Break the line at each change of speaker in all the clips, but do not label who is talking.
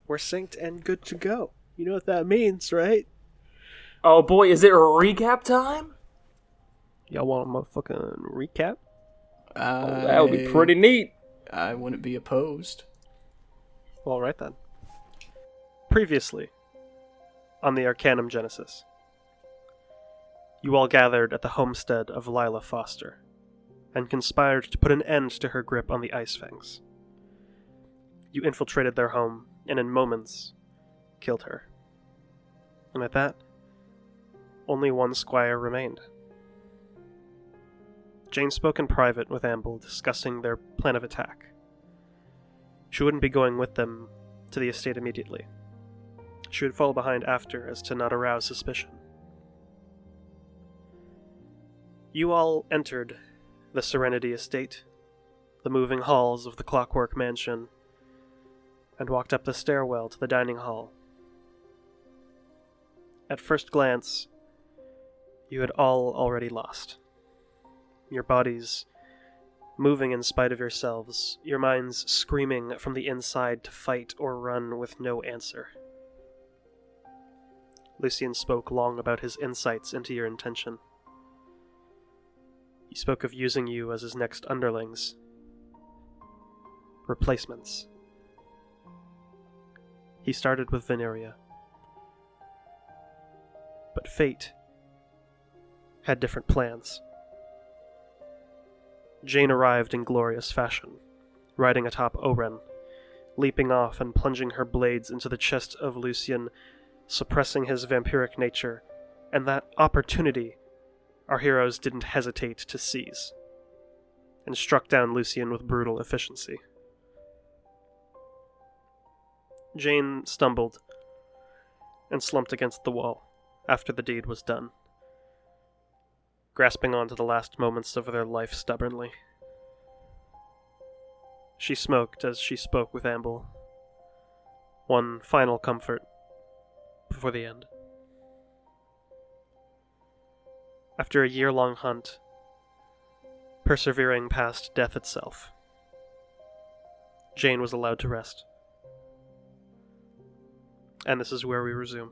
we're synced and good to go. You know what that means, right?
Oh boy, is it recap time?
Y'all want a motherfucking recap?
That would be pretty neat.
I wouldn't be opposed.
Well, right then. Previously, on the Arcanum Genesis, you all gathered at the homestead of Lila Foster, and conspired to put an end to her grip on the Ice Fangs. You infiltrated their home, and in moments, killed her. And at that, only one squire remained. Jane spoke in private with Amble, discussing their plan of attack. She wouldn't be going with them to the estate immediately. She would follow behind after, as to not arouse suspicion. You all entered the Serenity Estate, the moving halls of the Clockwork Mansion, and walked up the stairwell to the dining hall. At first glance, you had all already lost. Your bodies moving in spite of yourselves, your minds screaming from the inside to fight or run with no answer. Lucien spoke long about his insights into your intention. He spoke of using you as his next underlings. Replacements. He started with Veneria. But fate had different plans. Jane arrived in glorious fashion, riding atop Oren, leaping off and plunging her blades into the chest of Lucien, suppressing his vampiric nature, and that opportunity our heroes didn't hesitate to seize, and struck down Lucien with brutal efficiency. Jane stumbled and slumped against the wall after the deed was done, grasping on to the last moments of their life stubbornly. She smoked as she spoke with Amble. One final comfort before the end. After a year-long hunt, persevering past death itself, Jane was allowed to rest. And this is where we resume.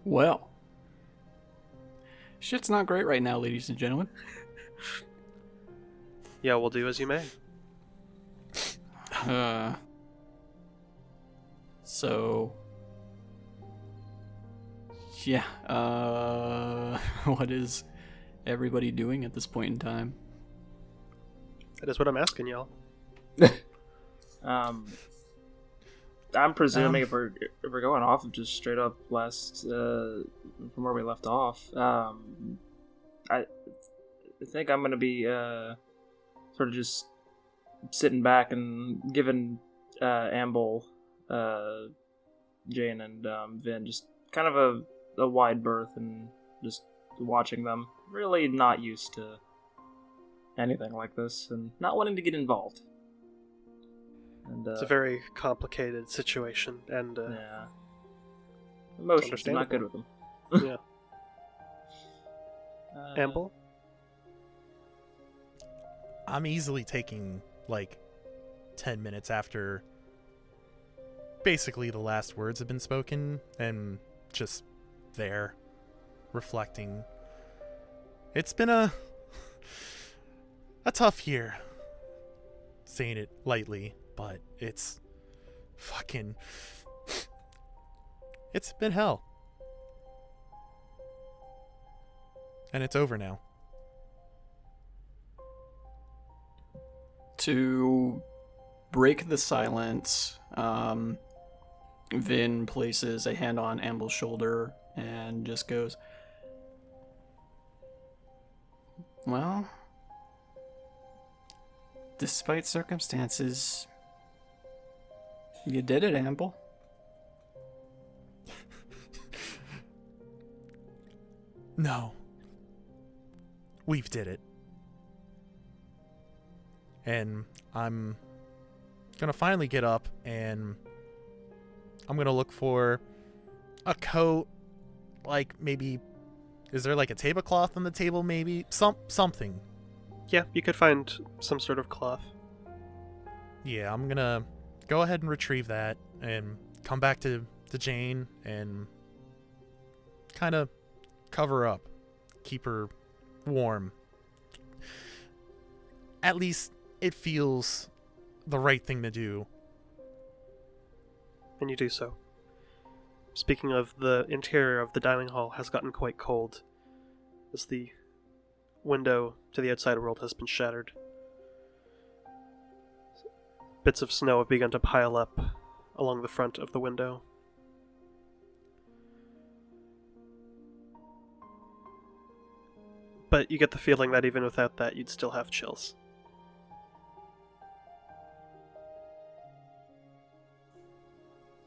Well, shit's not great right now, ladies and gentlemen.
Yeah, we'll do as you may.
So, yeah, what is everybody doing at this point in time?
That is what I'm asking y'all.
I'm presuming if we're going off of just straight up last from where we left off, I think I'm gonna be sort of just sitting back and giving Amble, Jane, and Vin just kind of a wide berth and just watching them. Really not used to anything like this and not wanting to get involved. And,
it's a very complicated situation, and
yeah, emotions are not good with them.
Yeah. Amble?
I'm easily taking, 10 minutes after basically the last words have been spoken, and just there, reflecting. It's been a tough year, saying it lightly, but it's been hell. And it's over now.
To break the silence, Vin places a hand on Amble's shoulder and just goes, well, despite circumstances, you did it, Amble.
No. We've did it. And I'm gonna finally get up and I'm gonna look for a coat, maybe, is there a tablecloth on the table maybe? Something.
Yeah, you could find some sort of cloth.
Yeah, I'm gonna go ahead and retrieve that and come back to Jane and kind of cover up, keep her warm. At least it feels the right thing to do.
And you do so. Speaking of, the interior of the dining hall has gotten quite cold, as the window to the outside world has been shattered. Bits of snow have begun to pile up along the front of the window. But you get the feeling that even without that, you'd still have chills.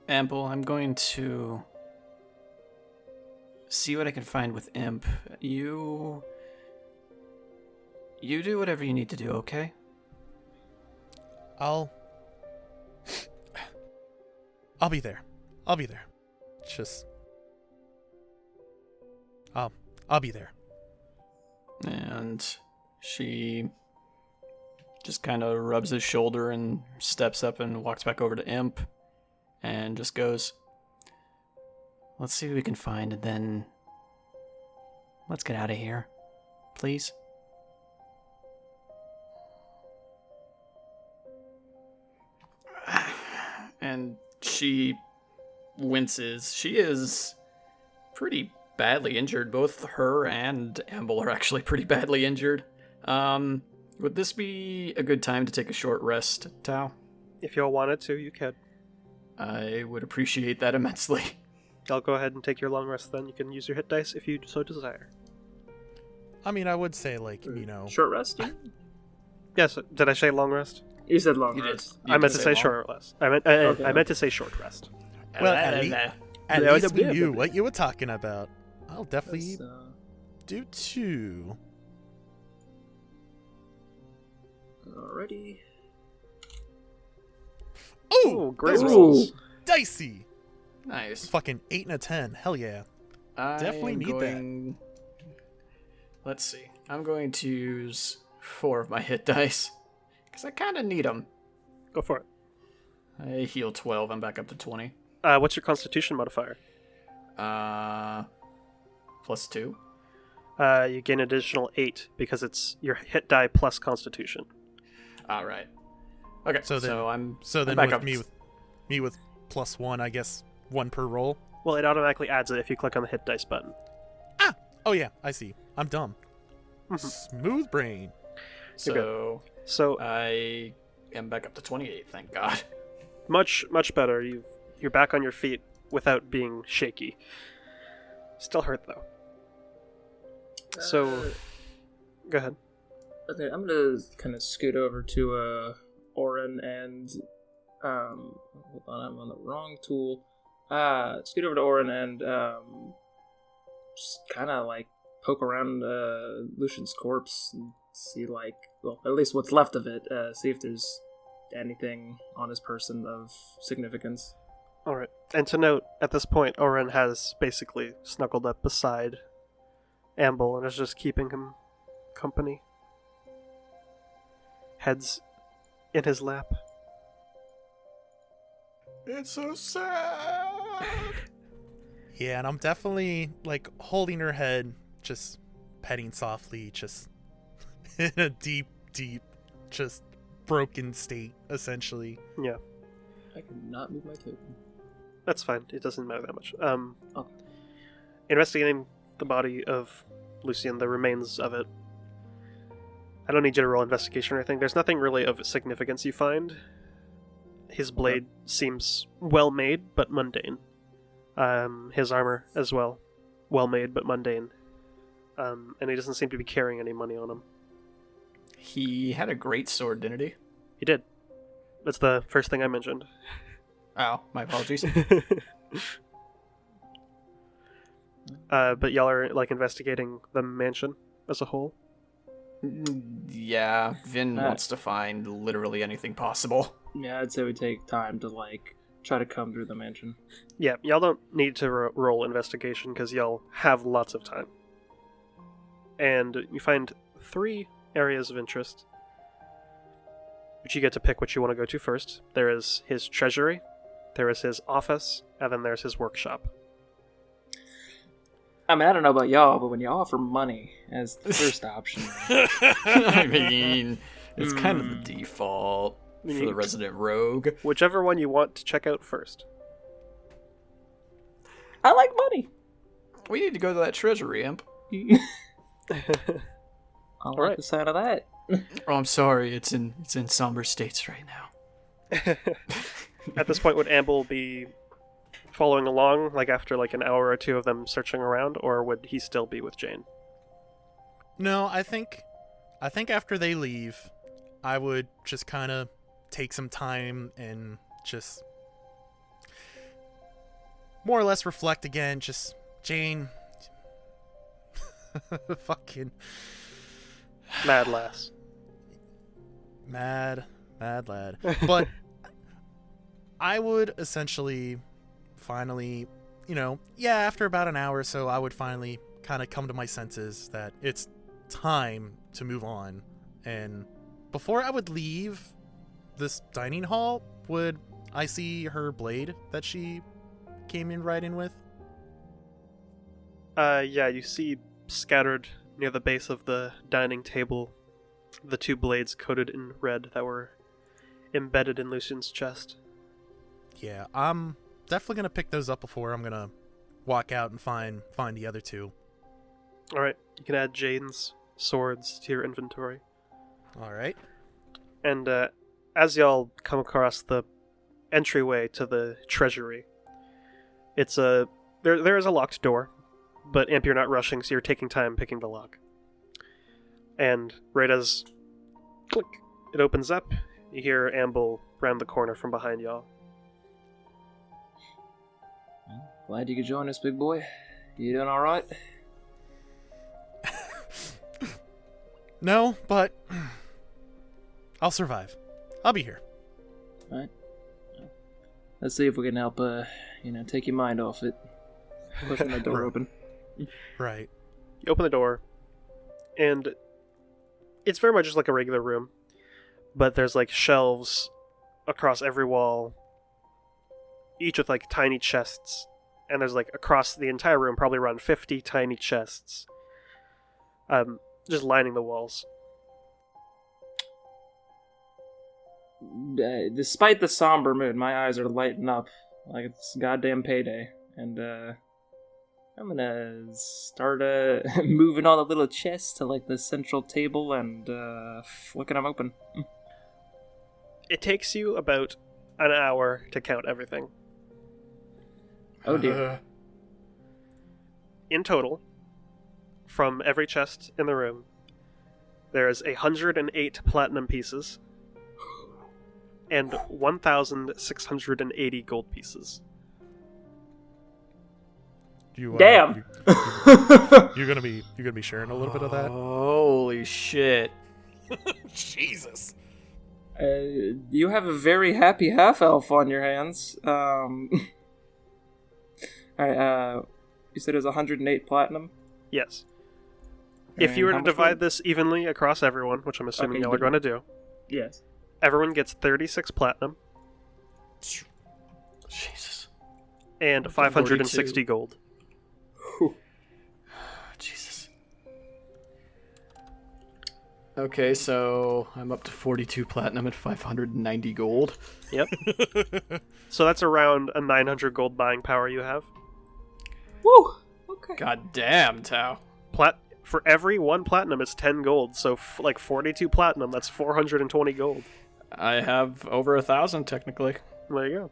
Amble, I'm going to see what I can find with Imp. You do whatever you need to do, okay?
I'll be there. Just I'll be there.
And she just kind of rubs his shoulder and steps up and walks back over to Imp and just goes, let's see what we can find and then let's get out of here, please. And she winces. She is pretty badly injured. Both her and Amble are actually pretty badly injured. Would this be a good time to take a short rest, Tao?
If you all wanted to, you could.
I would appreciate that immensely.
I'll go ahead and take your long rest then. You can use your hit dice if you so desire.
I mean, I would say,
Short rest?
Yes, did I say long rest?
You said long
You did.
rest.
You
I meant
did
to say
long.
short rest. I meant
Okay.
to say short rest.
Well, at least we
yeah,
knew what you were talking about. I'll definitely
That's,
do two.
alrighty.
Oh,
Great
Ooh.
rolls.
dicey!
Nice.
Fucking 8 and a 10. Hell yeah. Definitely need
that. Let's see. I'm going to use 4 of my hit dice because I kind of need them.
Go for it.
I heal 12. I'm back up to 20.
What's your Constitution modifier?
Plus 2.
You gain an additional 8 because it's your hit die plus Constitution.
All right. Okay.
So then-
I'm
with
back up.
me with +1, I guess 1 per roll.
Well, it automatically adds it if you click on the hit dice button.
Oh yeah, I see. I'm dumb.
Mhm.
Smooth brain.
So
So
I am back up to 28. Thank God.
much better. You're back on your feet without being shaky. Still hurt though. So go ahead.
Okay, I'm gonna kind of scoot over to Orin and hold on, I'm on the wrong tool. Scoot over to Orin and just kind of like poke around Lucian's corpse and see at least what's left of it. See if there's anything on his person of significance.
All right. And to note, at this point, Oren has basically snuggled up beside Amble and is just keeping him company. Heads in his lap.
It's so sad.
Yeah, and I'm definitely holding her head, just petting softly, just in a deep, just broken state, essentially.
Yeah,
I cannot move my token.
that's fine. It doesn't matter that much.
Okay.
Investigating the body of Lucien, the remains of it. I don't need you to roll investigation or anything. There's nothing really of significance you find. His blade seems well made, but mundane. His armor as well. Well made, but mundane. And he doesn't seem to be carrying any money on him.
He had a great sword, didn't he?
He did. That's the first thing I mentioned.
Oh, my apologies.
But y'all are investigating the mansion as a whole.
Yeah, Vin wants to find literally anything possible.
Yeah, I'd say we take time to try to come through the mansion.
Yeah, y'all don't need to roll investigation because y'all have lots of time. And you find 3 areas of interest. But you get to pick what you want to go to first. There is his treasury, there is his office, and then there's his workshop.
I mean, I don't know about y'all, but when you offer money as the first option...
I mean, it's kind of the default for the resident rogue.
Whichever one you want to check out first.
I like money.
We need to go to that treasury, Imp.
I like the sound of that.
Oh, I'm sorry. It's in somber states right now.
At this point, would Amble be following along, like after like an hour or two of them searching around, or would he still be with Jane?
No, I think after they leave, I would just kind of take some time and just more or less reflect again. Just Jane, fucking
Mad lass.
mad lad. But I would essentially finally, after about an hour or so, I would finally kind of come to my senses that it's time to move on. And before I would leave this dining hall, would I see her blade that she came in right in with?
Yeah, you see scattered near the base of the dining table the two blades coated in red that were embedded in Lucien's chest.
Yeah, I'm definitely gonna pick those up before I'm gonna walk out and find the other two.
Alright, you can add Jane's swords to your inventory.
Alright.
And as y'all come across the entryway to the treasury, it's there is a locked door, but Imp, you're not rushing, so you're taking time picking the lock. And right as click, it opens up, you hear Amble round the corner from behind y'all.
Glad you could join us, big boy. You doing alright?
No, but I'll survive. I'll be here.
Alright. Let's see if we can help, take your mind off it. Pushing the door open.
Right.
You open the door, and it's very much just like a regular room, but there's like shelves across every wall, each with like tiny chests, and there's like across the entire room probably around 50 tiny chests, just lining the walls.
Despite the somber mood, my eyes are lighting up like it's goddamn payday, and I'm gonna start moving all the little chests to like the central table and flicking them open.
It takes you about an hour to count everything.
Oh dear.
In total, from every chest in the room, there is 108 platinum pieces and 1,680 gold pieces.
Damn.
You're gonna be sharing a little bit of that.
Holy shit!
Jesus.
You have a very happy half-elf on your hands. Alright, you said it was 108 platinum?
Yes. If you were
how
to
much
divide
would-
this evenly across everyone, which I'm assuming
Okay,
y'all are going to do,
Yes.
everyone gets 36 platinum
Jesus.
and 560
42.
gold.
Jesus. Okay, so I'm up to 42 platinum and 590 gold.
Yep. So that's around a 900 gold buying power you have.
Woo! Okay.
God damn, Tao.
For every one platinum, it's 10 gold. So like 42 platinum, that's 420 gold.
I have over 1,000 technically.
There you go.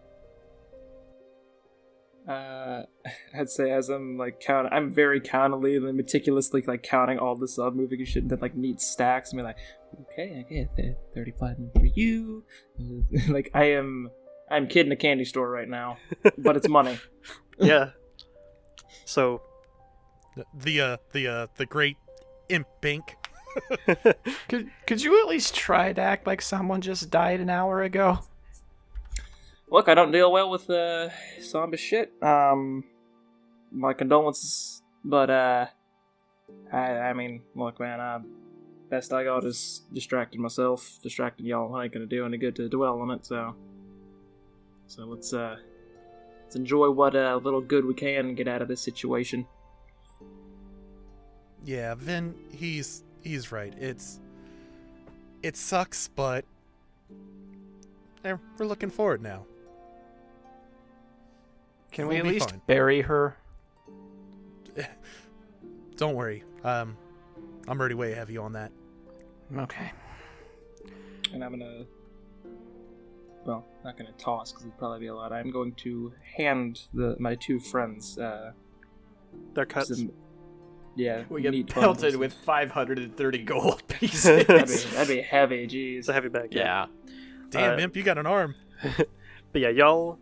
I'd say as I'm like I'm very countily and meticulously like counting all this up, moving shit into like neat stacks, and be like, okay, I get 30 platinum for you. Like I'm kid in a candy store right now, but it's money.
Yeah. So
The great imp bank.
Could you at least try to act like someone just died an hour ago?
Look, I don't deal well with zombie shit. My condolences, but I mean, look, man, best I got is distracting myself. Distracting y'all ain't gonna do any good to dwell on it, so let's enjoy what little good we can and get out of this situation.
Yeah, Vin, he's right. It sucks, but we're looking forward now.
Can we
We'll
at
be
least
fine.
bury her?
Don't worry. I'm already way heavy on that.
Okay.
And I'm gonna, well, not gonna toss because it'd probably be a lot. I'm going to hand my two friends.
They're cuts.
Yeah,
We get
meat
pelted
bundles.
with 530 gold pieces.
That'd be heavy. Jeez.
It's a heavy bag.
Yeah.
Damn, Imp, you got an arm.
But yeah, y'all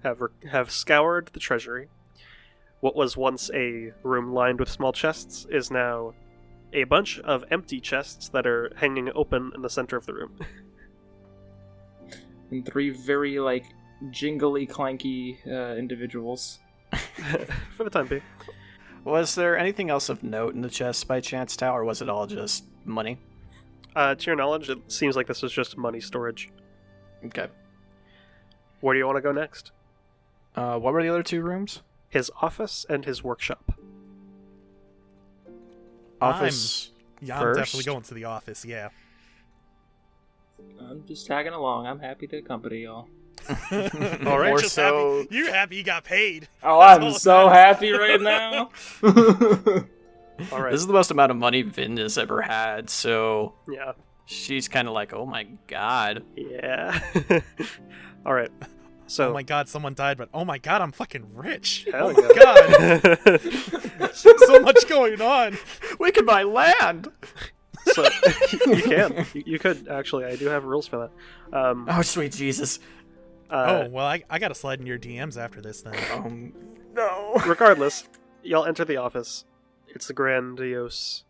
have scoured the treasury. What was once a room lined with small chests is now a bunch of empty chests that are hanging open in the center of the room.
And three very jingly, clanky individuals.
For the time being.
Was there anything else of note in the chest by chance, Tao, or was it all just money?
To your knowledge, it seems like this was just money storage.
Okay.
Where do you want to go next?
What were the other two rooms?
His office and his workshop.
Office.
I'm
first?
definitely going to the office, yeah.
I'm just tagging along. I'm happy to accompany y'all.
All right,
More
Just
so.
happy. You're happy you got paid.
Oh,
That's
I'm
all
so
that
happy right now.
All right.
This is the most amount of money Vin has ever had, so
Yeah.
she's kind of like, oh my god.
Yeah. All right. So.
Oh my god, someone died, but oh my god, I'm fucking rich.
Hell
Oh my
yeah.
god, so much going on.
We could buy land!
So you can. You could actually. I do have rules for that.
Oh, sweet Jesus.
Oh, well, I gotta slide in your DMs after this then.
No.
Regardless, y'all enter the office. It's a grandiose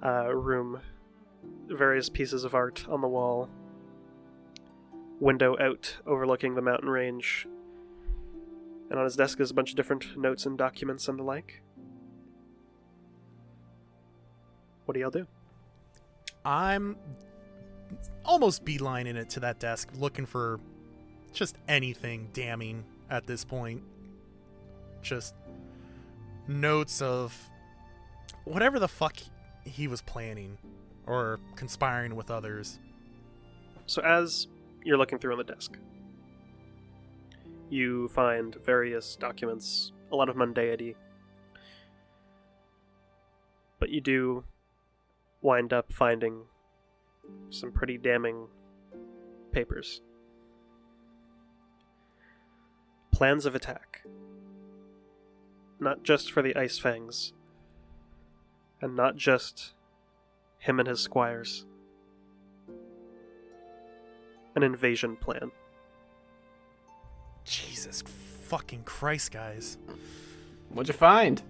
room. Various pieces of art on the wall. Window out overlooking the mountain range. And on his desk is a bunch of different notes and documents and the like. What do y'all do?
I'm almost beelining it to that desk, looking for just anything damning at this point. Just notes of whatever the fuck he was planning or conspiring with others.
So as you're looking through on the desk, you find various documents, a lot of mundanity. But you do wind up finding some pretty damning papers. Plans of attack. Not just for the Ice Fangs, and not just him and his squires. An invasion plan.
Jesus fucking Christ, guys.
What'd you find?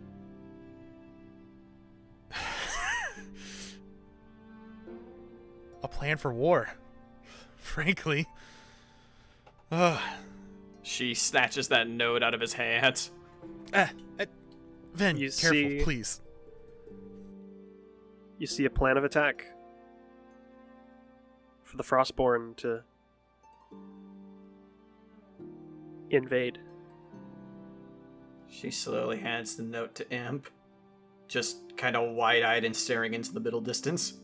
A plan for war. Frankly. Ugh.
She snatches that note out of his hands.
Vin,
You
careful,
see-
please.
You see a plan of attack for the Frostborn to invade.
She slowly hands the note to Imp, just kind of wide-eyed and staring into the middle distance.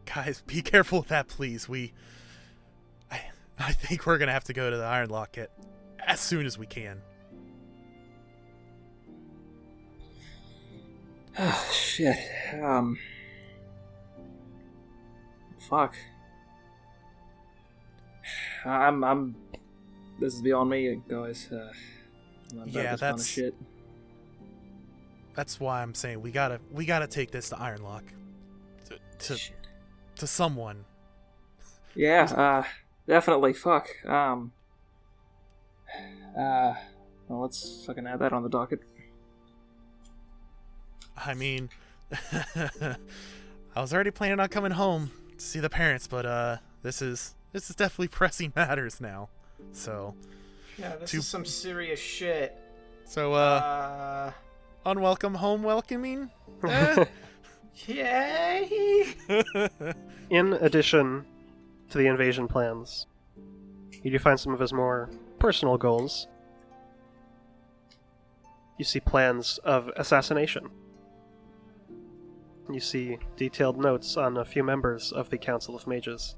Guys, be careful with that, please. I think we're gonna have to go to the Iron Locket as soon as we can.
Oh, shit. Fuck. This is beyond me, guys. I'm about
Yeah,
this kind of
that's-
shit.
That's why I'm saying we gotta take this to Iron Lock.
Shit.
To someone.
Yeah, definitely. Fuck. Well, let's fucking add that on the docket.
I mean, I was already planning on coming home to see the parents, but this is definitely pressing matters now. So,
Yeah, this
Two-
is some serious shit.
unwelcome home welcoming.
Yay!
In addition to the invasion plans, you do find some of his more personal goals. You see plans of assassination. You see detailed notes on a few members of the Council of Mages.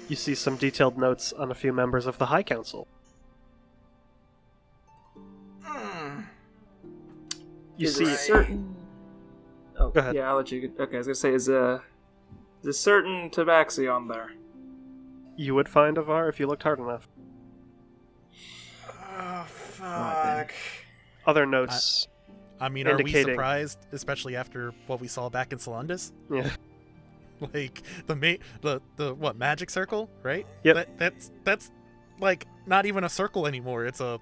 You see some detailed notes on a few members of the High Council. You
Is
see
it certain? Oh,
Go ahead.
yeah, I'll let you. Okay, I was gonna say, is a certain tabaxi on there?
you would find Avar if you looked hard enough.
Oh, fuck.
Other notes.
I mean, are we
indicating-
surprised, especially after what we saw back in Solundus?
Yeah.
Like the what magic circle, right?
Yep.
That's like not even a circle anymore. It's a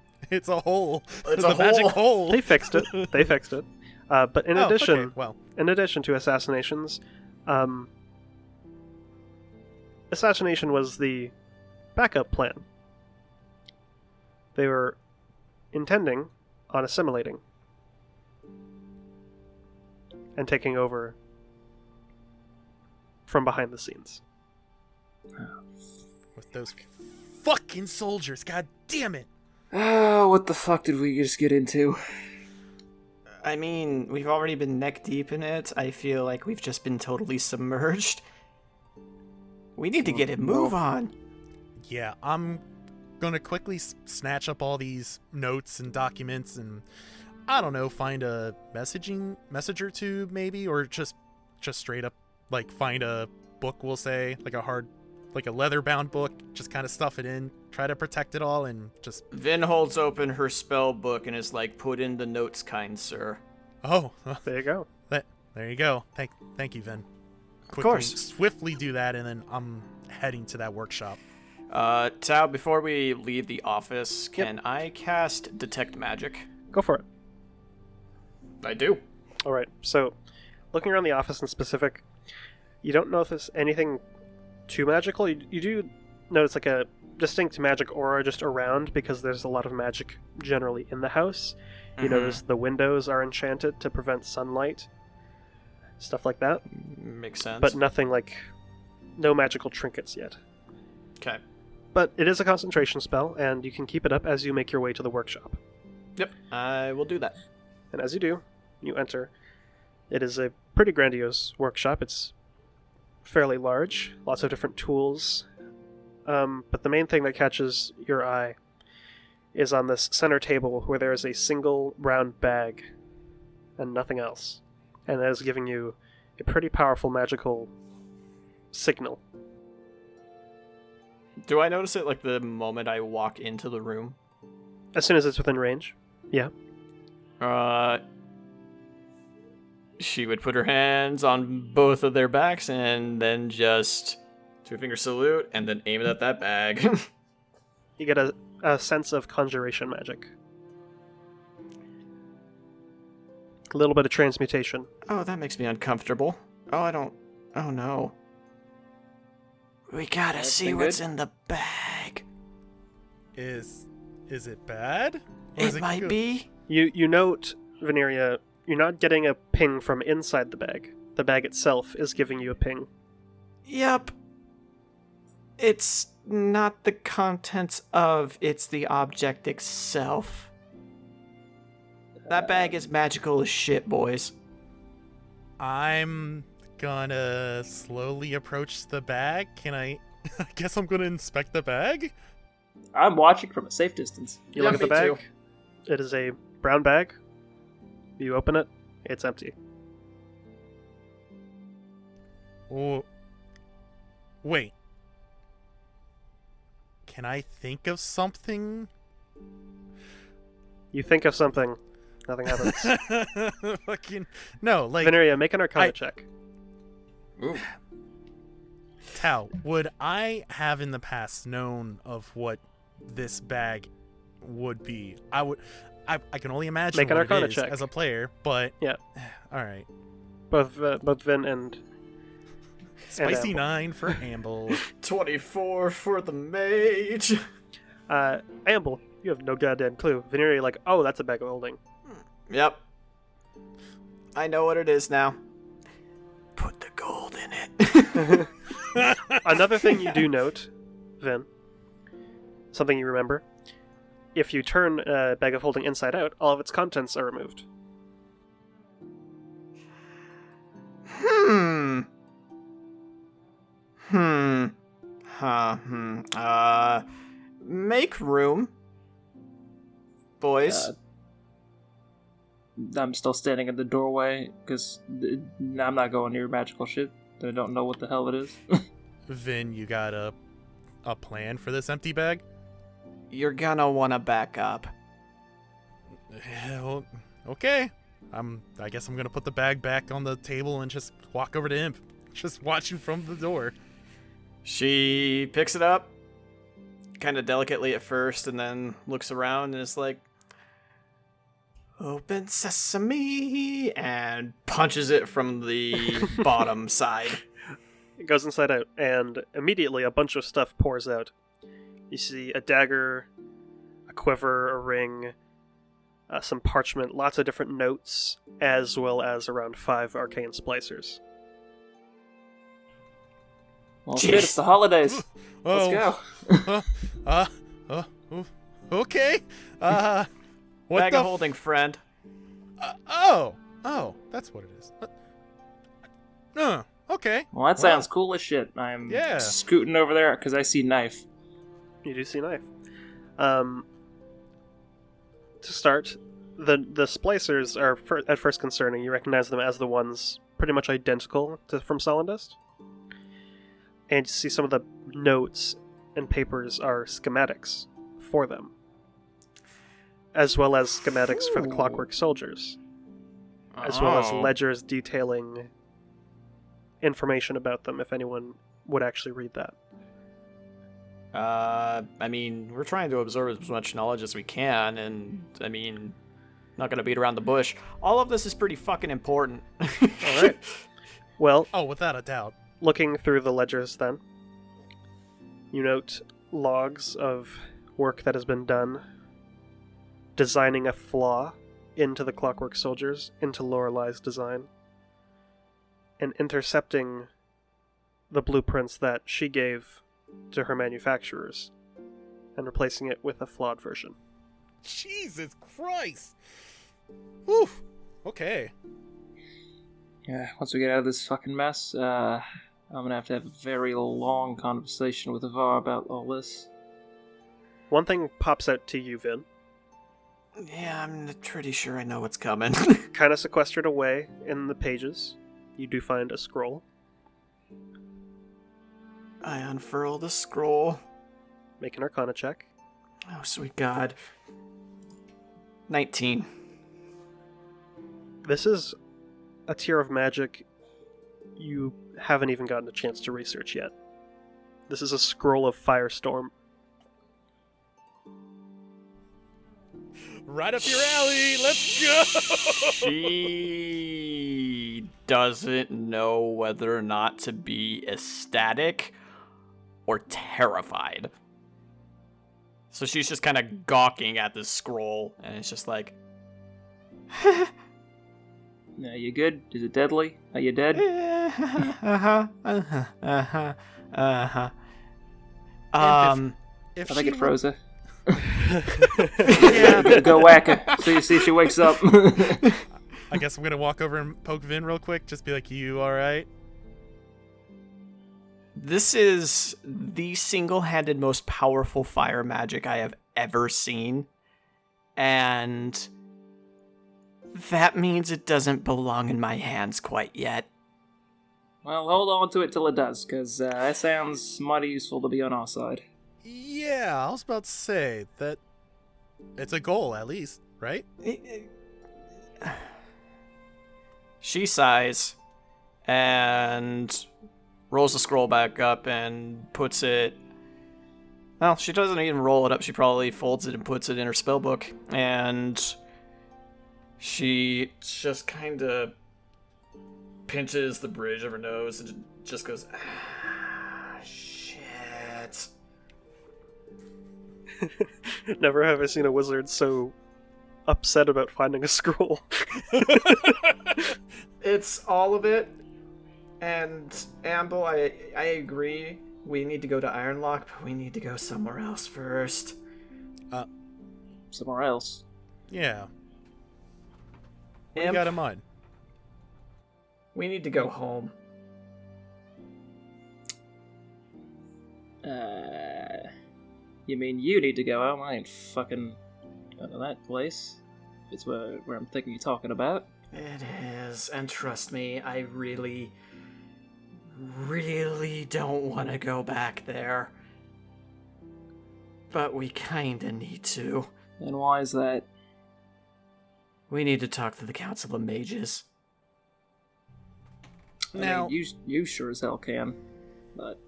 hole.
It's
a
a
magic
hole.
hole.
They fixed it. They fixed it. But in
Oh,
addition,
okay, well,
in addition to assassinations, assassination was the backup plan. They were intending on assimilating and taking over from behind the scenes.
with those fucking soldiers, god damn it!
Oh, what the fuck did we just get into?
I mean, we've already been neck deep in it. I feel like we've just been totally submerged. We need to get a move on.
Yeah, I'm gonna quickly snatch up all these notes and documents and I don't know, find a messenger tube maybe, or just straight up like find a book, we'll say, like a leather bound book, just kind of stuff it in, try to protect it all, and just
Vin holds open her spell book and is like, "Put in the notes, kind sir."
oh,
There you go.
there you go. Thank you, Vin. Quickly,
course.
swiftly do that, and then I'm heading to that workshop.
Tao, before we leave the office,
Yep.
can I cast Detect Magic?
Go for it.
I do.
All right. So, looking around the office in specific, you don't notice anything too magical. You do notice like a distinct magic aura just around because there's a lot of magic generally in the house. You notice the windows are enchanted to prevent sunlight, stuff like that.
Makes sense.
But nothing like, no magical trinkets yet.
Okay.
But it is a concentration spell, and you can keep it up as you make your way to the workshop.
Yep, I will do that.
And as you do, you enter. It is a pretty grandiose workshop. It's fairly large, lots of different tools. But the main thing that catches your eye is on this center table where there is a single round bag and nothing else. And that is giving you a pretty powerful magical signal.
Do I notice it like the moment I walk into the room?
As soon as it's within range. Yeah.
She would put her hands on both of their backs and then just two-finger salute and then aim it at that bag.
You get a sense of conjuration magic. A little bit of transmutation.
Oh, that makes me uncomfortable. Oh no. We gotta
That's
see
been
what's
good.
in the bag.
Is it bad? Or is
It might
good?
be.
You note, Veneria, you're not getting a ping from inside the bag. The bag itself is giving you a ping.
Yep. It's not the contents of, it's the object itself. That bag is magical as shit, boys.
I'm gonna slowly approach the bag. Can I? I guess I'm gonna inspect the bag.
I'm watching from a safe distance.
You
Yeah,
look at the
me
bag. It is a brown bag. You open it. It's empty.
Oh, wait. Can I think of something?
You think of something. Nothing happens.
Fucking no, like
Veneria, make an Arcana
I-
check.
Ooh.
Tao, would I have in the past known of what this bag would be? I can only imagine
Make an
what it
Arcana
is
check.
as a player, but
Yeah.
all right.
Both Vin and
Spicy
Amble.
9 for Amble.
24 for the mage.
Amble. You have no goddamn clue. Veneria, like, oh, that's a bag of holding.
Yep. I know what it is now. Put the gold in it.
Another thing you do note, Vin, something you remember, if you turn a bag of holding inside out, all of its contents are removed.
Make room, boys.
I'm still standing in the doorway because I'm not going near magical shit. I don't know what the hell it is.
Vin, you got a plan for this empty bag?
You're gonna wanna back up.
Well, okay. I guess I'm gonna put the bag back on the table and just walk over to Imp. Just watch you from the door.
She picks it up, kind of delicately at first, and then looks around and is like, "Open sesame," and punches it from the bottom side.
It goes inside out, and immediately a bunch of stuff pours out. You see a dagger, a quiver, a ring, some parchment, lots of different notes, as well as around 5 arcane splicers.
Well, shit, it's the holidays.
Oh.
Let's go.
Okay. What
Bag
the
of holding, friend.
Oh, that's what it is. Okay.
Well, that sounds cool as shit. I'm scooting over there because I see knife.
You do see a knife. To start, the splicers are at first concerning. You recognize them as the ones pretty much identical from Solendust. And you see some of the notes and papers are schematics for them, as well as schematics for the clockwork soldiers, as well as ledgers detailing information about them, if anyone would actually read that.
I mean, we're trying to absorb as much knowledge as we can, and, I mean, not gonna beat around the bush. All of this is pretty fucking important.
Alright. Well,
without a doubt.
looking through the ledgers then, you note logs of work that has been done designing a flaw into the clockwork soldiers, into Lorelei's design, and intercepting the blueprints that she gave to her manufacturers and replacing it with a flawed version.
Jesus Christ! Whew. Okay.
Yeah, once we get out of this fucking mess, I'm gonna have a very long conversation with Avar about all this.
One thing pops out to you, Vin.
Yeah, I'm pretty sure I know what's coming.
Kind of sequestered away in the pages, you do find a scroll.
I unfurl the scroll.
Make an Arcana check.
Oh, sweet God. 19.
This is a tier of magic you haven't even gotten a chance to research yet. This is a scroll of Firestorm.
Right up your alley. Let's go.
She doesn't know whether or not to be ecstatic or terrified. So she's just kind of gawking at this scroll, and it's just like,
Yeah, you good? Is it deadly? Are you dead?
If
I think
she
it froze her.
Yeah.
Go whack her. See if she wakes up.
I guess I'm gonna walk over and poke Vin real quick. Just be like, "You all right?"
This is the single-handed most powerful fire magic I have ever seen. And that means it doesn't belong in my hands quite yet.
Well, hold on to it till it does, because that sounds mighty useful to be on our side.
Yeah, I was about to say that it's a goal at least, right?
She sighs and rolls the scroll back up and puts it... Well, she doesn't even roll it up. She probably folds it and puts it in her spellbook. And she just kind of pinches the bridge of her nose and just goes, shit.
Never have I seen a wizard so upset about finding a scroll?
It's all of it. And Amble, I agree. We need to go to Ironlock, but we need to go somewhere else first.
Somewhere else.
Yeah. What you
Imp,
got in mind?
we need to go home.
You mean you need to go home? I ain't fucking going to that place. It's where I'm thinking you're talking about.
It is, and trust me, I really, really don't want to go back there. But we kinda need to.
And why is that?
We need to talk to the Council of Mages.
Now,
I mean, you sure as hell can. But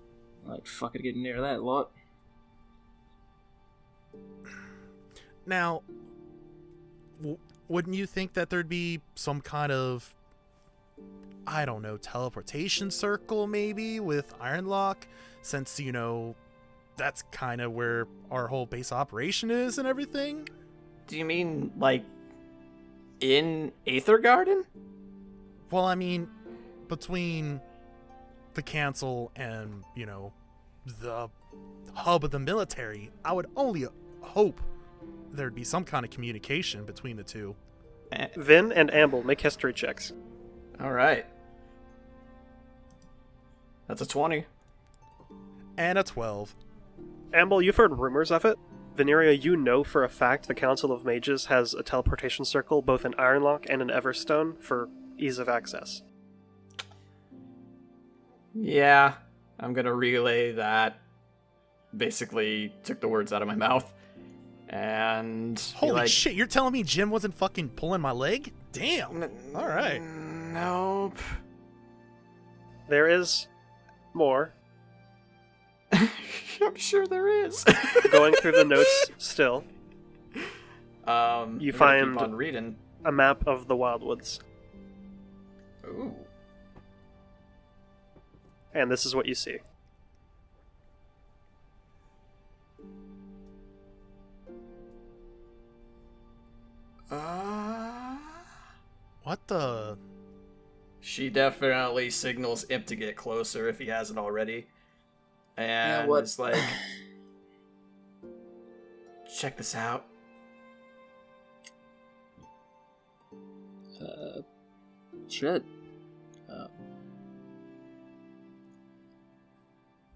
I ain't fucking getting near that lot.
Now, wouldn't you think that there'd be some kind of, I don't know, teleportation circle maybe with Ironlock, since, you know, that's kind of where our whole base operation is and everything?
Do you mean, like, in Aether Garden?
Well, I mean, between the council and, you know, the hub of the military, I would only hope there'd be some kind of communication between the two.
Vin and Amble, make history checks.
Alright. That's a 20.
And a 12.
Amble, you've heard rumors of it. Veneria, you know for a fact the Council of Mages has a teleportation circle both in Ironlock and in Everstone for ease of access.
Yeah, I'm gonna relay that. Basically, took the words out of my mouth. And...
Holy shit, you're telling me Jim wasn't fucking pulling my leg? Damn. Alright.
Nope.
There is more.
I'm sure there is.
Going through the notes still, you find
keep on reading.
a map of the Wyldwoods.
Ooh.
And this is what you see.
What the...
She definitely signals Imp to get closer if he hasn't already. And
what?
it's like... Check this out.
Shit.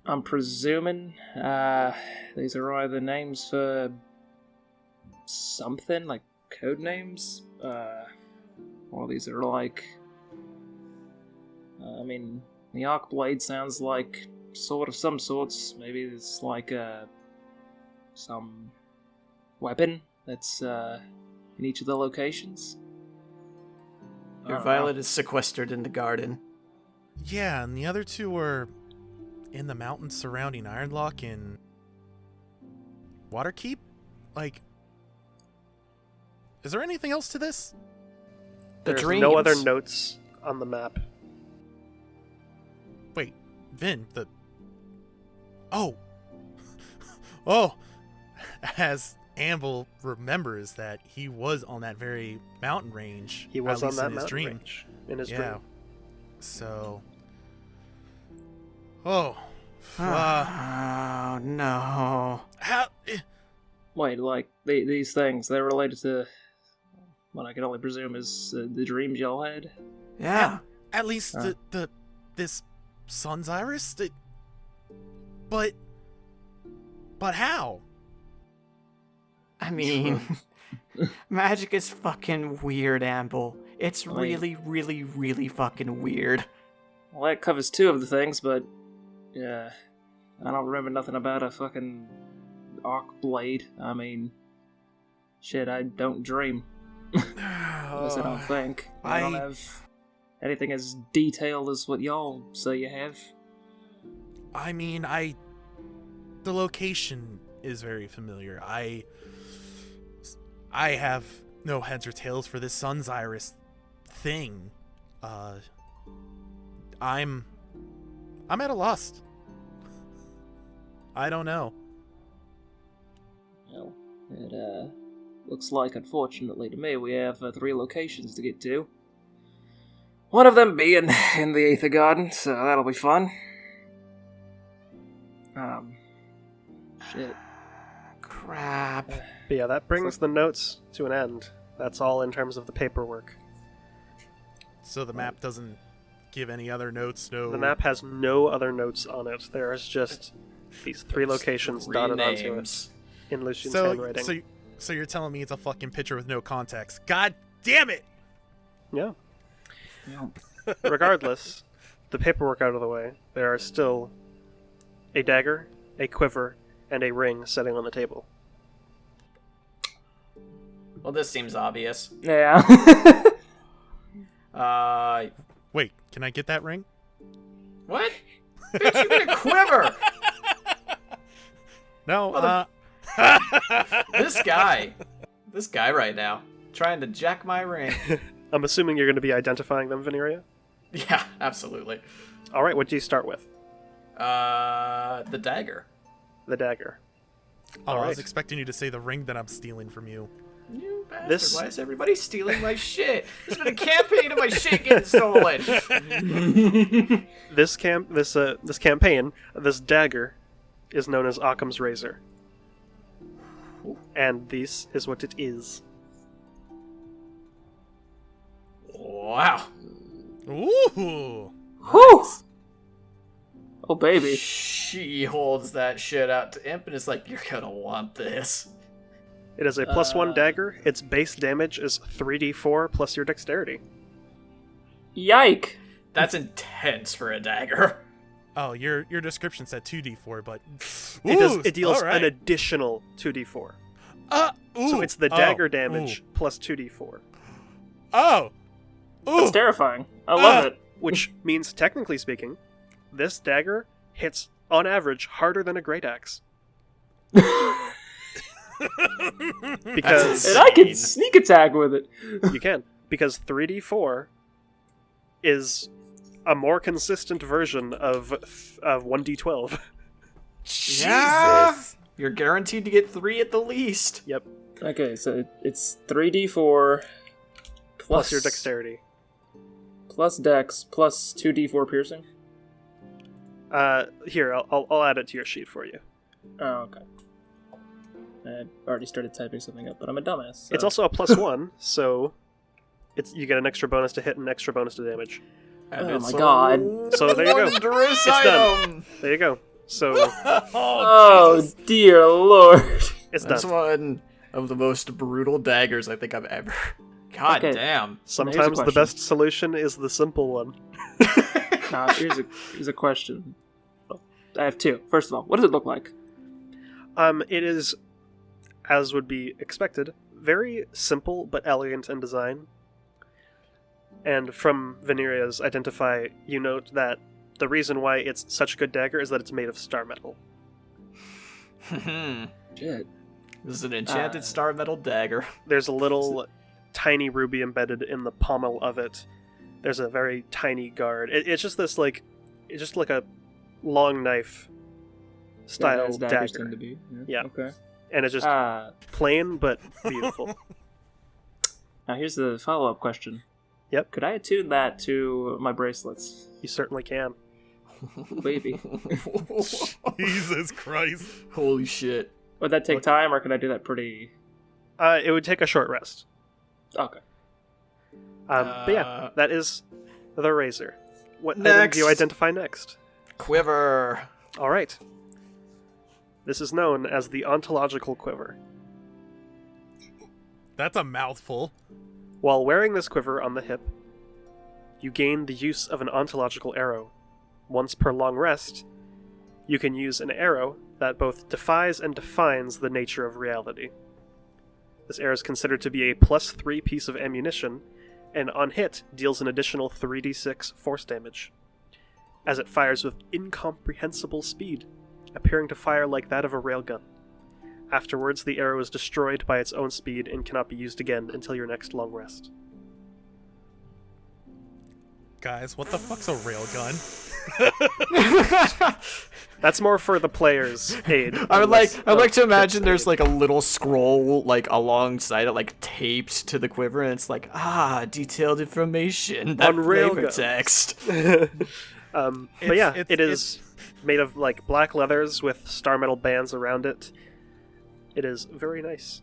I'm presuming these are either names for something, like code names, or these are like... I mean, the Arc Blade sounds like some sorts. Maybe it's like some weapon that's in each of the locations.
Your violet is sequestered in the garden.
Yeah, and the other two were in the mountains surrounding Ironlock and Waterkeep? Like, is there anything else to this?
There's
dreams.
no other notes on the map.
Wait, Vin, Oh! Oh! As Amble remembers that he was on that very mountain range.
He was
at
on
least
that
in his
mountain
dream.
range in his
Yeah.
dream.
So... Oh.
Oh, no.
How...
Wait, like, these things, they're related to what I can only presume is the dreams y'all had?
Yeah.
At least this sun's iris? But how?
I mean, magic is fucking weird, Amble. It's
I mean-
really, really, really fucking weird.
Well, that covers two of the things, but yeah, I don't remember nothing about a fucking arc blade. I mean, shit, I don't dream. At least I don't think. I don't have anything as detailed as what y'all say you have.
I mean, the location is very familiar. I have no heads or tails for this sun's iris thing. I'm at a loss. I don't know.
Well, it looks like, unfortunately to me, we have 3 locations to get to. One of them being in the Aether Garden, so that'll be fun. Shit.
Crap.
But yeah, that brings the notes to an end. That's all in terms of the paperwork.
So the map doesn't give any other notes. No.
The map has no other notes on it. There's just these 3 locations
3
dotted onto it
names.
in Lucien's
So,
handwriting.
so you're telling me it's a fucking picture with no context? God damn it!
Yeah.
Yeah.
Regardless, the paperwork out of the way, there are still a dagger, a quiver, and a ring sitting on the table.
Well, this seems obvious.
Yeah.
Wait, can I get that ring?
What?
Bitch, you get a quiver!
No.
This guy right now, trying to jack my ring.
I'm assuming you're going to be identifying them, Veneria?
Yeah, absolutely.
Alright, what do you start with?
The dagger.
The dagger.
Oh, I was
Alright.
expecting you to say the ring that I'm stealing from you.
You bastard,
This-
why is everybody stealing my shit? There's been a campaign of my shit getting stolen.
This campaign, this dagger, is known as Occam's Razor. And this is what it is.
Wow.
Ooh!
Whew! Oh, baby.
She holds that shit out to Imp and is like, you're gonna want this.
It is a +1 dagger. Its base damage is 3d4 plus your dexterity.
Yike!
That's intense for a dagger.
Oh, your description said 2d4, but
It deals
all right.
an additional 2d4.
Ooh.
So it's the dagger damage plus 2d4.
Oh! Ooh!
That's terrifying. I love it.
Which means, technically speaking, this dagger hits, on average, harder than a great axe. Because
And I can sneak attack with it.
you can. Because 3d4 is a more consistent version of 1d12.
Jesus. You're guaranteed to get 3 at the least.
Yep.
Okay, so it's 3d4
Plus your dexterity.
plus dex plus 2d4 piercing.
Here, I'll add it to your sheet for you.
Oh, okay. I already started typing something up, but I'm a dumbass. So.
It's also a +1, so you get an extra bonus to hit and extra bonus to damage.
And
Oh
it's
my
a
god.
So there you go.
wondrous
It's done.
item.
There you go. So
Oh, dear lord.
it's
That's
done.
one of the most brutal daggers I think I've ever. God
Okay.
damn.
Sometimes the
question.
best solution is the simple one.
Nah, here's a question. I have 2. First of all, what does it look like?
It is, as would be expected, very simple but elegant in design. And from Veneria's Identify, you note that the reason why it's such a good dagger is that it's made of star metal.
this
Shit.
is an enchanted star metal dagger.
There's a little tiny ruby embedded in the pommel of it. There's a very tiny guard. It's just this it's just like a long knife style
As daggers
dagger.
tend to be.
Yeah.
Okay.
And it's just plain but beautiful.
Now here's the follow-up question.
Yep.
Could I attune that to my bracelets?
You certainly can.
Baby.
Jesus Christ.
Holy shit.
Would that take time, or could I do that pretty...
It would take a short rest.
Okay.
But yeah, that is the razor. What item do you
Next.
identify next?
Quiver.
All right. This is known as the ontological quiver.
That's a mouthful.
While wearing this quiver on the hip, you gain the use of an ontological arrow. Once per long rest, you can use an arrow that both defies and defines the nature of reality. This arrow is considered to be a +3 piece of ammunition, and on hit deals an additional 3d6 force damage, as it fires with incomprehensible speed, appearing to fire like that of a railgun. Afterwards, the arrow is destroyed by its own speed and cannot be used again until your next long rest.
Guys, what the fuck's a railgun?
That's more for the player's aid.
I'd like to imagine
Pip's
there's
aid.
like a little scroll like alongside it, like taped to the quiver, and it's like detailed information. That
On
flavor
railguns.
text.
But yeah,
It's-
it is made of like black leathers with star metal bands around it. It is very nice.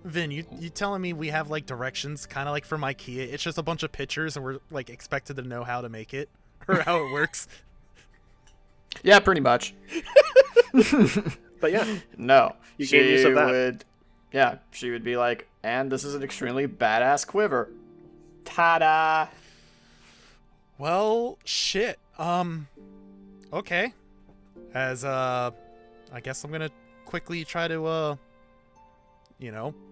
Vin, you telling me we have like directions, kind of like from IKEA? It's just a bunch of pictures, and we're like expected to know how to make it or how it works.
Yeah, pretty much.
But yeah,
No,
You gain use of that.
She would be like, and this is an extremely badass quiver. Ta-da!
Well, shit. Okay. As I guess I'm gonna quickly try to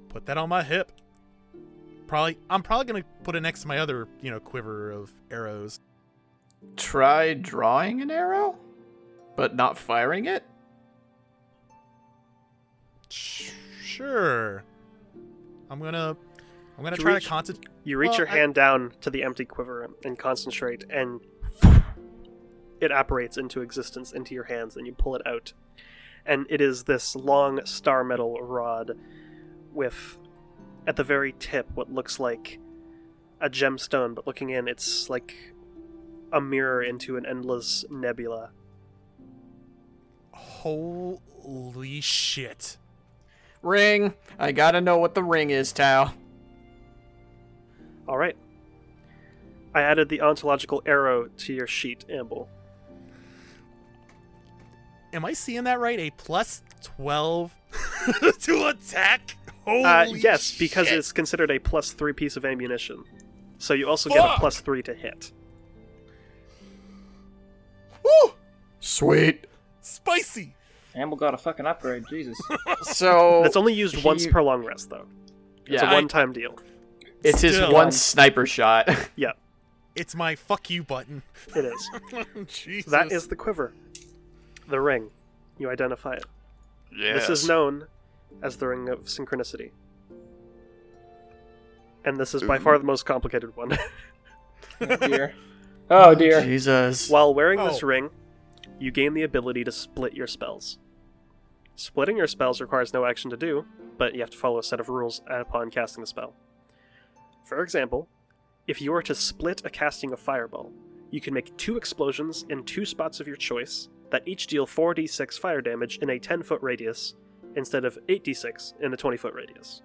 put that on my hip. I'm probably gonna put it next to my other quiver of arrows.
Try drawing an arrow, but not firing it.
Sure. I'm gonna
To
try
reach-
to concentrate.
you reach
Well,
your
I-
hand down to the empty quiver and concentrate, and it apparates into existence into your hands, and you pull it out. And it is this long star metal rod with, at the very tip, what looks like a gemstone, but looking in, it's like a mirror into an endless nebula.
Holy shit.
Ring. I gotta know what the ring is, Tao.
Alright. I added the ontological arrow to your sheet, Amble.
Am I seeing that right? A plus 12 to attack? Holy
Yes, because
shit.
it's considered a +3 piece of ammunition. So you also get a
Fuck!
+3 to hit.
Woo!
Sweet.
Spicy.
Amble got a fucking upgrade, Jesus.
So
It's only used once per long rest, though. It's
Yeah,
a one-time deal.
it's his
Still.
one sniper shot.
Yeah,
It's my fuck you button.
it is.
Jesus.
That is the quiver. The ring. You identify it.
Yes.
This is known as the Ring of Synchronicity. And this is by far the most complicated one.
Oh dear. Oh dear.
Jesus.
While wearing this
Oh.
ring, you gain the ability to split your spells. Splitting your spells requires no action to do, but you have to follow a set of rules upon casting the spell. For example, if you were to split a casting of Fireball, you can make 2 explosions in 2 spots of your choice that each deal 4d6 fire damage in a 10-foot radius instead of 8d6 in a 20-foot radius.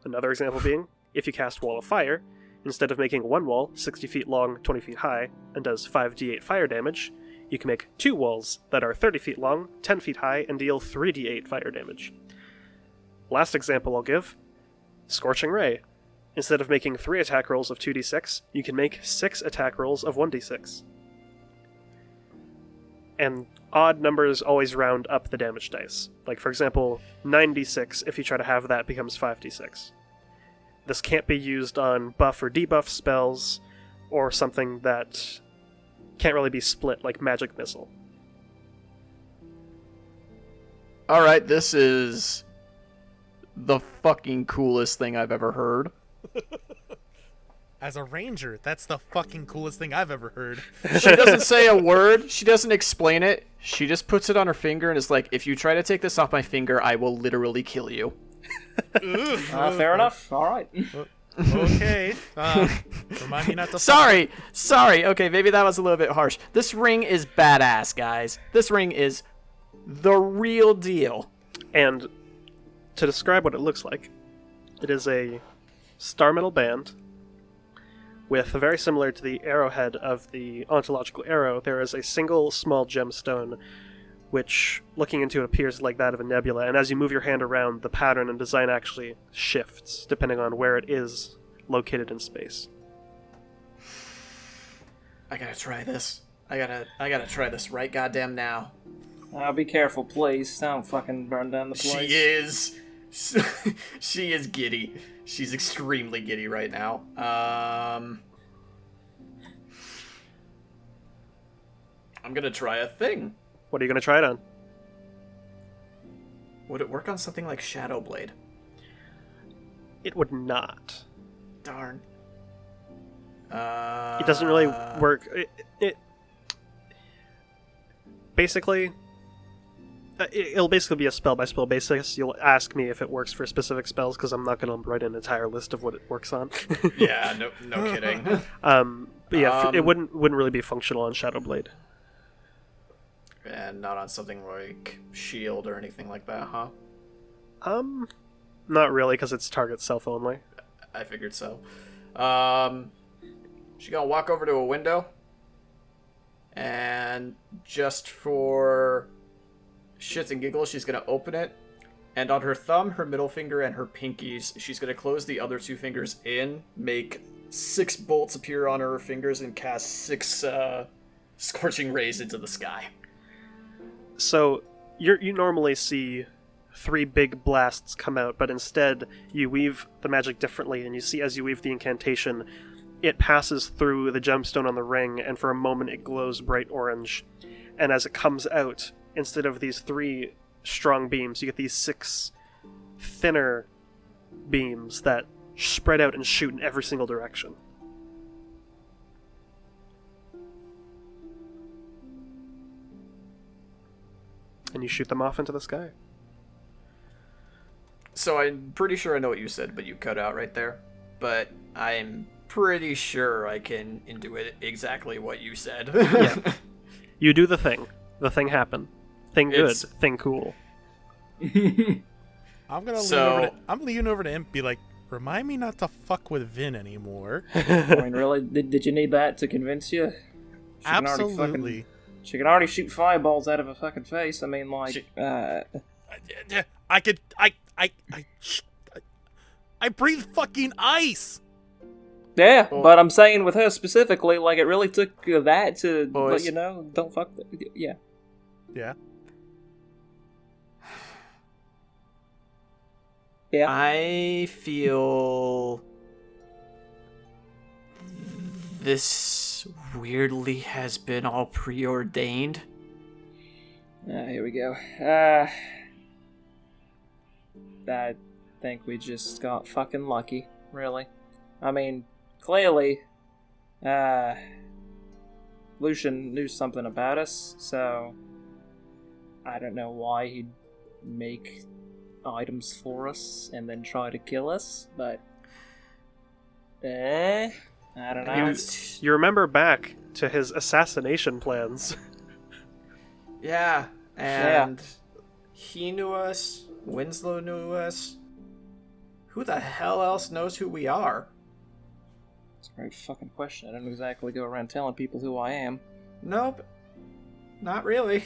Another example being, if you cast Wall of Fire, instead of making 1 wall 60 feet long, 20 feet high, and does 5d8 fire damage, you can make 2 walls that are 30 feet long, 10 feet high, and deal 3d8 fire damage. Last example I'll give, Scorching Ray. Instead of making 3 attack rolls of 2d6, you can make 6 attack rolls of 1d6. And odd numbers always round up the damage dice. Like, for example, 9d6, if you try to have that, becomes 5d6. This can't be used on buff or debuff spells, or something that can't really be split, like Magic Missile.
Alright, this is the fucking coolest thing I've ever heard.
As a ranger, that's the fucking coolest thing I've ever heard.
She doesn't say a word. She doesn't explain it. She just puts it on her finger and is like, if you try to take this off my finger, I will literally kill you.
Fair enough. All right.
Okay. Remind me not to.
Sorry. Okay, maybe that was a little bit harsh. This ring is badass, guys. This ring is the real deal.
And to describe what it looks like, it is a star metal band with, very similar to the arrowhead of the ontological arrow, there is a single small gemstone which, looking into it, appears like that of a nebula, and as you move your hand around, the pattern and design actually shifts depending on where it is located in space.
I gotta try this. I gotta try this right goddamn now.
Be careful, please. Don't fucking burn down the place.
She is. She is giddy. She's extremely giddy right now. I'm gonna try a thing.
What are you going to try it on?
Would it work on something like Shadow Blade?
It would not.
Darn.
It doesn't really work. Basically, it'll basically be a spell by spell basis. You'll ask me if it works for specific spells because I'm not going to write an entire list of what it works on.
Yeah, no kidding.
But yeah, it wouldn't really be functional on Shadowblade.
And not on something like shield or anything like that, huh?
Not really, because it's target self only.
I figured so. She's gonna walk over to a window, and just for shits and giggles, she's gonna open it, and on her thumb, her middle finger, and her pinkies, she's gonna close the other two fingers in, make 6 bolts appear on her fingers, and cast 6 scorching rays into the sky.
So you normally see 3 big blasts come out, but instead you weave the magic differently, and you see as you weave the incantation, it passes through the gemstone on the ring, and for a moment it glows bright orange. And as it comes out, instead of these 3 strong beams, you get these 6 thinner beams that spread out and shoot in every single direction. And you shoot them off into the sky.
So I'm pretty sure I know what you said, but you cut out right there. But I'm pretty sure I can intuit exactly what you said.
Yeah. You do the thing. The thing happen. Thing good. Thing cool.
I'm leaning over to Imp, be like, remind me not to fuck with Vin anymore.
I mean, really? Did you need that to convince you?
Absolutely.
She can already shoot fireballs out of her fucking face. I mean, like,
I breathe fucking ice.
Yeah, but I'm saying with her specifically, like, it really took that to let you know, don't fuck. Yeah.
Yeah.
Yeah.
I feel this weirdly has been all preordained.
Here we go. I think we just got fucking lucky, really. I mean, clearly, Lucien knew something about us, so I don't know why he'd make items for us and then try to kill us, but I don't know.
You remember back to his assassination plans.
Yeah, and he knew us, Winslow knew us. Who the hell else knows who we are?
It's a great fucking question. I don't exactly go around telling people who I am.
Nope, not really.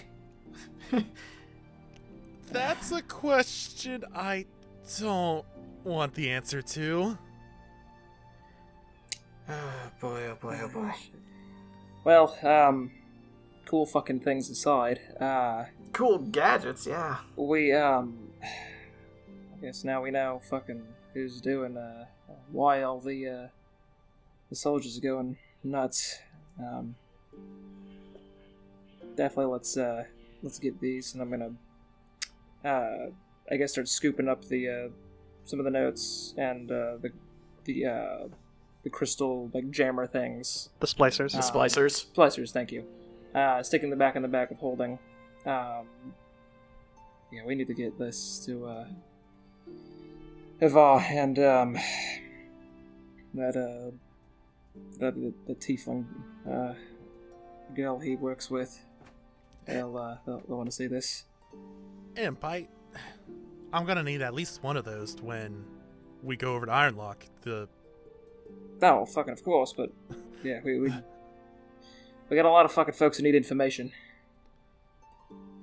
That's a question I don't want the answer to.
Oh boy, oh boy, oh boy.
Well, cool fucking things aside,
Cool gadgets, yeah.
I guess now we know fucking who's doing, why all the soldiers are going nuts. Definitely let's get these, and I'm gonna, I guess start scooping up the, some of the notes, and, the crystal, like, jammer things.
The splicers.
The splicers.
Splicers, thank you. Sticking the back in the bag of holding. Yeah, we need to get this to, Eva and, the tiefling, girl he works with. They'll want to see this.
Imp, I'm gonna need at least one of those when we go over to Ironlock.
Oh, fucking of course, but yeah, we got a lot of fucking folks who need information.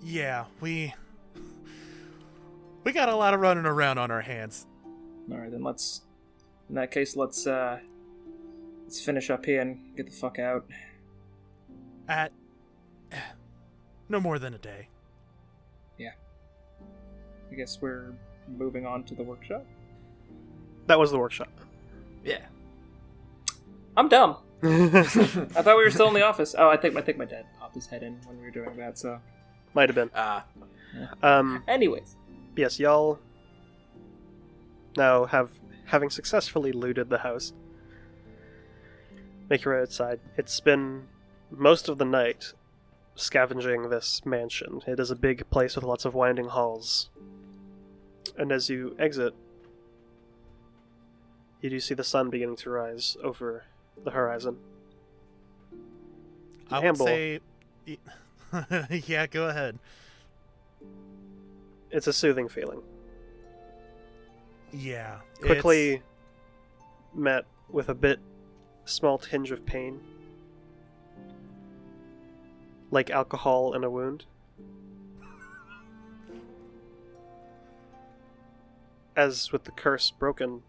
Yeah, we got a lot of running around on our hands.
All right, then in that case, let's finish up here and get the fuck out.
At no more than a day.
Yeah. I guess we're moving on to the workshop.
That was the workshop.
Yeah.
I'm dumb. I thought we were still in the office. Oh, I think my dad popped his head in when we were doing that. So
Might have been.
Anyways,
Yes, y'all now having successfully looted the house, Make your way outside. It's been most of the night scavenging this mansion. It is a big place with lots of winding halls. And as you exit, you do see the sun beginning to rise over the horizon.
I would
Amble,
say... Yeah, go ahead.
it's a soothing feeling.
Yeah.
Quickly met with a small tinge of pain. Like alcohol in a wound. As with the curse broken,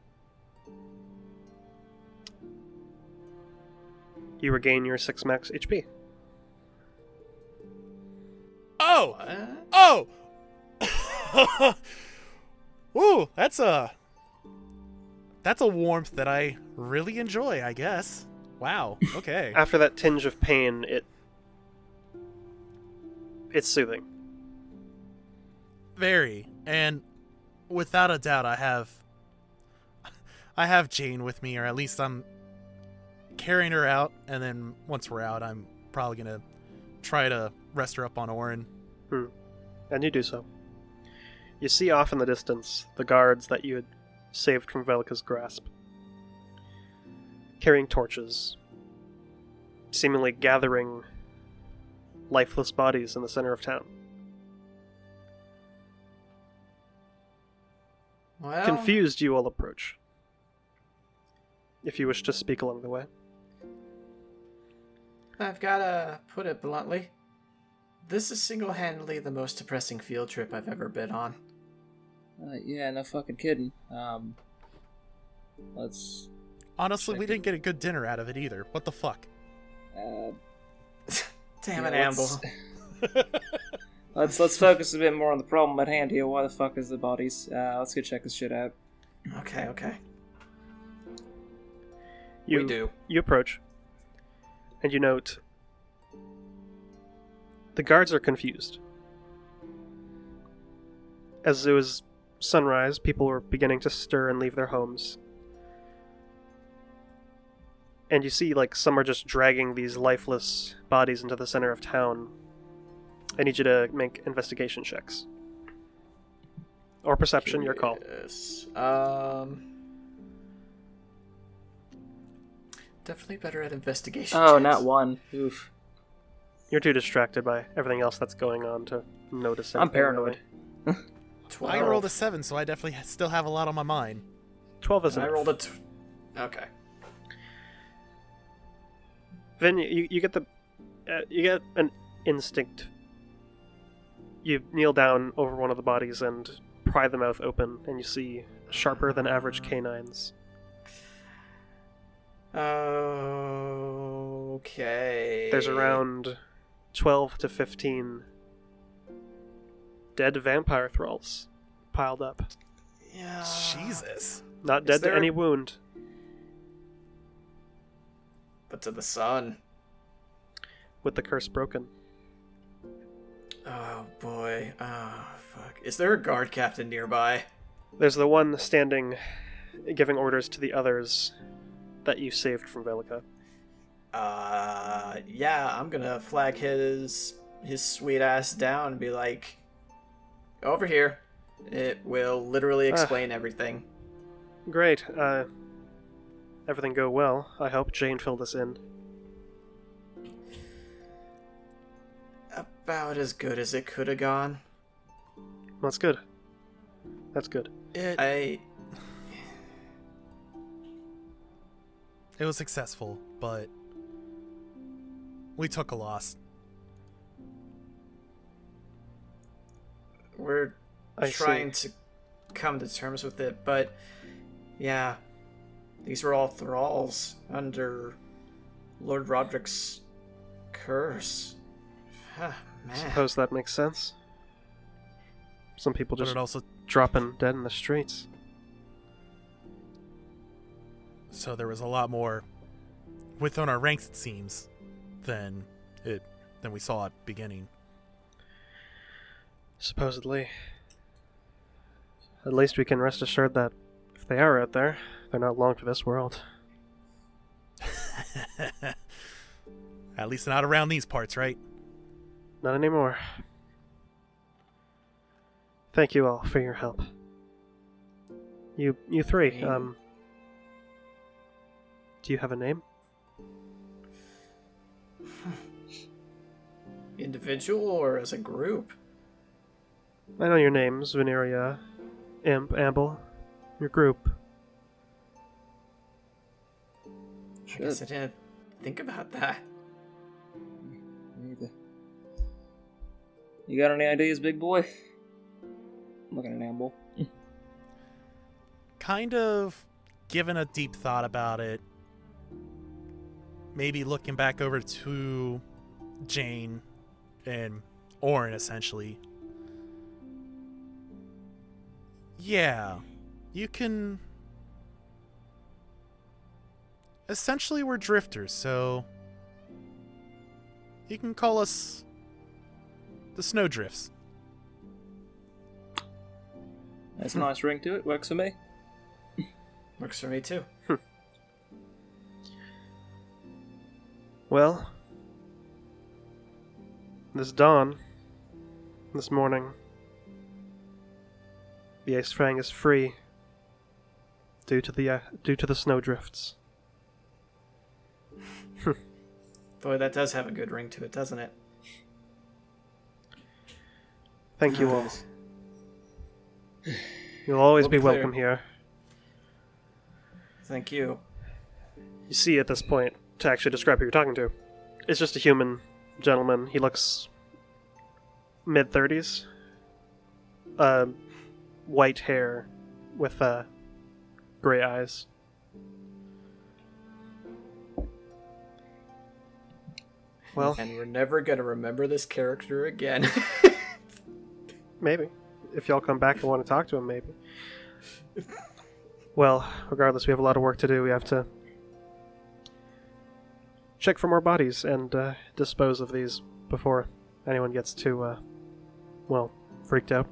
you regain your 6 max HP.
Oh!
What?
Oh! Ooh, that's a warmth that I really enjoy, I guess. Wow. Okay.
After that tinge of pain, it's soothing.
Very. And without a doubt, I have Jane with me, or at least I'm carrying her out, and then once we're out, I'm probably gonna try to rest her up on Orin.
And you do so. You see off in the distance the guards that you had saved from Velika's grasp, carrying torches, seemingly gathering lifeless bodies in the center of town.
Well,
Confused, you all approach. If you wish to speak along the way.
I've gotta put it bluntly. This is single-handedly the most depressing field trip I've ever been on.
Yeah, no fucking kidding. Let's.
Honestly, we
Check it.
didn't get a good dinner out of it either. What the fuck?
Damn it,
Yeah,
Amble.
let's focus a bit more on the problem at hand here. Why the fuck is the bodies? Let's go check this shit out.
Okay.
You,
We do.
You approach, and you note the guards are confused. As it was sunrise, people were beginning to stir and leave their homes. And you see, like, some are just dragging these lifeless bodies into the center of town. I need you to make investigation checks. Or perception, your call.
Yes. Definitely better at investigation.
Oh,
checks.
not one. Oof.
You're too distracted by everything else that's going on to notice anything.
I'm paranoid.
really.
12.
I rolled a 7, so I definitely still have a lot on my mind.
12 is
I
enough.
rolled a. Okay.
Vin, you get you get an instinct. You kneel down over one of the bodies and pry the mouth open, and you see sharper than average canines.
Okay.
There's around 12 to 15 dead vampire thralls piled up.
Yeah.
Jesus.
Not dead to
there-
any wound.
But to the sun.
With the curse broken.
Oh boy. Oh fuck. Is there a guard captain nearby?
There's the one standing, giving orders to the others that you saved from Velika.
Yeah, I'm gonna flag his sweet ass down and be like, over here. It will literally explain everything.
Great. Everything go well. I hope Jane filled us in.
About as good as it could have gone.
That's good. That's good.
It was successful, but we took a loss.
We're
I
trying to come to terms with it, but yeah, these were all thralls under Lord Roderick's curse. Man.
Suppose that makes sense. Some people
But
just
it also
dropping dead in the streets.
so there was a lot more within our ranks, it seems, than we saw at beginning.
Supposedly. At least we can rest assured that if they are out there, they're not long for this world.
At least not around these parts, right?
Not anymore. Thank you all for your help. You three, do you have a name?
Individual or as a group?
I know your names, Veneria, Imp, Amble. Your group.
I guess I didn't think about that.
You got any ideas, big boy? I'm looking at Amble.
Kind of given a deep thought about it. Maybe looking back over to Jane and Orin, essentially. Yeah, you can... Essentially, we're drifters, so... You can call us... the Snowdrifts.
That's a nice ring to it. Works for me.
Works for me too.
Well, this dawn, this morning, the Ace-Frang is free due to the snowdrifts.
Boy, that does have a good ring to it, doesn't it?
Thank you all. You'll always
We'll
be
be clear.
welcome here.
Thank you.
You see at this point, to actually describe who you're talking to, it's just a human gentleman. He looks mid-30s. White hair with gray eyes. Well,
And we're never gonna remember this character again.
maybe. If y'all come back and want to talk to him, maybe. Well, regardless, we have a lot of work to do. We have to check for more bodies and dispose of these before anyone gets too, freaked out.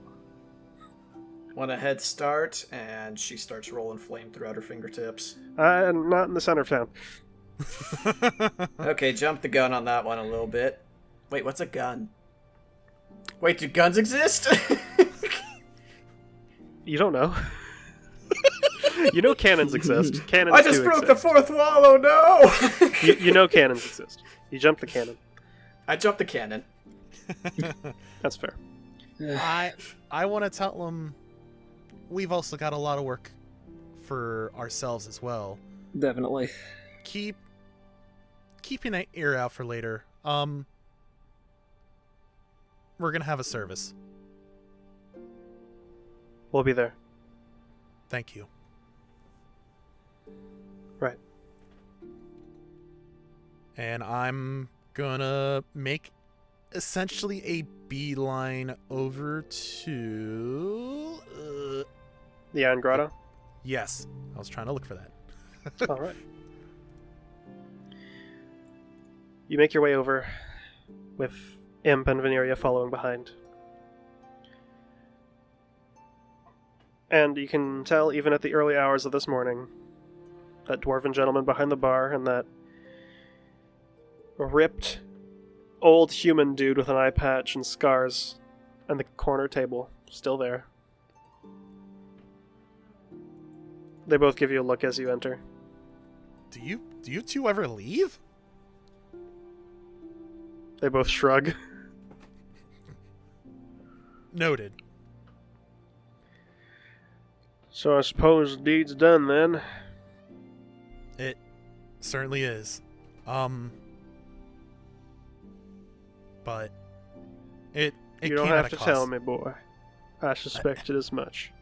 Want a head start, and she starts rolling flame throughout her fingertips.
Not in the center of town.
Okay, jump the gun on that one a little bit. Wait, what's a gun? Wait, do guns exist?
You don't know. You know cannons exist. Cannons
I just
do
broke the
exist.
fourth wall, oh no!
You know cannons exist. You jumped the cannon.
I jumped the cannon.
That's fair.
I want to tell them we've also got a lot of work for ourselves as well.
Definitely.
Keep an ear out for later. We're gonna have a service.
We'll be there.
Thank you.
Right.
And I'm gonna make essentially a beeline over to...
The Iron Grotto?
yes, I was trying to look for that.
Alright. You make your way over with Imp and Veneria following behind. And you can tell, even at the early hours of this morning, that dwarven gentleman behind the bar and that ripped old human dude with an eye patch and scars and the corner table still there. They both give you a look as you enter.
Do you two ever leave?
They both shrug.
Noted.
So I suppose the deed's done then.
It certainly is. But it
You don't
came
have
at
to
a cost.
tell me, boy. I suspected as much.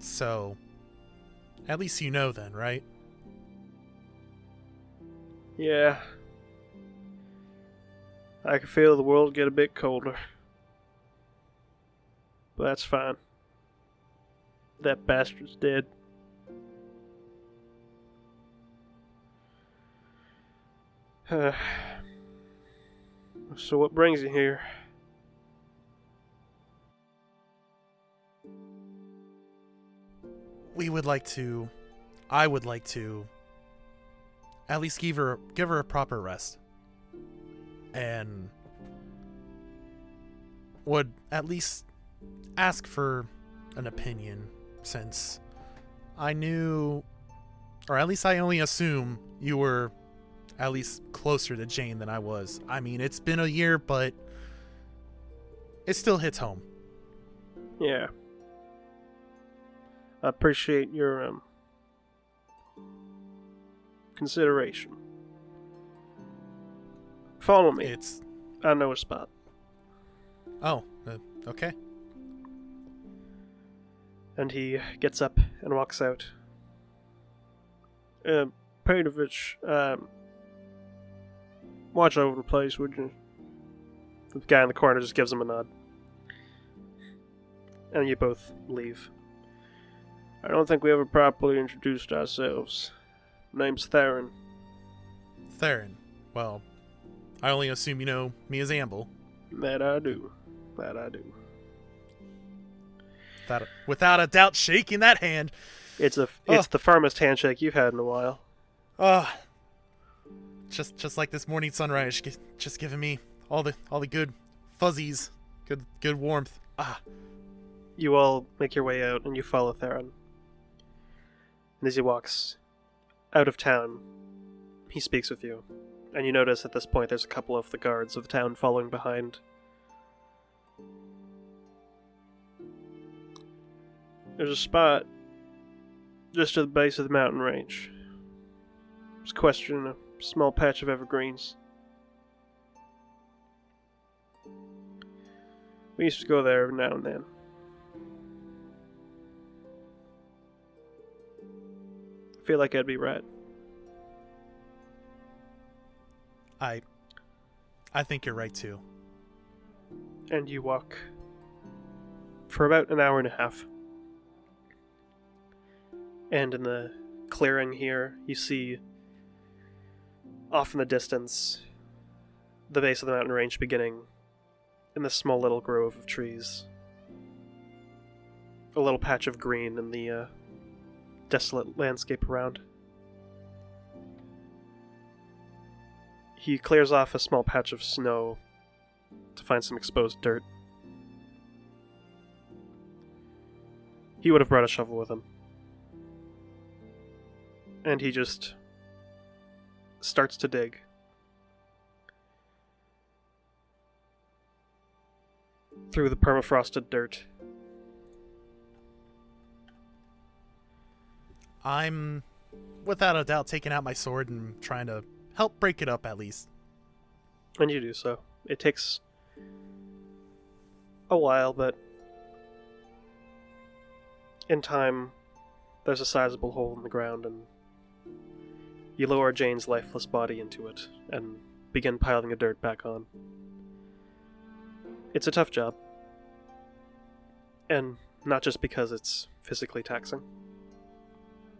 So, at least you know then, right?
Yeah. I can feel the world get a bit colder. But that's fine. That bastard's dead. So what brings you here?
I would like to at least give her a proper rest. And would at least ask for an opinion, since I knew, or at least I only assume, you were at least closer to Jane than I was. I mean, it's been a year, but it still hits home.
Yeah. I appreciate your consideration. Follow me. I know a spot.
Oh, okay.
And he gets up and walks out. Pedovich, watch over the place, would you? The guy in the corner just gives him a nod. And you both leave. I don't think we ever properly introduced ourselves. Name's Theron.
Theron. Well, I only assume you know me as Amble.
That I do.
Without a doubt, shaking that hand.
It's the firmest handshake you've had in a while.
Just like this morning sunrise, just giving me all the good fuzzies, good warmth.
You all make your way out and you follow Theron. And as he walks out of town, he speaks with you. And you notice at this point there's a couple of the guards of the town following behind. There's a spot just at the base of the mountain range. Just questioning a small patch of evergreens. We used to go there every now and then. I feel like I'd be right.
I think you're right too.
And you walk for about an hour and a half. And in the clearing here, you see off in the distance the base of the mountain range beginning in this small little grove of trees. A little patch of green in the desolate landscape around. He clears off a small patch of snow to find some exposed dirt. He would have brought a shovel with him. And he just starts to dig. Through the permafrosted dirt.
I'm, without a doubt, taking out my sword and trying to help break it up at least.
And you do so. It takes a while, but in time, there's a sizable hole in the ground, and you lower Jane's lifeless body into it and begin piling the dirt back on. It's a tough job. And not just because it's physically taxing,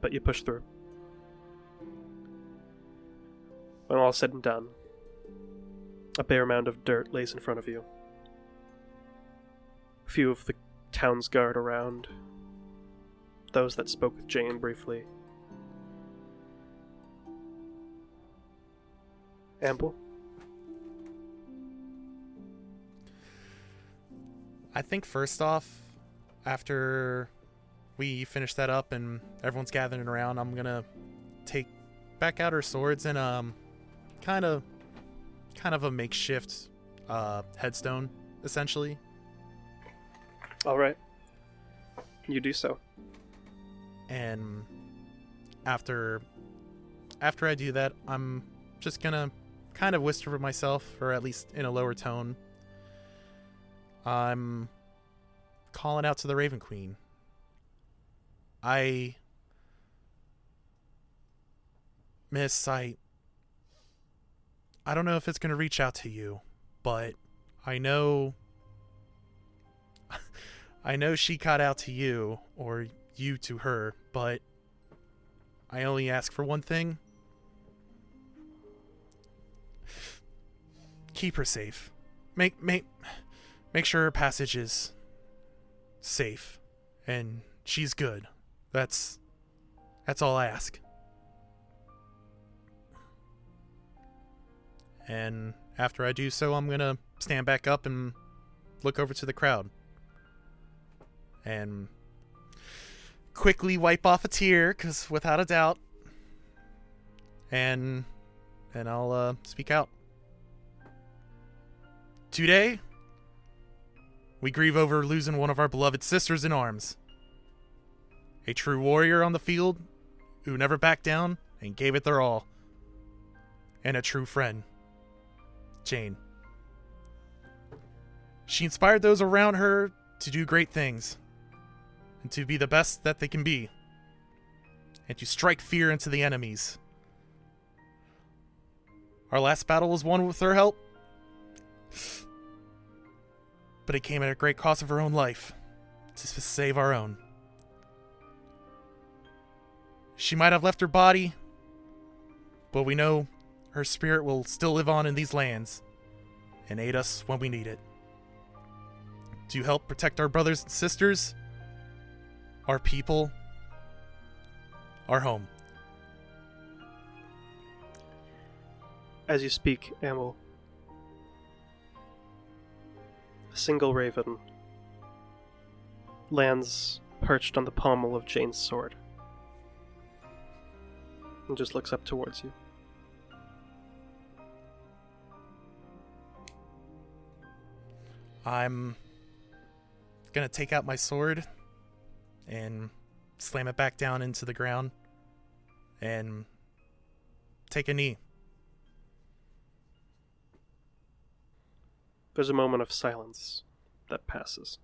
but you push through. When all is said and done, a bare mound of dirt lays in front of you. A few of the town's guard around, those that spoke with Jane briefly. Amble?
I think first off, after we finish that up and everyone's gathering around, I'm gonna take back out our swords and kind of a makeshift headstone, essentially.
Alright. You do so.
And after I do that, I'm just gonna kind of whisper to myself, or at least in a lower tone. I'm calling out to the Raven Queen. Miss, I don't know if it's going to reach out to you, but I know she got out to you, or you to her, but I only ask for one thing. Keep her safe. Make sure her passage is safe and she's good. That's all I ask. And after I do so, I'm going to stand back up and look over to the crowd. And quickly wipe off a tear, because without a doubt. And I'll speak out. Today, we grieve over losing one of our beloved sisters in arms. A true warrior on the field who never backed down and gave it their all. And a true friend, Jane. She inspired those around her to do great things and to be the best that they can be and to strike fear into the enemies. Our last battle was won with her help, but it came at a great cost of her own life to save our own. She might have left her body, but we know her spirit will still live on in these lands and aid us when we need it. To help protect our brothers and sisters, our people, our home.
As you speak, Amel, a single raven lands perched on the pommel of Jane's sword and just looks up towards you.
I'm gonna take out my sword and slam it back down into the ground and take a knee.
There's a moment of silence that passes.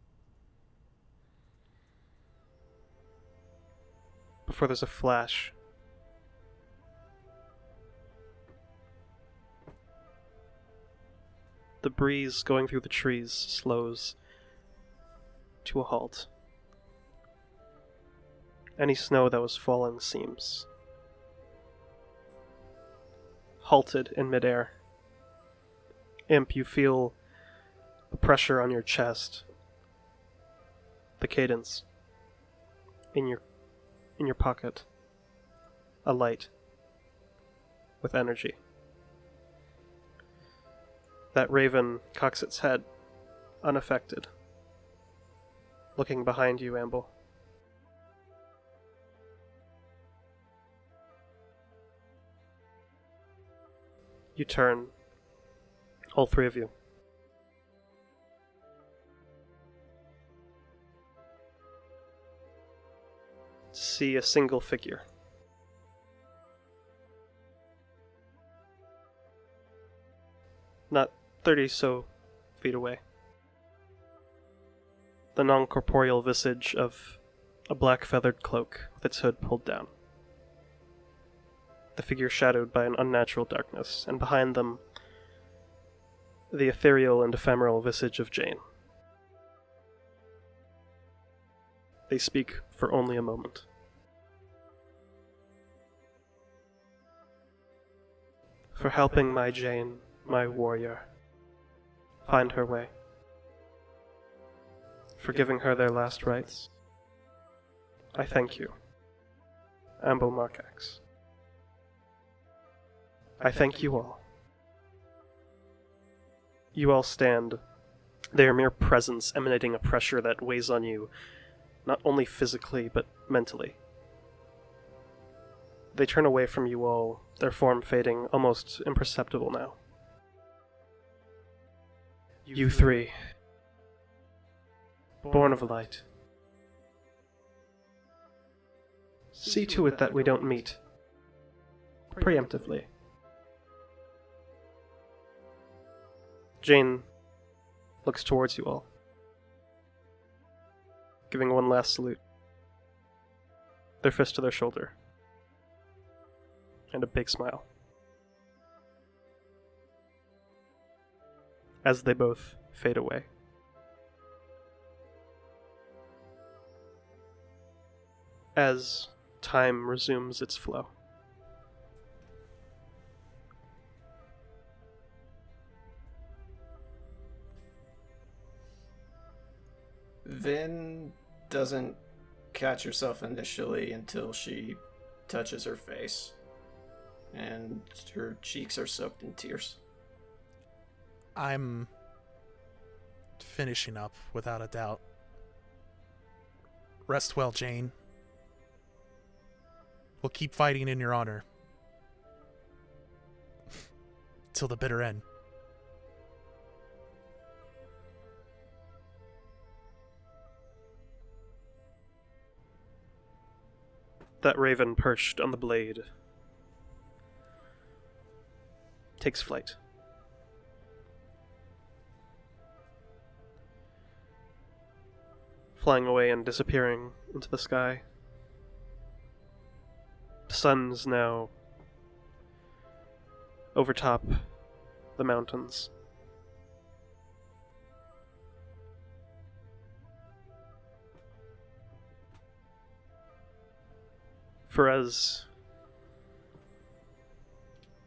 Before there's a flash. The breeze going through the trees slows to a halt. Any snow that was falling seems halted in midair. Imp, you feel the pressure on your chest, the cadence in your pocket, a light with energy. That raven cocks its head, unaffected, looking behind you, Amble. You turn, all three of you. See a single figure. Not 30 so feet away. The non-corporeal visage of a black feathered cloak with its hood pulled down. The figure shadowed by an unnatural darkness, and behind them, the ethereal and ephemeral visage of Jane. They speak for only a moment. For helping my Jane, my warrior, find her way. For giving her their last rites. I thank you, Amble Markax. I thank you all. You all stand, their mere presence emanating a pressure that weighs on you, not only physically, but mentally. They turn away from you all, their form fading, almost imperceptible now. You three, born of light. See to it that we don't meet preemptively. Jane looks towards you all, giving one last salute, their fist to their shoulder, and a big smile. As they both fade away. As time resumes its flow.
Vin doesn't catch herself initially until she touches her face, and her cheeks are soaked in tears.
I'm finishing up, without a doubt. Rest well, Jane. We'll keep fighting in your honor. Till the bitter end.
That raven perched on the blade takes flight. Flying away and disappearing into the sky. The sun's now overtop the mountains. For as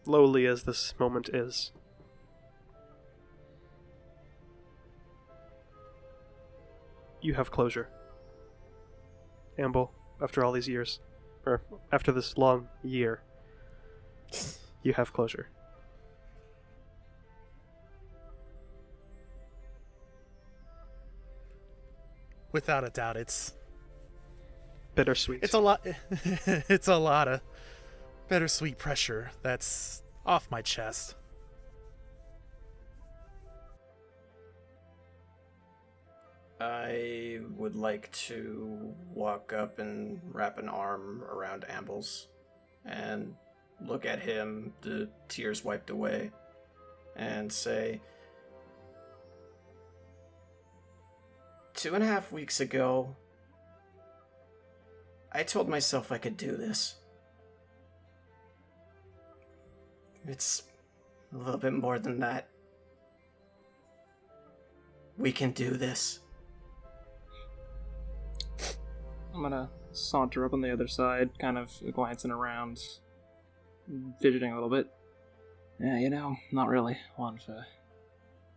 lowly as this moment is, you have closure. Amble, after all these years, or after this long year, you have closure.
Without a doubt, it's
Bittersweet.
a lot. It's a lot of bittersweet pressure that's off my chest.
I would like to walk up and wrap an arm around Amble's and look at him, the tears wiped away, and say, 2.5 weeks ago, I told myself I could do this. It's a little bit more than that. We can do this.
I'm gonna saunter up on the other side, kind of glancing around, fidgeting a little bit. Yeah, not really one for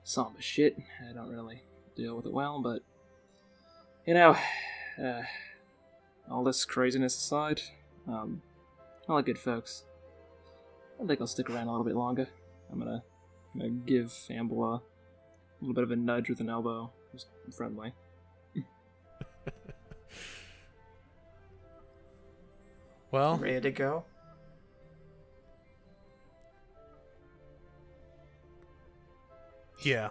somber shit. I don't really deal with it well, but, all this craziness aside, I like good folks. I think I'll stick around a little bit longer. I'm gonna give Amble a little bit of a nudge with an elbow, just friendly.
Well,
Ready to go?
yeah.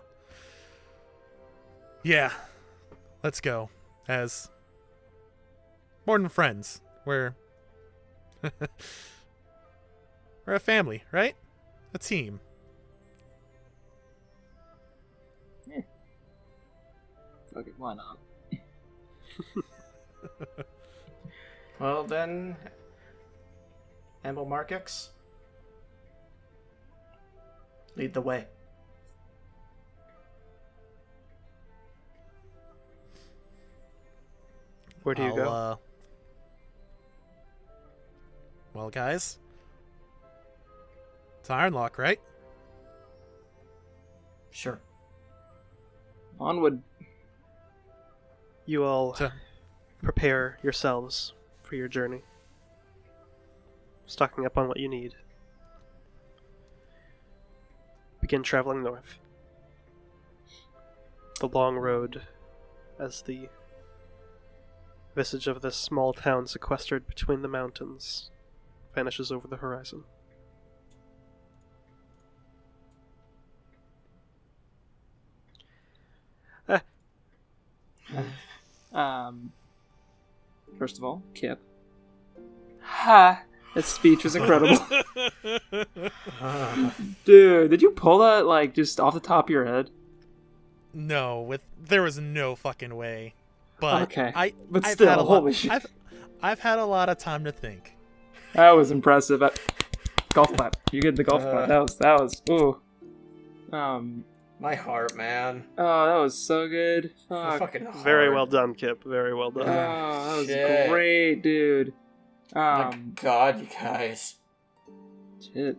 Yeah. Let's go. As more than friends. We're we're a family, right? A team.
Fuck it, why not?
Well then, Amble Markix, lead the way.
Where do you go?
Well, guys, it's Ironlock, right?
Sure.
Onward.
You all
To-
prepare yourselves for your journey. Stocking up on what you need. Begin traveling north. The long road, as the visage of this small town sequestered between the mountains, vanishes over the horizon.
First of all, Kip. Ha! That speech was incredible. Dude, did you pull that, just off the top of your head?
No, there was no fucking way. But
Okay,
I've
still,
had a lot,
holy shit.
I've had a lot of time to think.
That was impressive. Golf clap. You get the golf clap. That was, ooh.
My heart, man.
Oh, that was so good. Fuck.
Fucking hard.
Very well done, Kip. Very well
Oh,
done.
that was
Shit.
great, dude.
My God, you guys.
Shit.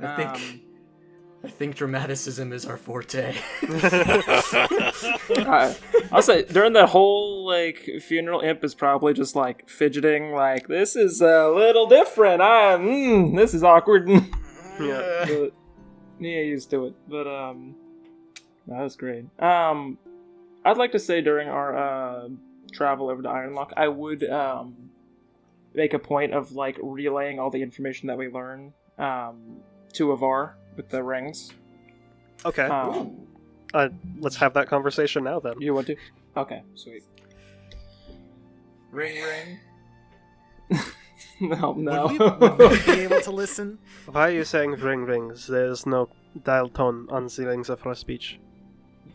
I think dramaticism is our forte.
I'll say during that whole funeral, Imp is probably just fidgeting, this is a little different. This is awkward.
Yeah.
But, yeah, used to it. But That was great. I'd like to say during our travel over to Ironlock, I would make a point of like relaying all the information that we learn to Avar with the rings.
Okay. Let's have that conversation now then.
You want to? Okay, sweet.
Ring, ring.
No.
Would we be able to listen?
Why are you saying ring rings? There's no dial tone on the rings of our speech.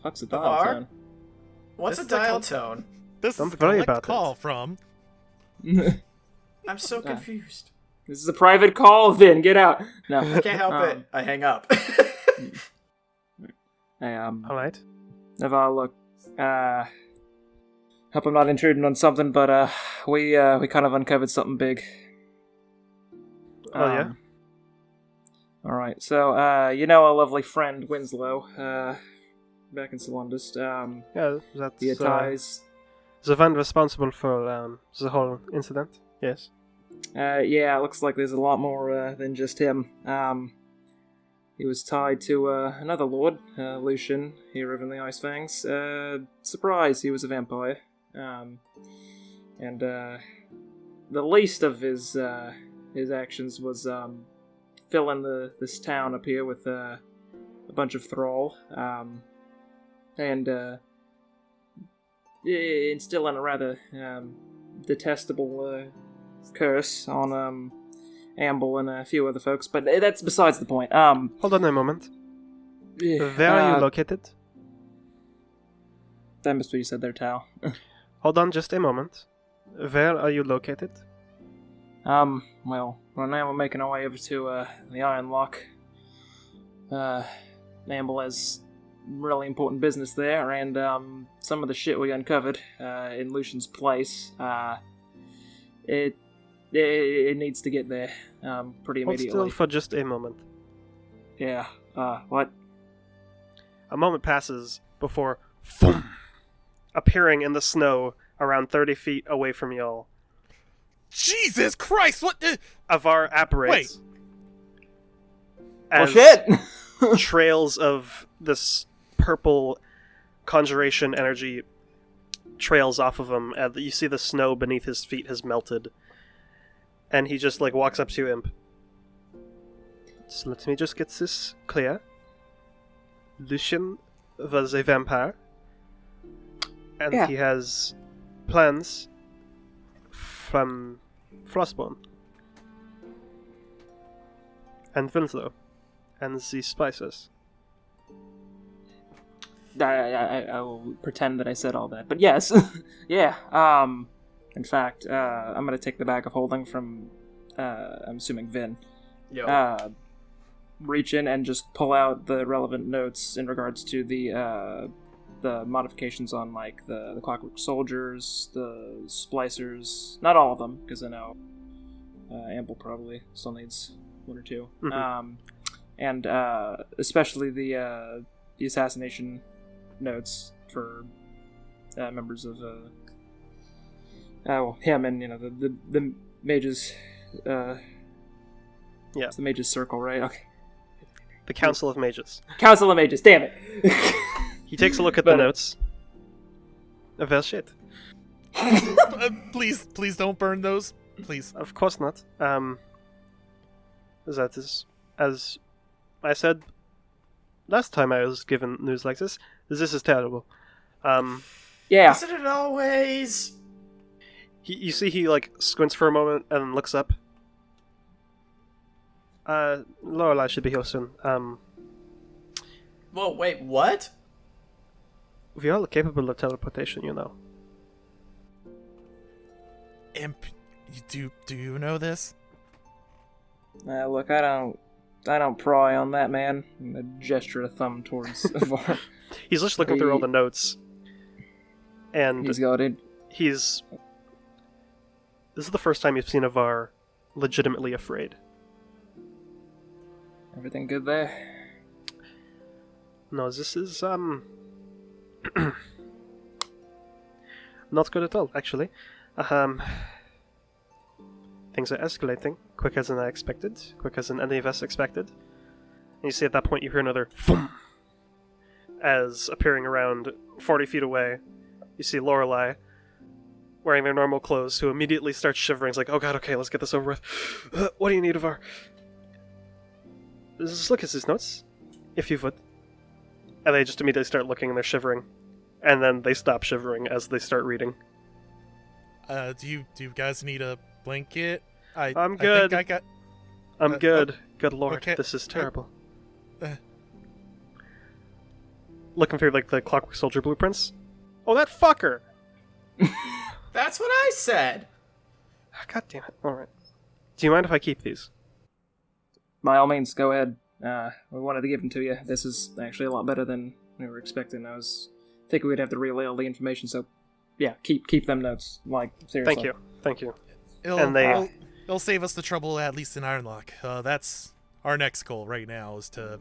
Fuck's a
Avar?
dial tone.
What's
This
a
is a
dial
col-
tone?
This
Don't
is a
worry
collect
about
call
it.
from.
I'm so confused.
This is a private call, Vin. Get out. No,
I can't help it. I hang up.
Hey,
Alright.
Avar, look. Hope I'm not intruding on something, but we kind of uncovered something big.
Oh, yeah?
Alright, so, you know our lovely friend Winslow, back in Solundus,
Yeah, that's
the Atais.
the one responsible for the whole incident. Yes.
Yeah, it looks like there's a lot more than just him. He was tied to another lord, Lucien, here over in the Ice Fangs. Surprise, he was a vampire. And the least of his actions was filling this town up here with a bunch of thrall, and instilling a rather detestable curse on Amble and a few other folks. But that's besides the point.
Hold on a moment. Where are you located?
That must be what you said there, Tal.
Hold on just a moment. Where are you located?
Well, right now we're making our way over to the Iron Lock. Amble has really important business there, and some of the shit we uncovered in Lucian's place, it needs to get there pretty
Hold
immediately.
still for just a moment.
Yeah. What?
A moment passes before thump, appearing in the snow around 30 feet away from y'all.
Jesus Christ! What?
Avar apparates.
Oh
As
shit!
trails of this purple conjuration energy trails off of him, and you see the snow beneath his feet has melted. And he just walks up to Imp. So let me just get this clear. Lucien was a vampire, and
Yeah.
he has plans from Frostborn and Winslow and the Spicers.
I will pretend that I said all that, but yes, yeah. In fact, I'm gonna take the bag of holding from, I'm assuming Vin.
Yo.
Reach in and just pull out the relevant notes in regards to the modifications on the Clockwork Soldiers, the Splicers. Not all of them, because I know Amble probably still needs one or two.
Mhm.
And especially the assassination notes for members of him and the mages.
Yeah.
It's the mages circle, right? Okay.
The Council of Mages.
Council of Mages, damn it!
He takes a look at
But-
the notes. Well, shit.
Please don't burn those. Please.
Of course not. That is, as I said last time I was given news like this is terrible.
Yeah.
Isn't it always?
You see he squints for a moment and then looks up. Lorelei should be here soon.
Whoa, wait, what?
We are capable of teleportation, you know.
Imp, do you know this?
Look, I don't pry on that, man. I'm gonna gesture a thumb towards Avar.
He's just looking through all the notes. And
He's got it.
this is the first time you've seen Avar legitimately afraid.
Everything good there?
No, this is not good at all, actually. Things are escalating quicker than I expected, quicker than any of us expected. And you see at that point you hear another boom as appearing around 40 feet away, you see Lorelei wearing their normal clothes, who immediately starts shivering. It's like, oh god, okay, let's get this over with. What do you need of our... Look at these notes, if you would. And they just immediately start looking and they're shivering. And then they stop shivering as they start reading.
Do you guys need a blanket?
I'm good.
I think I got...
I'm good. Good lord,
okay.
this is terrible. Looking through, like, the Clockwork Soldier blueprints. Oh, that fucker!
That's what I said.
God damn it. Alright. Do you mind if I keep these?
By all means, go ahead. We wanted to give them to you. This is actually a lot better than we were expecting. I was thinking we'd have to relay all the information, so yeah, keep them notes. Like, seriously.
Thank you.
It'll save us the trouble, at least in Ironlock. That's our next goal right now, is to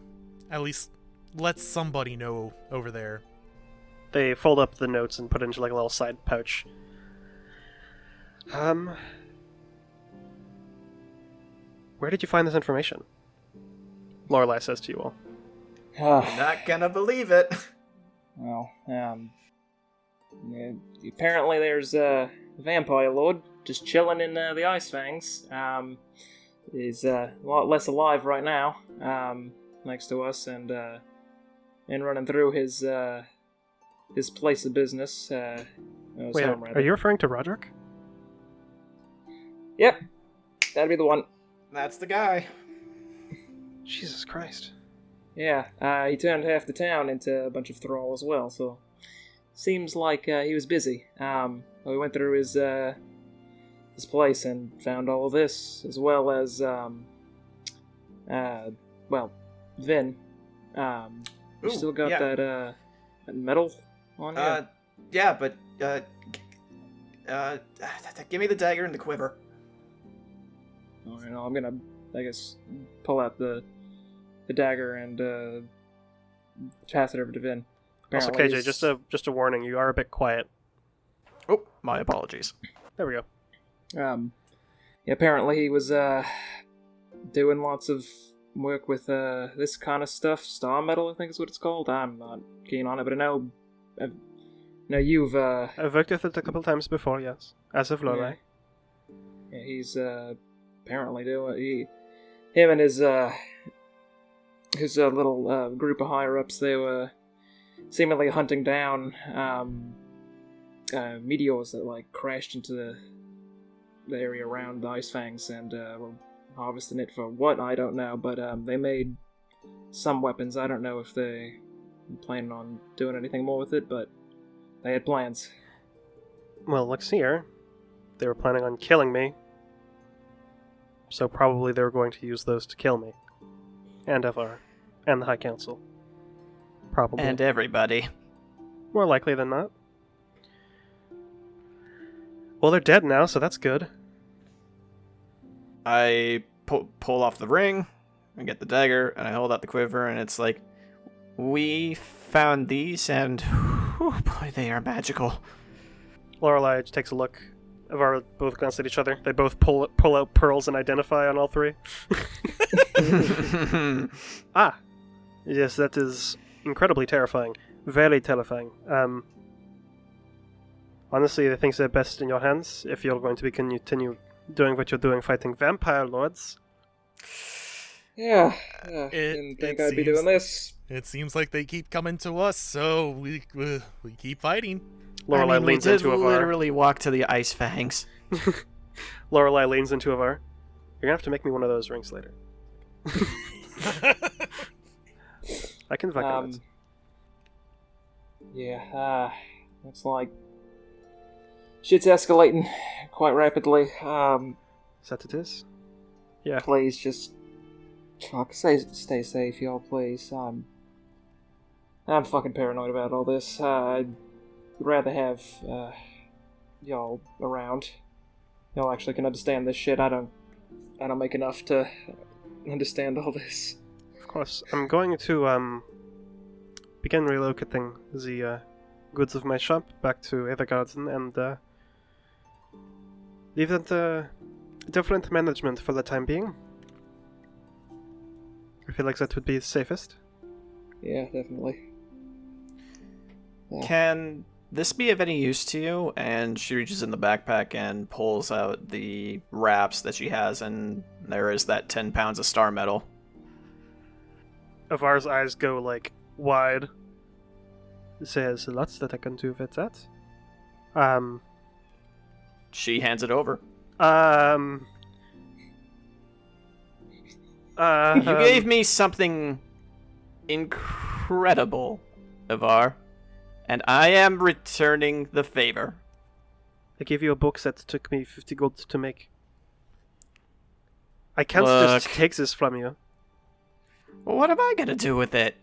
at least let somebody know over there.
They fold up the notes and put it into, like, a little side pouch. Where did you find this information? Lorelei says to you all.
You're not gonna believe it.
Well, yeah, apparently there's a vampire lord just chilling in the Ice Fangs. He's a lot less alive right now, next to us, and running through his place of business.
Wait, are you referring to Roderick?
Yep, that'd be the one.
That's the guy.
Jesus Christ.
Yeah, he turned half the town into a bunch of thrall as well, so seems like he was busy. We went through his place and found all of this, as well as, Vin. You still got that medal on you?
Yeah, but, give me the dagger and the quiver.
Alright, I'm gonna, I guess, pull out the dagger and pass it over to Vin.
Also,
Apparently
KJ, just a warning, you are a bit quiet.
Oh, my apologies.
There we go.
Apparently he was doing lots of work with this kind of stuff. Star metal, I think is what it's called. I'm not keen on it, but I know you've
I've worked with it a couple times before, yes. As of Lorelei.
Yeah, he's apparently doing him and his little group of higher ups. They were seemingly hunting down meteors that like crashed into the area around the Ice Fangs, and were harvesting it for what, I don't know, but they made some weapons. I don't know if they were planning on doing anything more with it, but they had plans.
Well, let's see here. They were planning on killing me, so probably they were going to use those to kill me. And Evar. And the High Council. Probably.
And everybody.
More likely than not. Well, they're dead now, so that's good.
I pull off the ring, and get the dagger, and I hold out the quiver, and it's like, we found these, and whew, boy, they are magical.
Lorelei takes a look. Evar both glance at each other. They both pull out pearls and identify on all three. Ah! Yes, that is incredibly terrifying. Very terrifying. Honestly, I think they're best in your hands if you're going to be continue doing what you're doing, fighting vampire lords.
Yeah. Didn't think I'd be doing this.
It seems like they keep coming to us, so we keep fighting.
Lorelei leans into Evar.
We literally walk to the Ice Fangs.
Lorelei leans into Evar. You're gonna have to make me one of those rings later. I can fucking it.
Yeah, looks like shit's escalating quite rapidly.
Is that it is? Yeah.
Please just stay safe, y'all. Please. I'm fucking paranoid about all this. I'd rather have y'all around. Y'all actually can understand this shit. I don't make enough to understand all this.
Of course, I'm going to begin relocating the goods of my shop back to Ethergarden and leave it different management for the time being. I feel like that would be safest.
Yeah, definitely.
Can this be of any use to you? And she reaches in the backpack and pulls out the wraps that she has, and there is that 10 pounds of star metal.
Avar's eyes go, like, wide. There's lots that I can do with that.
She hands it over. You gave me something incredible, Avar, and I am returning the favor.
I gave you a book that took me 50 gold to make. I can't just take this from you.
Well, what am I gonna do with it?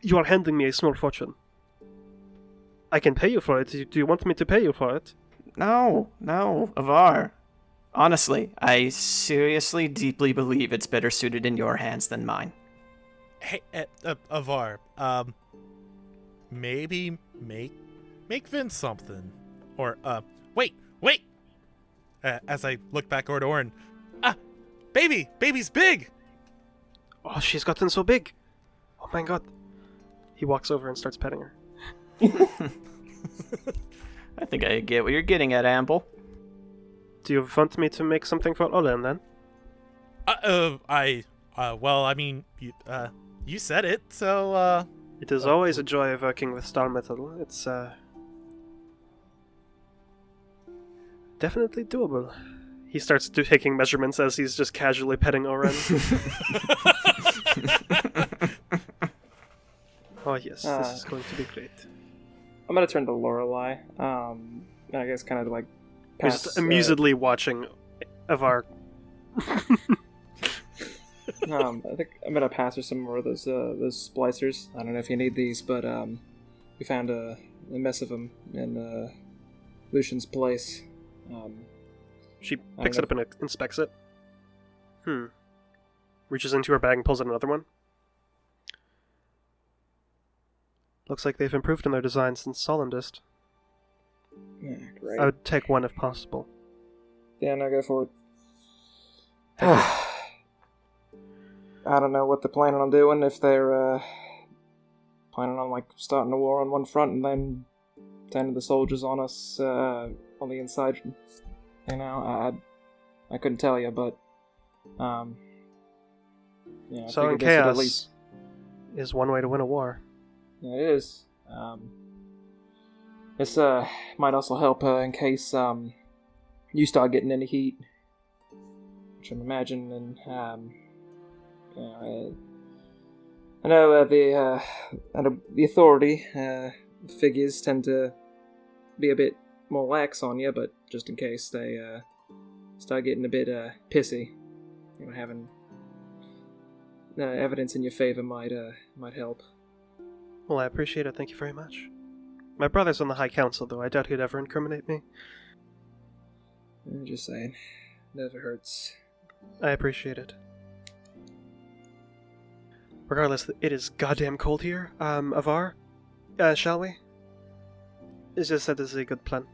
You are handing me a small fortune. I can pay you for it. Do you want me to pay you for it?
No, Avar. Honestly, I seriously, deeply believe it's better suited in your hands than mine.
Hey, Avar, maybe make Vince something. Or, wait! As I look back over to Orin, baby's big!
Oh, she's gotten so big. Oh my god. He walks over and starts petting her.
I think I get what you're getting at, Amble.
Do you want me to make something for Olen then?
Well, I mean, you said it, so,
It is always a joy working with star metal. It's, definitely doable. He starts taking measurements as he's just casually petting Oren. Oh yes, this is going to be great.
I'm gonna turn to Lorelei. And I guess kind of like
He's just amusedly watching Avar.
I think I'm gonna pass her some more of those splicers. I don't know if you need these, but we found a mess of them in Lucian's place.
She picks it up and inspects it. Reaches into her bag and pulls out another one. Looks like they've improved in their design since Solendist.
Yeah, great.
I would take one if possible.
Yeah, no, go for it. I don't know what they're planning on doing, if they're planning on like starting a war on one front and then sending the soldiers on us on the inside. You know, I couldn't tell you, but yeah.
Sowing chaos is one way to win a war.
Yeah, it is. This might also help in case you start getting any heat, which I'm imagining. I know the authority figures tend to be a bit more lax on you, but just in case they start getting a bit pissy, you know, having evidence in your favor might help.
Well, I appreciate it. Thank you very much. My brother's on the High Council, though. I doubt he'd ever incriminate me.
I'm just saying. Never hurts.
I appreciate it. Regardless, it is goddamn cold here. Avar? Shall we? It's just that this is a good plan.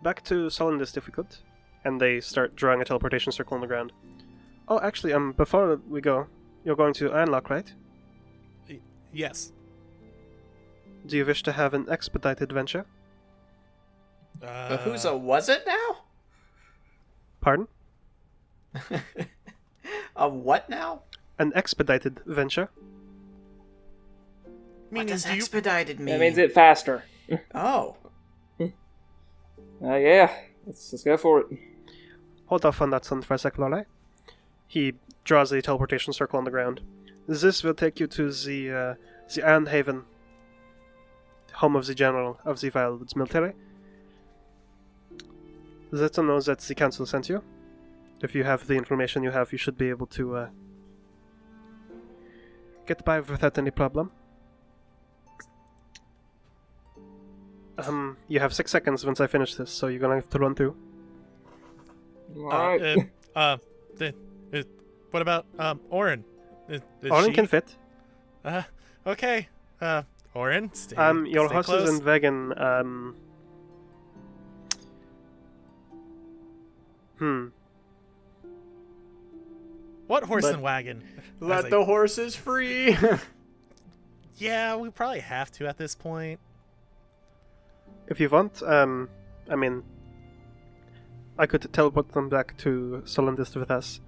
Back to Solendist if we could. And they start drawing a teleportation circle on the ground. Oh, actually, before we go, you're going to Ironlock, right?
yes.
Do you wish to have an expedited venture?
Who's a was it now?
Pardon?
A what now?
An expedited venture?
What does expedited mean?
That means it faster.
Oh.
Yeah. Let's go for it.
Hold off on that son for a sec, Lorelei. He draws a teleportation circle on the ground. This will take you to the Iron Haven, home of the general of the Wyldwoods military. Let them know that the council sent you. If you have the information you have, you should be able to get by without any problem. You have 6 seconds once I finish this, so you're gonna have to run through.
Alright.
What about Orin?
Orin can fit.
Okay. Orin, stay
your
stay
horses
close.
and wagon,
What horse and wagon?
Let the horses free.
Yeah, we probably have to at this point.
If you want, I mean, I could teleport them back to Solendist with us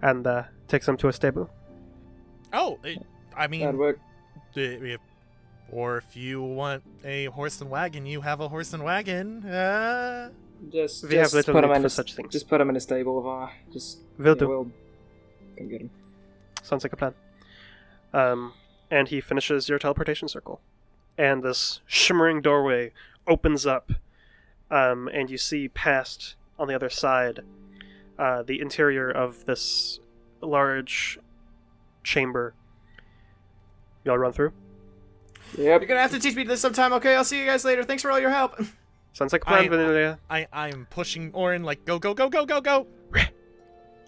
and take them to a stable.
Oh, I
That'd
mean,
work.
or if you want a horse and wagon, you have a horse and wagon.
Just
We have little
put him
need
in
for
a,
such things.
Just put him in a stable of just.
Will do.
We'll come get him.
Sounds like a plan. And he finishes your teleportation circle. And this shimmering doorway opens up, and you see past, on the other side, the interior of this large chamber. Y'all run through?
Yep.
You're gonna have to teach me this sometime, okay? I'll see you guys later. Thanks for all your help.
Sounds like a plan, Vanilla.
I'm pushing Orin like go go go go go go.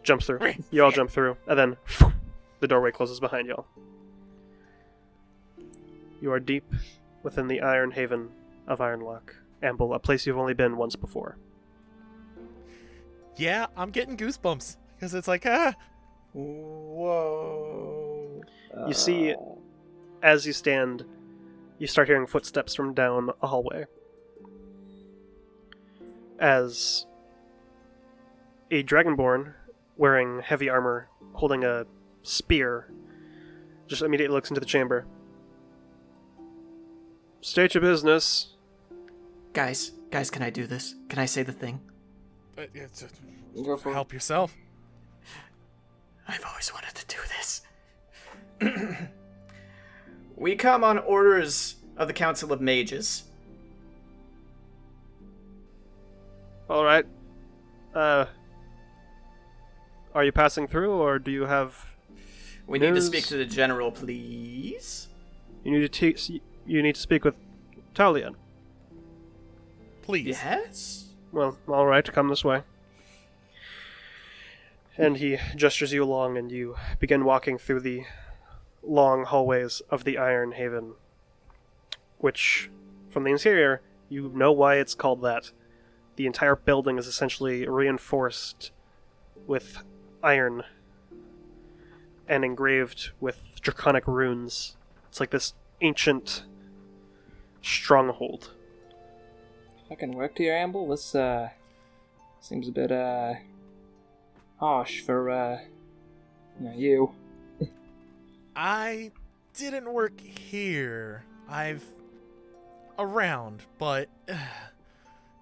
Jumps through. You all jump through, and then the doorway closes behind y'all. You are deep within the Iron Haven of Ironlock, Amble, a place you've only been once before.
Yeah, I'm getting goosebumps because it's like
Whoa.
You see, as you stand, you start hearing footsteps from down a hallway. As a dragonborn wearing heavy armor, holding a spear, just immediately looks into the chamber. State your business.
Guys, can I do this? Can I say the thing?
Go for it.
help yourself.
I've always wanted to do this. We come on orders of the Council of Mages.
Alright. Are you passing through, or do you have...
We need to
News.
speak to the general, please.
You need to speak with Talion.
Please.
Yes?
Well, alright, come this way. And he gestures you along, and you begin walking through the long hallways of the Iron Haven, which, from the interior, you know why it's called that. The entire building is essentially reinforced with iron and engraved with draconic runes. It's like this ancient stronghold.
Fucking work here, Amble. This seems a bit harsh for you.
I didn't work here. I've around, but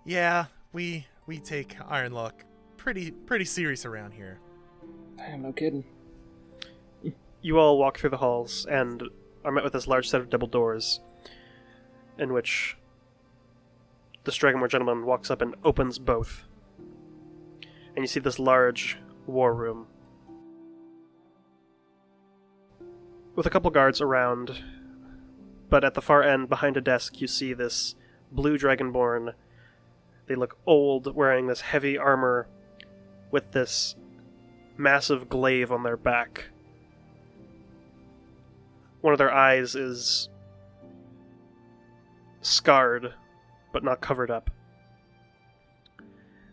yeah, we take Ironlock pretty serious around here.
Damn, no kidding.
You all walk through the halls and are met with this large set of double doors, in which the Dragonmore gentleman walks up and opens both. And you see this large war room with a couple guards around, but at the far end, behind a desk, you see this blue Dragonborn. They look old, wearing this heavy armor with this massive glaive on their back. One of their eyes is scarred, but not covered up.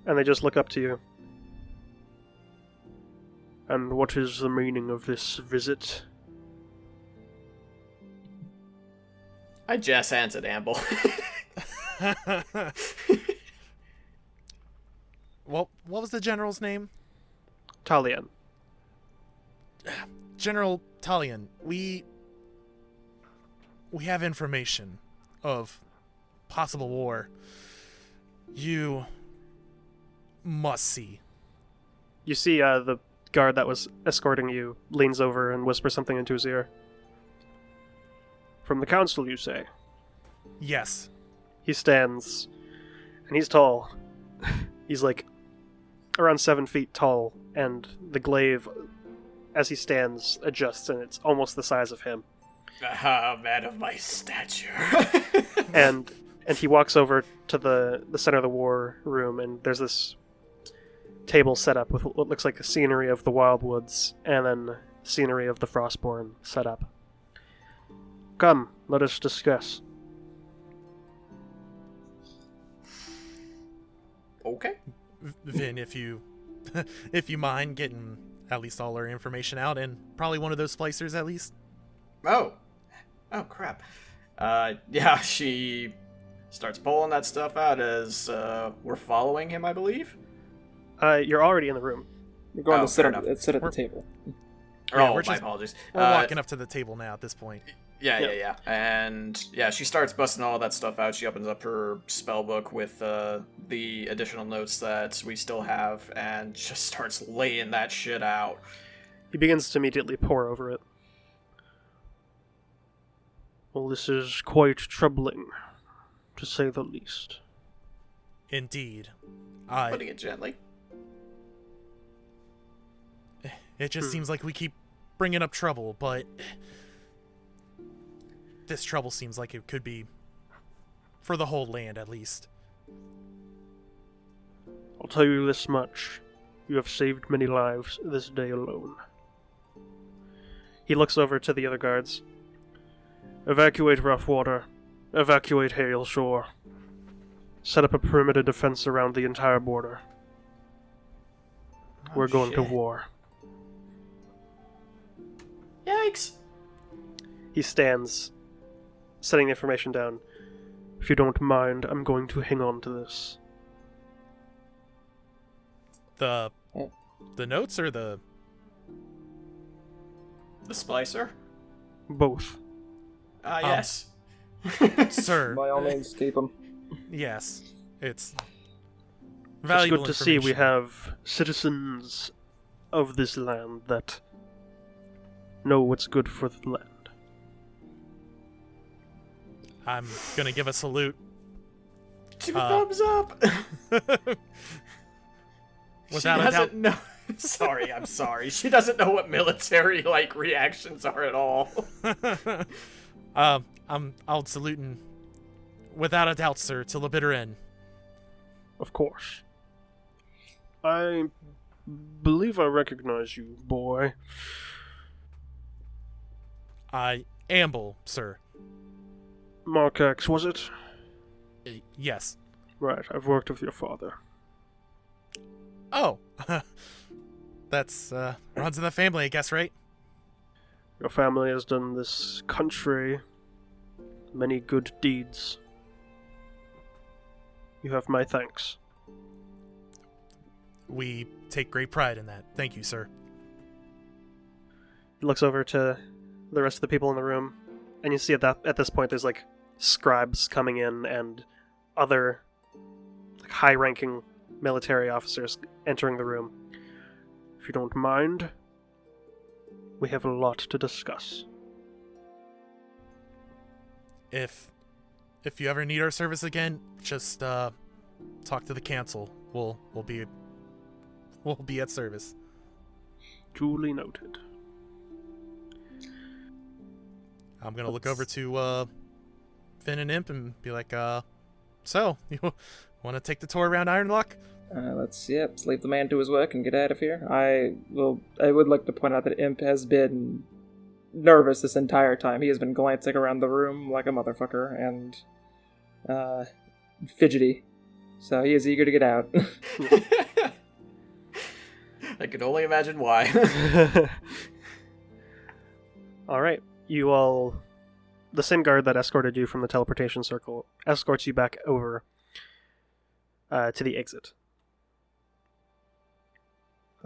And they just look up to you. And what is the meaning of this visit?
I jazz hands at Amble.
Well, what was the general's name?
Talion.
General Talion, we have information of possible war. You must see.
You see the guard that was escorting you leans over and whispers something into his ear. From the council, you say?
Yes.
He stands, and he's tall. He's like around 7 feet tall, and the glaive, as he stands, adjusts, and it's almost the size of him.
Ah, man of my stature.
And he walks over to the center of the war room, and there's this table set up with what looks like a scenery of the Wyldwoods, and then scenery of the Frostborn set up. Come, let us discuss.
Okay.
Vin, if you if you mind getting at least all our information out, and probably one of those splicers at least.
Oh,
Oh, crap. Yeah, she starts pulling that stuff out as we're following him, I believe.
You're already in the room.
We're going
Oh,
to sit
fair
at
enough.
the table.
Yeah,
Oh,
we're
my
just-
apologies.
We're walking up to the table now at this point.
Yeah. And yeah, she starts busting all that stuff out. She opens up her spell book with the additional notes that we still have and just starts laying that shit out.
He begins to immediately pore over it. Well, this is quite troubling, to say the least.
Indeed.
Putting it gently.
It just seems like we keep bringing up trouble, but this trouble seems like it could be for the whole land, at least.
I'll tell you this much. You have saved many lives this day alone. He looks over to the other guards. Evacuate Roughwater. Evacuate Hale Shore. Set up a perimeter defense around the entire border. We're going to war.
Yikes.
He stands, setting the information down. If you don't mind, I'm going to hang on to this.
The notes or the...
The splicer?
Both.
Yes.
Sir,
By all means, keep them.
yes. It's
It's
valuable
good to see we
information.
have citizens of this land that know what's good for the land.
I'm gonna give a salute.
Two thumbs up.
Without
she
a doubt.
doesn't know. Sorry, I'm sorry. She doesn't know what military reactions are at all.
I'll salute and without a doubt, sir, till the bitter end.
Of course. I believe I recognize you, boy.
I amble, sir.
Mark X, was it?
Yes.
Right, I've worked with your father.
Oh. That's runs in the family, I guess, right?
Your family has done this country many good deeds. You have my thanks.
We take great pride in that. Thank you, sir.
He looks over to the rest of the people in the room, and you see at this point there's like scribes coming in and other high-ranking military officers entering the room. If you don't mind, we have a lot to discuss.
If you ever need our service again, just talk to the council. We'll be at service.
Duly noted.
I'm gonna look over to Finn and Imp and be like, so you want to take the tour around Ironlock?
Let's leave the man to his work and get out of here. I would like to point out that Imp has been nervous this entire time. He has been glancing around the room like a motherfucker and fidgety. So he is eager to get out.
I can only imagine why.
Alright, you all... The same guard that escorted you from the teleportation circle escorts you back over to the exit.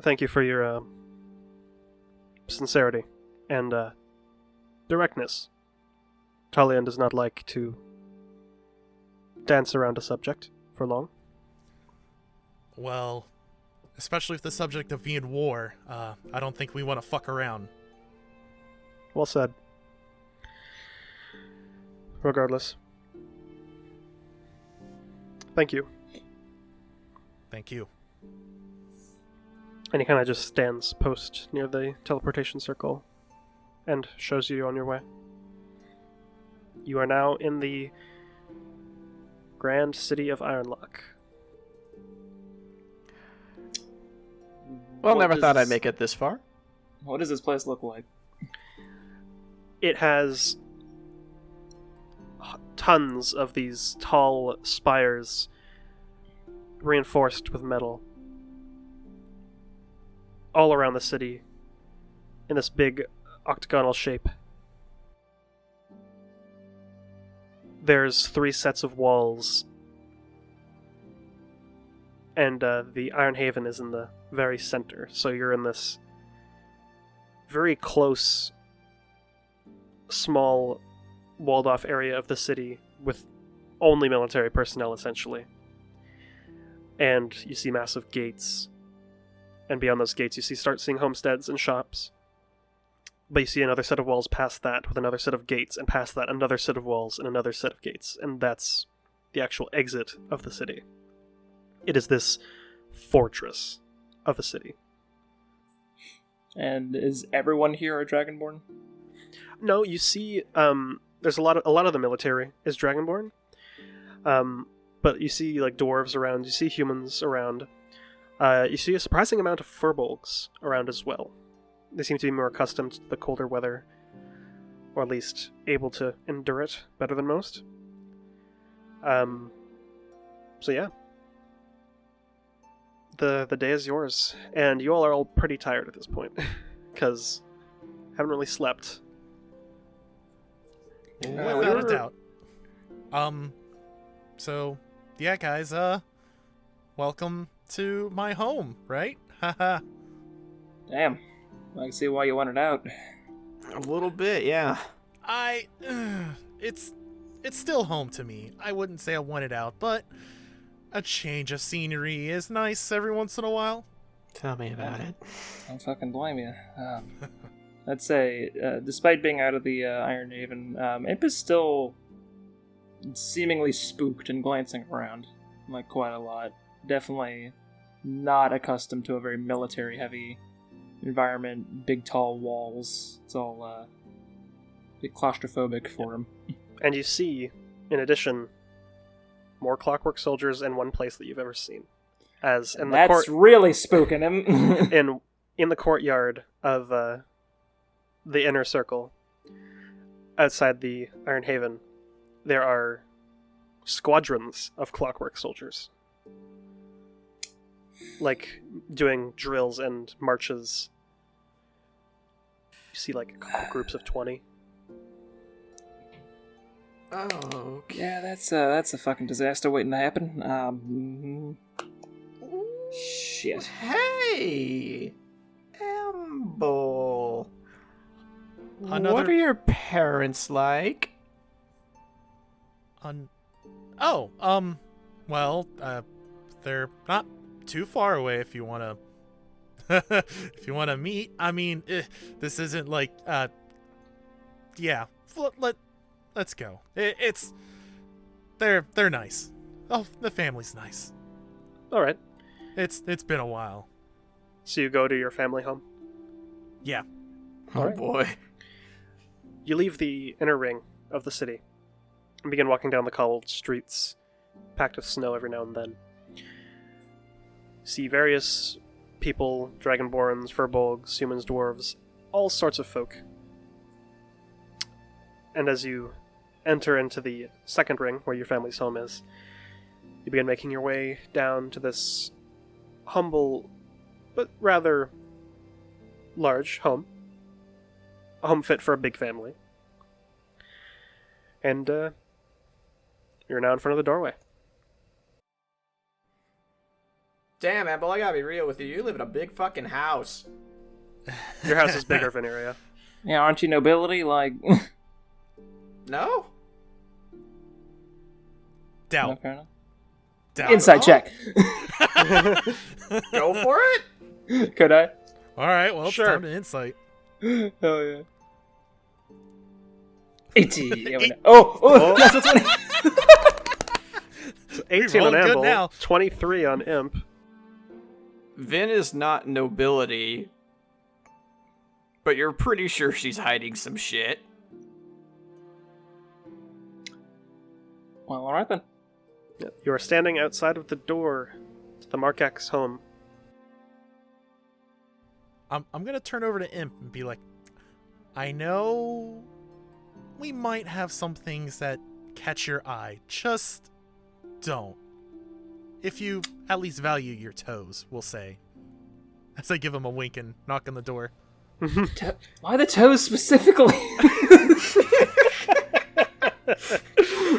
Thank you for your sincerity and directness. Talion does not like to dance around a subject for long.
Well, especially with the subject of being war, I don't think we want to fuck around.
Well said. Regardless. Thank you.
Thank you.
And he kind of just stands post near the teleportation circle and shows you on your way. You are now in the grand city of Ironlock.
Well,
What
never thought
does-
I'd make it this far.
What does this place look like?
It has tons of these tall spires reinforced with metal all around the city in this big octagonal shape. there's 3 sets of walls, and the Iron Haven is in the very center. So you're in this very close, small, walled-off area of the city with only military personnel, essentially. And you see massive gates, and beyond those gates you start seeing homesteads and shops. But you see another set of walls past that, with another set of gates, and past that another set of walls and another set of gates, and that's the actual exit of the city. It is this fortress of a city.
And is everyone here a Dragonborn?
No, you see, there's a lot of the military is Dragonborn, but you see like dwarves around, you see humans around, you see a surprising amount of furbolgs around as well. They seem to be more accustomed to the colder weather, or at least able to endure it better than most. So yeah. The day is yours, and you all are all pretty tired at this point, because haven't really slept.
Without a doubt. So, yeah, guys, welcome to my home, right? Haha.
Damn. I can see why you wanted out.
A little bit, yeah.
It's still home to me. I wouldn't say I want it out, but a change of scenery is nice every once in a while.
Tell me about it.
Don't fucking blame you. I'd say, despite being out of the Iron Haven, Imp is still seemingly spooked and glancing around, like, quite a lot. Definitely not accustomed to a very military-heavy environment, big tall walls. It's all a bit claustrophobic for him.
And you see, in addition, more clockwork soldiers in one place that you've ever seen. As in the
That's really spooking him.
in the courtyard of the inner circle, outside the Iron Haven, there are squadrons of clockwork soldiers, like doing drills and marches. You see like a couple groups of 20.
Oh, okay.
Yeah, that's a fucking disaster waiting to happen. Shit.
Hey! Amble.
Another-
What are your parents like?
Well, they're not too far away if you want to if you want to meet. I mean, this isn't like yeah, let's go. They're nice. Oh, the family's nice.
All right.
It's been a while.
So you go to your family home.
Yeah.
Oh
Alright.
boy.
You leave the inner ring of the city and begin walking down the cobbled streets, packed with snow every now and then. You see various people, dragonborns, furbolgs, humans, dwarves, all sorts of folk. And as you enter into the second ring, where your family's home is, you begin making your way down to this humble, but rather large home. A home fit for a big family. And, you're now in front of the doorway.
Damn, Amble, I gotta be real with you. You live in a big fucking house.
Your house is bigger, Veneria.
Yeah, aren't you nobility? Like,
No?
Doubt.
okay.
Doubt.
Inside check.
Go for it?
Could I?
All right. Well,
Sure.
it's time to insight.
Hell yeah. 18. Yeah, we know. Oh, that's what's funny.
So 18 on
rolling good
Amble,
now.
23 on Imp.
Vin is not nobility, but you're pretty sure she's hiding some shit.
Well, alright then.
You are standing outside of the door to the Markax home.
I'm gonna turn over to Imp and be like, I know we might have some things that catch your eye. Just don't. If you at least value your toes, we'll say. As I give him a wink and knock on the door.
Why the toes specifically?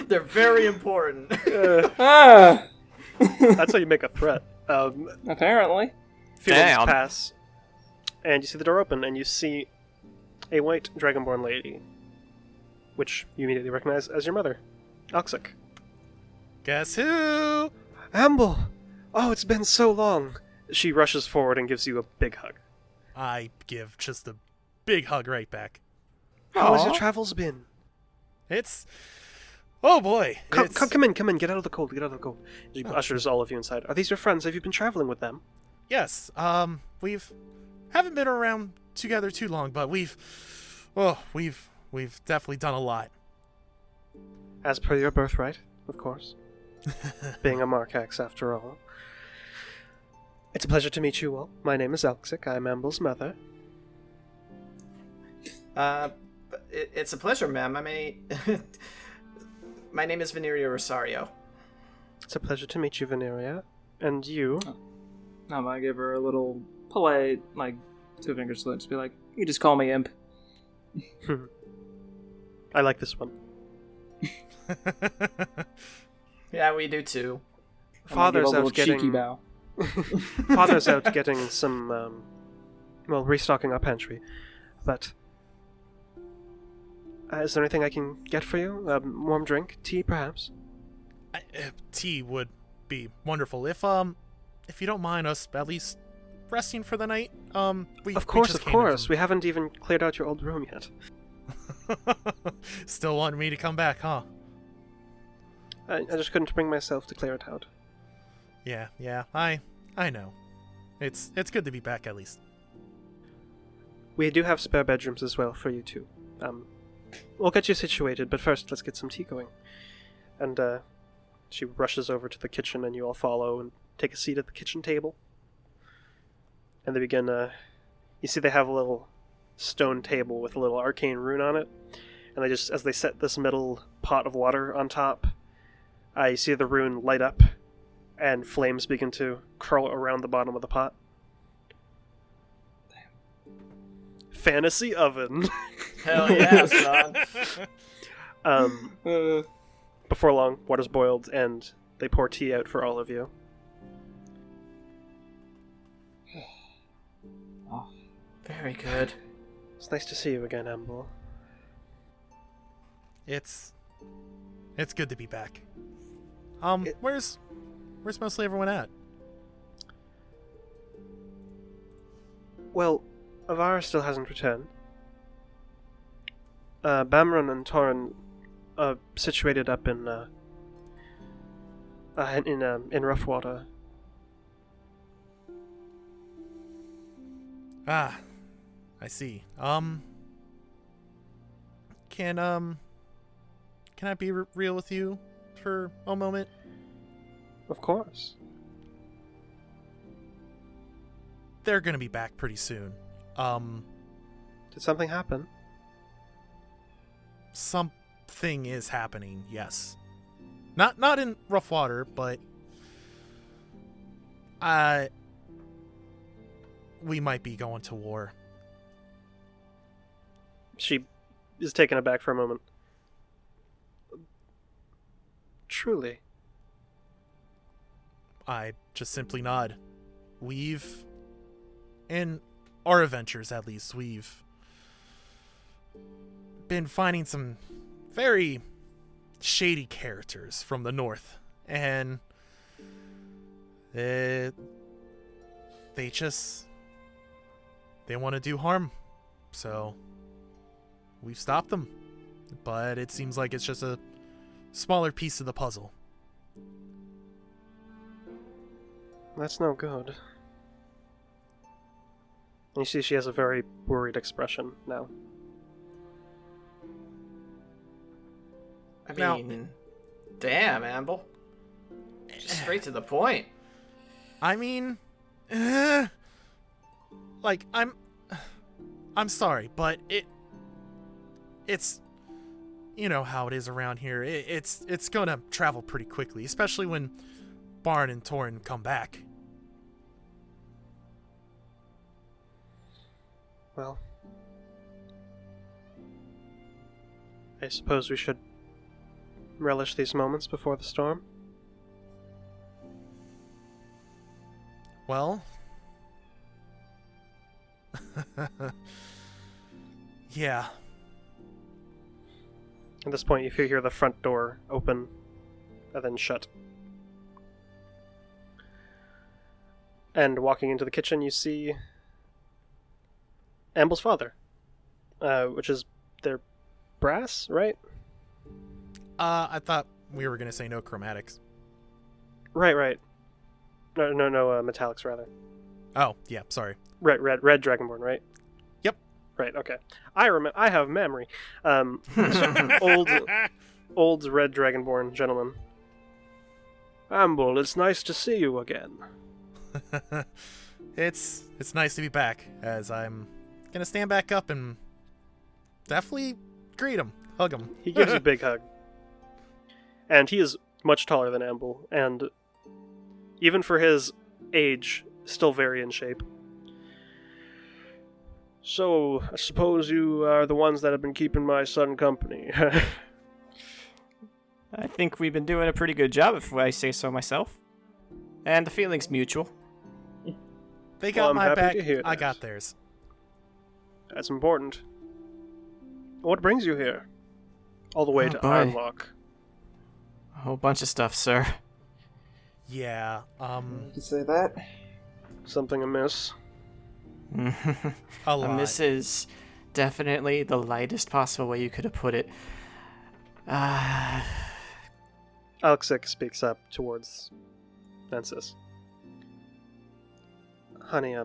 They're very important.
Ah!
That's how you make a threat.
Apparently.
Few moments
Damn.
pass, and you see the door open, and you see a white dragonborn lady, which you immediately recognize as your mother, Oxic.
Guess who?
Amble! Oh, it's been so long! She rushes forward and gives you a big hug.
I give just a big hug right back.
How has
Aw.
your travels been?
It's... Oh boy.
Come,
it's-
come in, get out of the cold, get out of the cold. She ushers all of you inside. Are these your friends? Have you been traveling with them?
Yes, haven't been around together too long, but we've definitely done a lot.
As per your birthright, of course. Being a Markax after all. It's a pleasure to meet you all. My name is Elxic. I'm Amble's mother.
It's a pleasure, ma'am. I mean, my name is Veneria Rosario.
It's a pleasure to meet you, Veneria. And you?
I'm gonna give her a little polite, like, 2-finger salute. Just be like, you just call me Imp.
I like this one.
Yeah, we do too.
I'm gonna give
Father's
a little
out getting...
cheeky bow.
Father's out getting some, restocking our pantry. But... is there anything I can get for you? Warm drink? Tea, perhaps?
Tea would be wonderful if you don't mind us at least resting for the night.
Of course. We haven't even cleared out your old room yet.
Still wanting me to come back, huh?
I just couldn't bring myself to clear it out.
Yeah, I know. It's good to be back at least.
We do have spare bedrooms as well for you two. We'll get you situated, but first let's get some tea going. And she rushes over to the kitchen, and you all follow and take a seat at the kitchen table. And they begin. You see, they have a little stone table with a little arcane rune on it, and they just, as they set this middle pot of water on top, you see the rune light up, and flames begin to curl around the bottom of the pot. Fantasy oven.
Hell yeah, son.
Before long, water's boiled, and they pour tea out for all of you.
Very good.
It's nice to see you again, Amble.
It's good to be back. Where's mostly everyone at?
Well, Avara still hasn't returned. Bamron and Torin are situated up in Roughwater.
Ah, I see. Can I be real with you for a moment?
Of course.
They're gonna be back pretty soon.
Did something happen?
Something is happening, yes. Not in rough water, but we might be going to war.
She is taken aback for a moment. Truly.
I just simply nod. In our adventures at least, we've been finding some very shady characters from the north, and they want to do harm, so we've stopped them, but it seems like it's just a smaller piece of the puzzle.
That's no good. And you see she has a very worried expression now.
I
Now-
mean, damn, Amble. Just straight to the point.
I mean, like I'm sorry, but it's you know how it is around here. It's gonna travel pretty quickly, especially when Barn and Torin come back.
Well, I suppose we should relish these moments before the storm?
Well, yeah.
At this point, you hear the front door open and then shut. And walking into the kitchen, you see Amble's father, which is their brass, right?
I thought we were gonna say no chromatics.
Right. No, metallics, rather.
Oh, yeah, sorry.
Red Dragonborn, right?
Yep.
Right, okay. I have memory. Old red Dragonborn gentleman. Amble, it's nice to see you again.
It's nice to be back, as I'm gonna stand back up and definitely greet him, hug him.
He gives you a big hug. And he is much taller than Amble, and even for his age, still very in shape. So, I suppose you are the ones that have been keeping my son company.
I think we've been doing a pretty good job, if I say so myself. And the feeling's mutual.
They got
I'm
my
happy
back,
to hear
I
that.
got theirs.
That's important. What brings you here? All the way
Oh,
to
boy.
Ironlock.
A whole bunch of stuff, sir.
Yeah,
You can say that.
Something amiss?
a lot.
And this is definitely the lightest possible way you could have put it.
Alexic speaks up towards Nensis. Honey,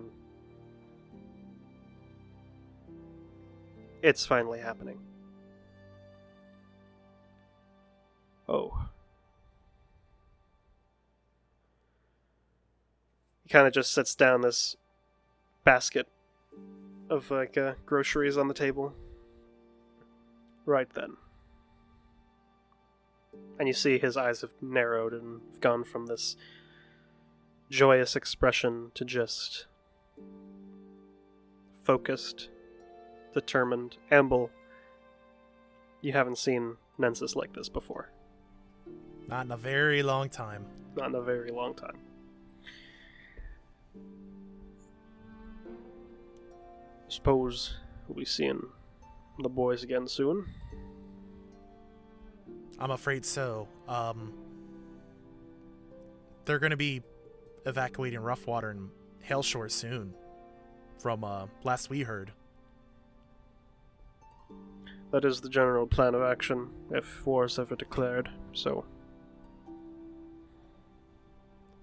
it's finally happening. Oh. He kind of just sets down this basket of groceries on the table. Right then. And you see his eyes have narrowed and have gone from this joyous expression to just focused, determined. Amble, you haven't seen Nensis like this before.
Not in a very long time.
Not in a very long time. Suppose we'll be seeing the boys again soon.
I'm afraid so. They're gonna be evacuating Roughwater and Haleshore soon. From last we heard.
That is the general plan of action if war is ever declared, so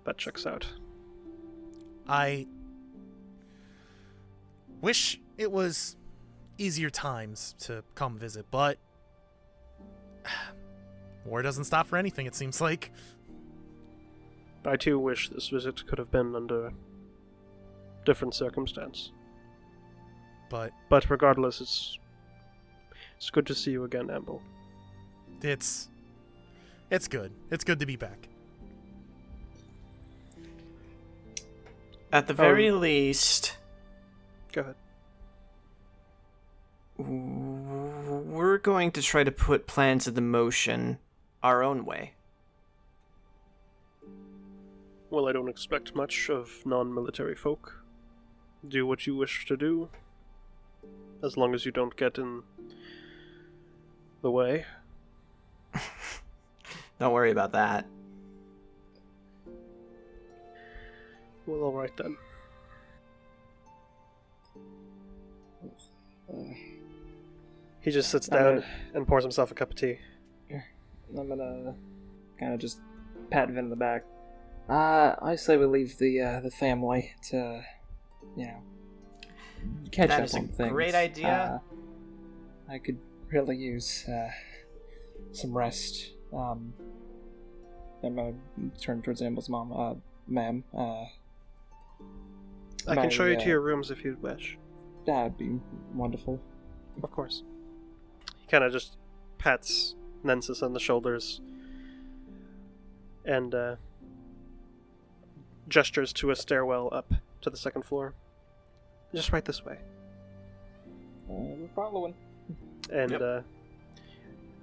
that checks out.
I wish it was easier times to come visit, but war doesn't stop for anything, it seems like.
I too wish this visit could have been under different circumstance.
But
But regardless, it's good to see you again, Amble.
it's good. It's good to be back.
At the very least,
Go ahead.
we're going to try to put plans into motion our own way.
Well, I don't expect much of non-military folk. Do what you wish to do, as long as you don't get in the way.
Don't worry about that.
Well, alright then. He just sits down and pours himself a cup of tea.
I'm gonna kind of just pat Vin in the back. I say we leave the family to, catch
That
up
is a
on things.
great idea.
I could really use some rest. I'm gonna turn towards Amble's mom. Ma'am,
I can show you to
my,
your rooms if you'd wish.
that'd be wonderful.
Of course. He kind of just pats Nensis on the shoulders and gestures to a stairwell up to the second floor. Just right this way.
We're following.
And
Yep.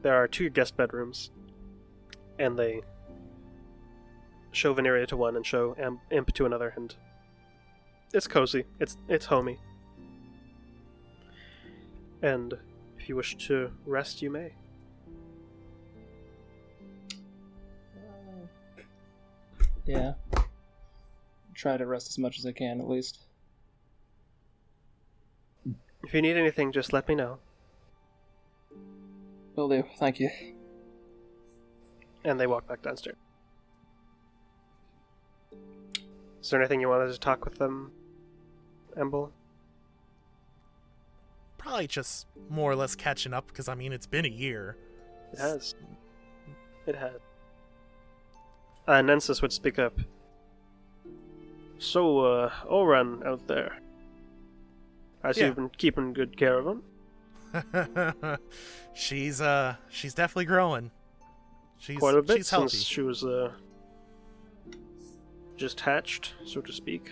there are 2 guest bedrooms And they show Veneria to one and show Imp to another, and it's cozy. It's homey. And if you wish to rest, you may.
Yeah. Try to rest as much as I can, at least.
If you need anything, just let me know.
Will do. Thank you.
And they walk back downstairs. Is there anything you wanted to talk with them, Embel?
Probably just more or less catching up, because, I mean, it's been a year.
It has. It has. Nensis would speak up. So, Oran out there. I see you've been keeping good care of him.
She's definitely growing. She's
Quite a bit
she's healthy.
since she was, just hatched, so to speak.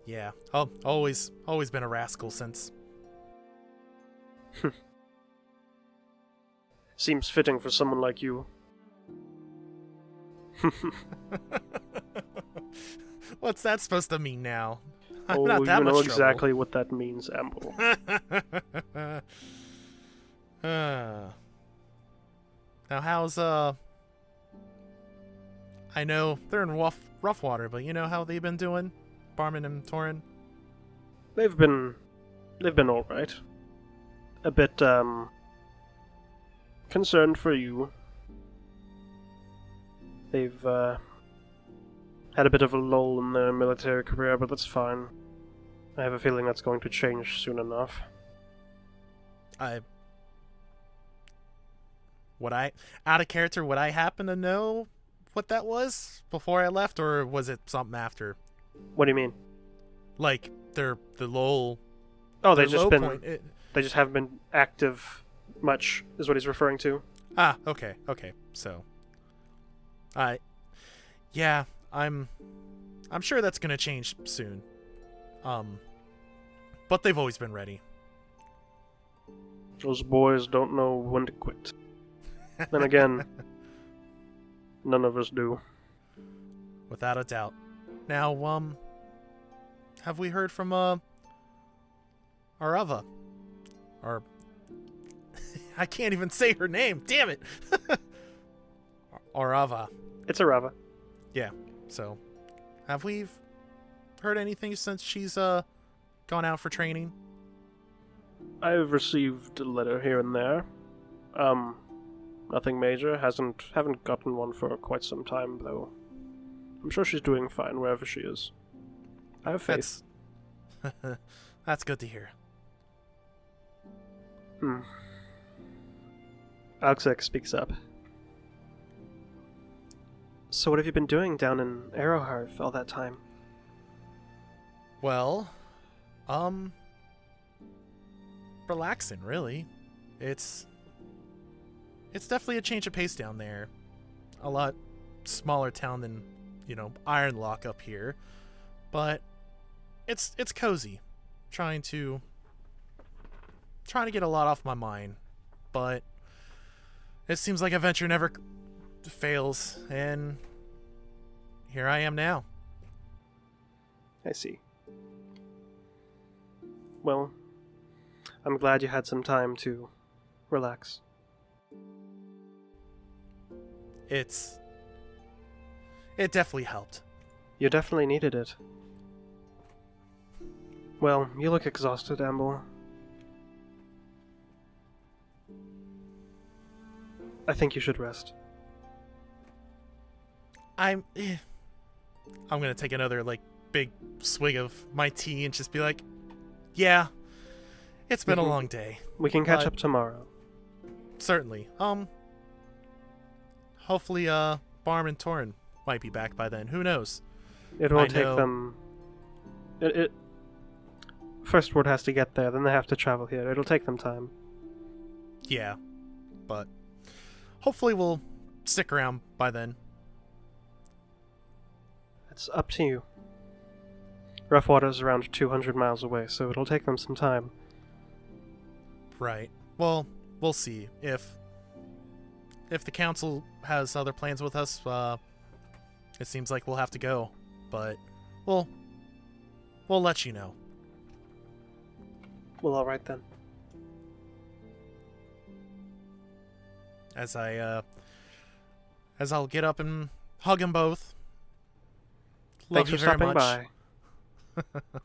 Yeah. Oh, always been a rascal since.
Seems fitting for someone like you.
What's that supposed to mean now? I'm
Oh,
not
you
that
know
much
exactly what that means, Amble.
Now, how's I know they're in rough water, but you know how they've been doing, Barman and Torin?
They've been all right. A bit concerned for you. They've had a bit of a lull in their military career, but that's fine. I have a feeling that's going to change soon enough.
Out of character, would I happen to know what that was before I left, or was it something after?
What do you mean?
Like the lull.
Oh,
their
they've just
low
been.
point,
They just haven't been active much, is what he's referring to.
Okay. So, yeah, I'm sure that's gonna change soon. But they've always been ready.
Those boys don't know when to quit. Then again, none of us do.
Without a doubt. Now, have we heard from Arava? Or I can't even say her name. Damn it. Arava.
It's a Rava.
Yeah. So, have we heard anything since she's gone out for training?
I've received a letter here and there. Nothing major. Haven't gotten one for quite some time, though. I'm sure she's doing fine wherever she is. I have faith.
That's good to hear.
Alxec speaks up. So what have you been doing down in Arrowhearth all that time?
Well, relaxing, really. It's definitely a change of pace down there. A lot smaller town than, Ironlock up here. But it's cozy. Trying to get a lot off my mind. But it seems like adventure never fails, and here I am now.
I see. Well, I'm glad you had some time to relax.
It definitely helped.
You definitely needed it. Well, you look exhausted, Amble. I think you should rest.
I'm gonna take another big swig of my tea and just be like, yeah, it's been a long day.
We can catch up tomorrow.
Certainly. Hopefully Barm and Torin might be back by then. Who knows?
It won't take them. First word has to get there, then they have to travel here. It'll take them time.
Yeah, but hopefully we'll stick around by then.
It's up to you. Roughwater's around 200 miles away, so it'll take them some time.
Right. Well, we'll see. if the council has other plans with us, it seems like we'll have to go. But we'll let you know.
Well, all right then.
As I'll get up and hug them both. Love
Thanks
you
for
very
stopping
much.
by. We'll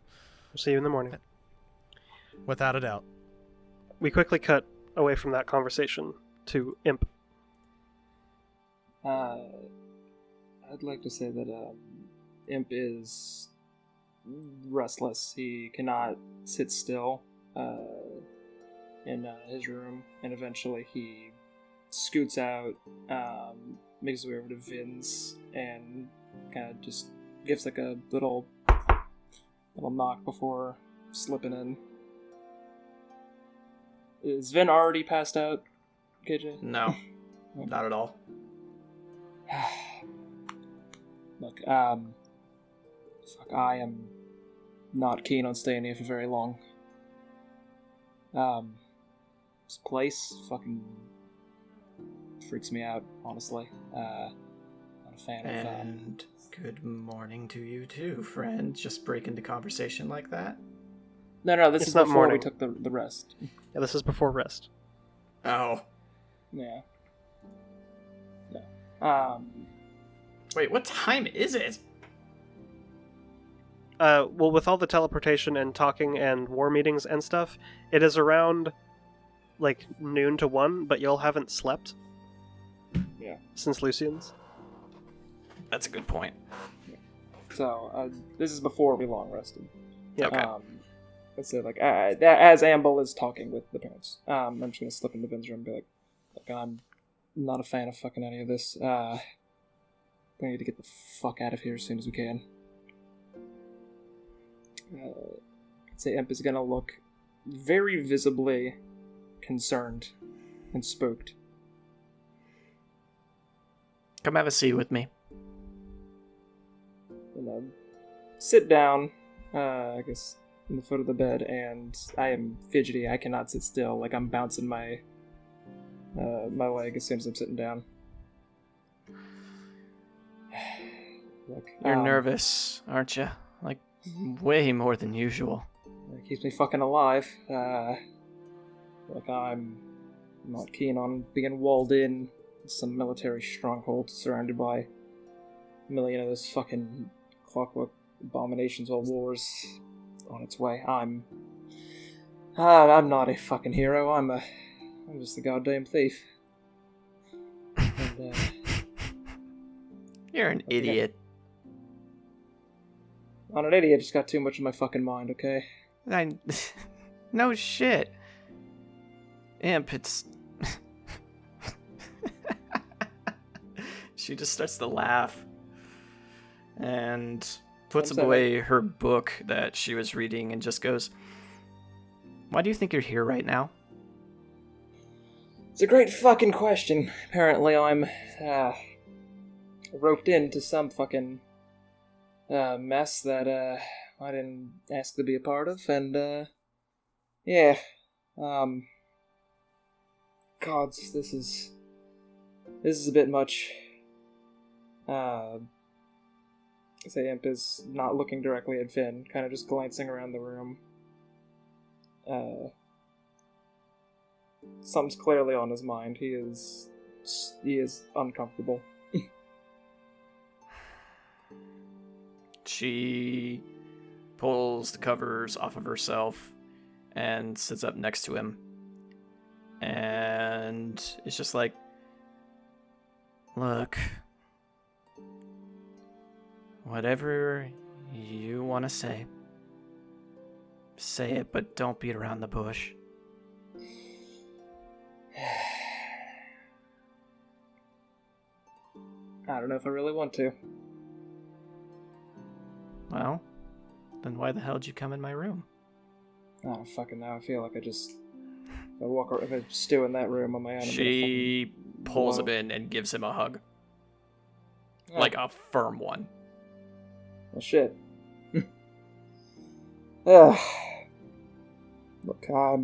see you in the morning.
Without a doubt.
We quickly cut away from that conversation to Imp.
I'd like to say that Imp is restless. He cannot sit still in his room, and eventually he scoots out, makes his way over to Vin's, and kind of just gives like a little knock before slipping in. Is Vin already passed out, KJ?
No, not at all.
Look, I am not keen on staying here for very long. This place fucking freaks me out, honestly. Not a fan of
And good morning to you too, friend. Just break into conversation like that?
No, this
It's
is
not
before we
morning.
took the rest.
Yeah, this is before rest.
Oh.
Yeah. No.
Wait, what time is it?
Well, with all the teleportation and talking and war meetings and stuff, it is around, like, noon to 1, but y'all haven't slept.
Yeah.
Since Lucien's.
That's a good point.
So, this is before we long rested.
Yeah.
Okay.
Let's say, like, as Amble is talking with the parents, I'm just gonna slip into Vin's room and be like, look, I'm not a fan of fucking any of this. We need to get the fuck out of here as soon as we can. I'd say Imp is gonna look very visibly concerned and spooked.
Come have a seat with me.
And sit down, I guess, in the foot of the bed, and I am fidgety. I cannot sit still. Like, I'm bouncing my leg as soon as I'm sitting down. Look,
You're nervous, aren't you? Like, way more than usual.
It keeps me fucking alive. Look, I'm not keen on being walled in some military stronghold surrounded by a million of those fucking clockwork abominations while war's on its way. I'm not a fucking hero. I'm just a goddamn thief. And,
You're an idiot.
I'm an idiot. Just got too much in my fucking mind. Okay.
No shit. Imp, it's... She just starts to laugh. And puts
I'm sorry.
away her book that she was reading and just goes, why do you think you're here right now?
It's a great fucking question. Apparently, I'm roped into some fucking mess that I didn't ask to be a part of, and yeah, gods, this is a bit much. Say Imp is not looking directly at Finn, kind of just glancing around the room. Something's clearly on his mind. He is uncomfortable.
She pulls the covers off of herself and sits up next to him. And it's just like, look, whatever you want to say it, but don't beat around the bush.
I don't know if I really want to.
Well, then why the hell did you come in my room?
I don't fucking know. I feel like if I stew in that room on my own,
She pulls him
blow.
in and gives him a hug.
Oh.
Like a firm one.
Well, shit. Ugh. Look, I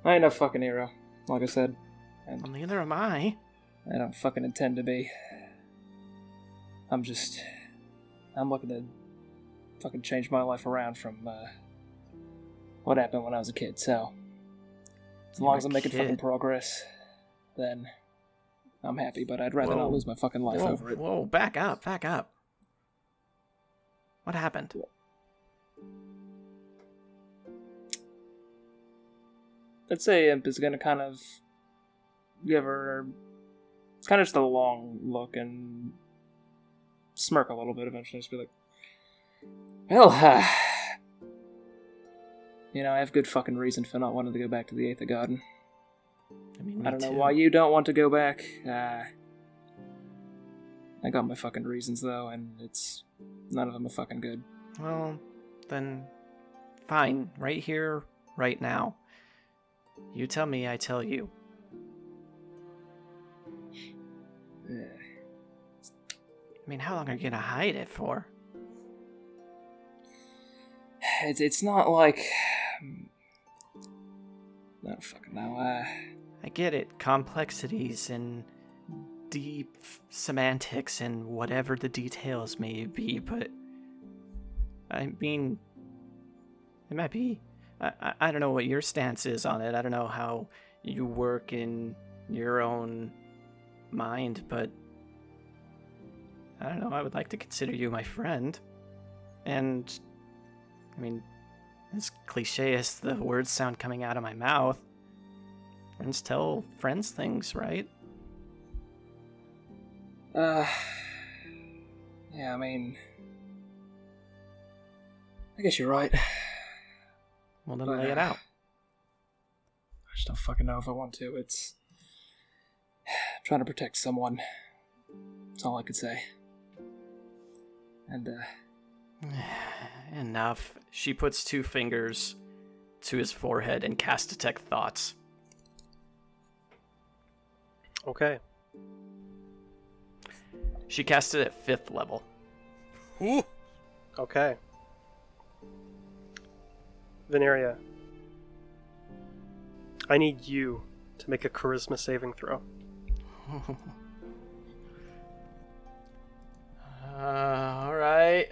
ain't no fucking hero, like I said. And
Well, neither am I.
I don't fucking intend to be. I'm looking to fucking change my life around from what happened when I was a kid, so as long as I'm making fucking progress, then I'm happy, but I'd rather not lose my fucking life over it.
Whoa, back up. What happened?
I'd say Imp is gonna kind of give her... It's kind of just a long look and smirk a little bit eventually. Just be like, well, I have good fucking reason for not wanting to go back to the Aether Garden.
I mean,
I don't know why you don't want to go back. I got my fucking reasons, though, and none of them are fucking good.
Well, then, fine. Right here, right now. You tell me, I tell you. I mean, how long are you gonna hide it for?
It's not like... I don't fucking know.
I get it. Complexities and deep semantics and whatever the details may be, but... I mean... It might be... I don't know what your stance is on it. I don't know how you work in your own mind, but... I don't know, I would like to consider you my friend. And... I mean, as cliche as the words sound coming out of my mouth, friends tell friends things, right?
Yeah, I mean... I guess you're right.
Well, then lay it out.
I just don't fucking know if I want to. It's... I'm trying to protect someone. That's all I could say. And,
Enough. She puts 2 fingers to his forehead and casts Detect Thoughts.
Okay.
She casts it at 5th level.
Ooh.
Okay. Veneria, I need you to make a charisma saving throw.
Alright.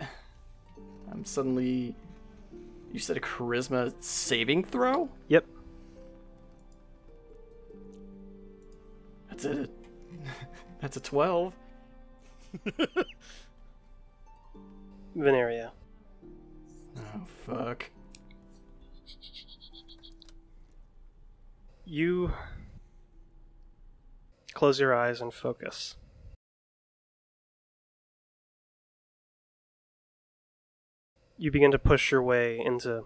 I'm suddenly... You said a charisma saving throw?
Yep.
That's a 12.
Veneria,
Oh, fuck.
you close your eyes and focus. You begin to push your way into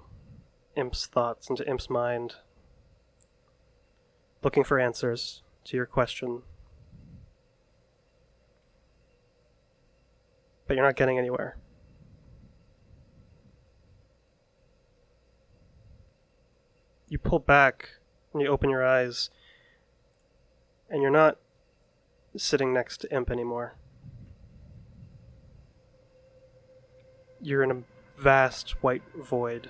Imp's thoughts, into Imp's mind, looking for answers to your question. But you're not getting anywhere. You pull back and you open your eyes, and you're not sitting next to Imp anymore. You're in a vast white void.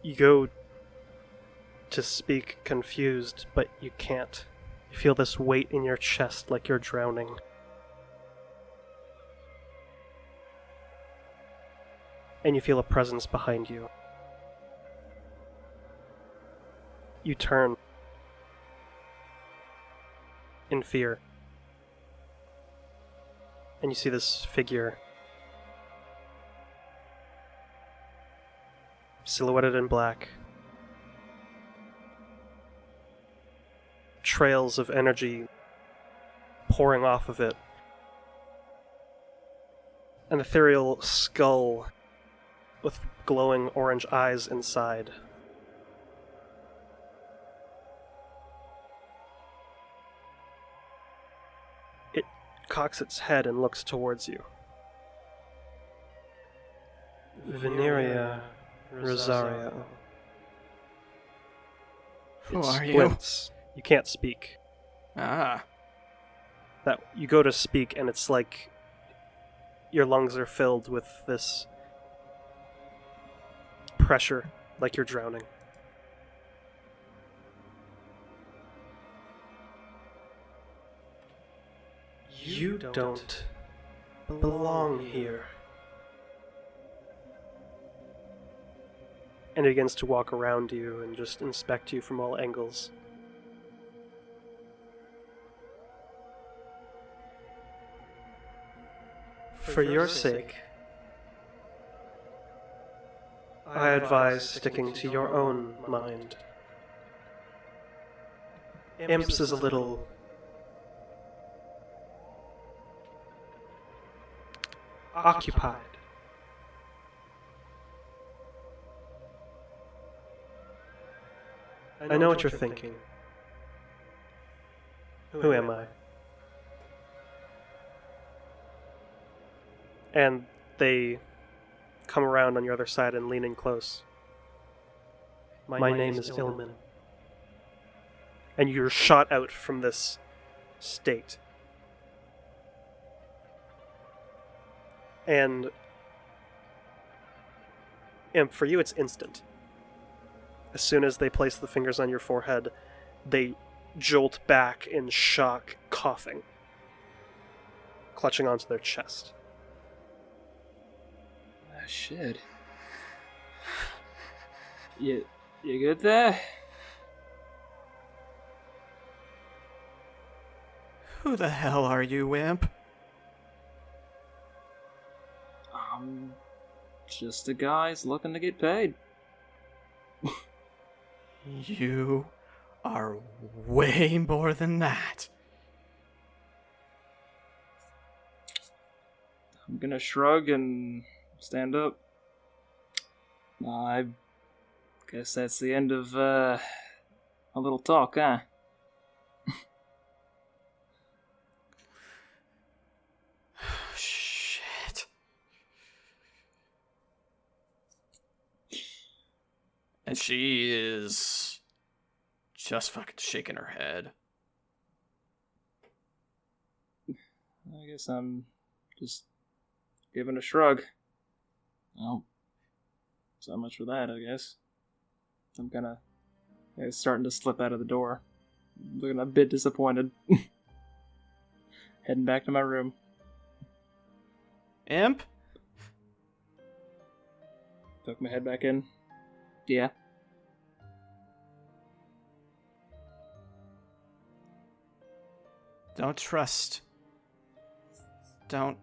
You go to speak confused, but you can't. You feel this weight in your chest like you're drowning. And you feel a presence behind you. You turn in fear. And you see this figure silhouetted in black. Trails of energy pouring off of it. An ethereal skull with glowing orange eyes inside. It cocks its head and looks towards you. Veneria Rosario.
Who
It
are you?
squints. You can't speak.
Ah.
That you go to speak and it's like your lungs are filled with this pressure, like you're drowning. You don't belong here. And it begins to walk around you and just inspect you from all angles. For your sake, I advise sticking to your own mind. Imps is a little occupied. I know what you're thinking. Who am I? And they come around on your other side and lean in close. My name is Ilman. And you're shot out from this state. And for you, it's instant. As soon as they place the fingers on your forehead, they jolt back in shock, coughing, clutching onto their chest.
Ah, shit. You good there?
Who the hell are you, Imp?
Just a guy's looking to get paid.
You are way more than that.
I'm gonna shrug and stand up. I guess that's the end of a little talk, huh?
Shit. And she is just fucking shaking her head.
I guess I'm just giving a shrug. Well, so much for that, I guess. I'm kinda starting to slip out of the door. Looking a bit disappointed. Heading back to my room.
Imp?
Tuck my head back in. Yeah.
Don't trust the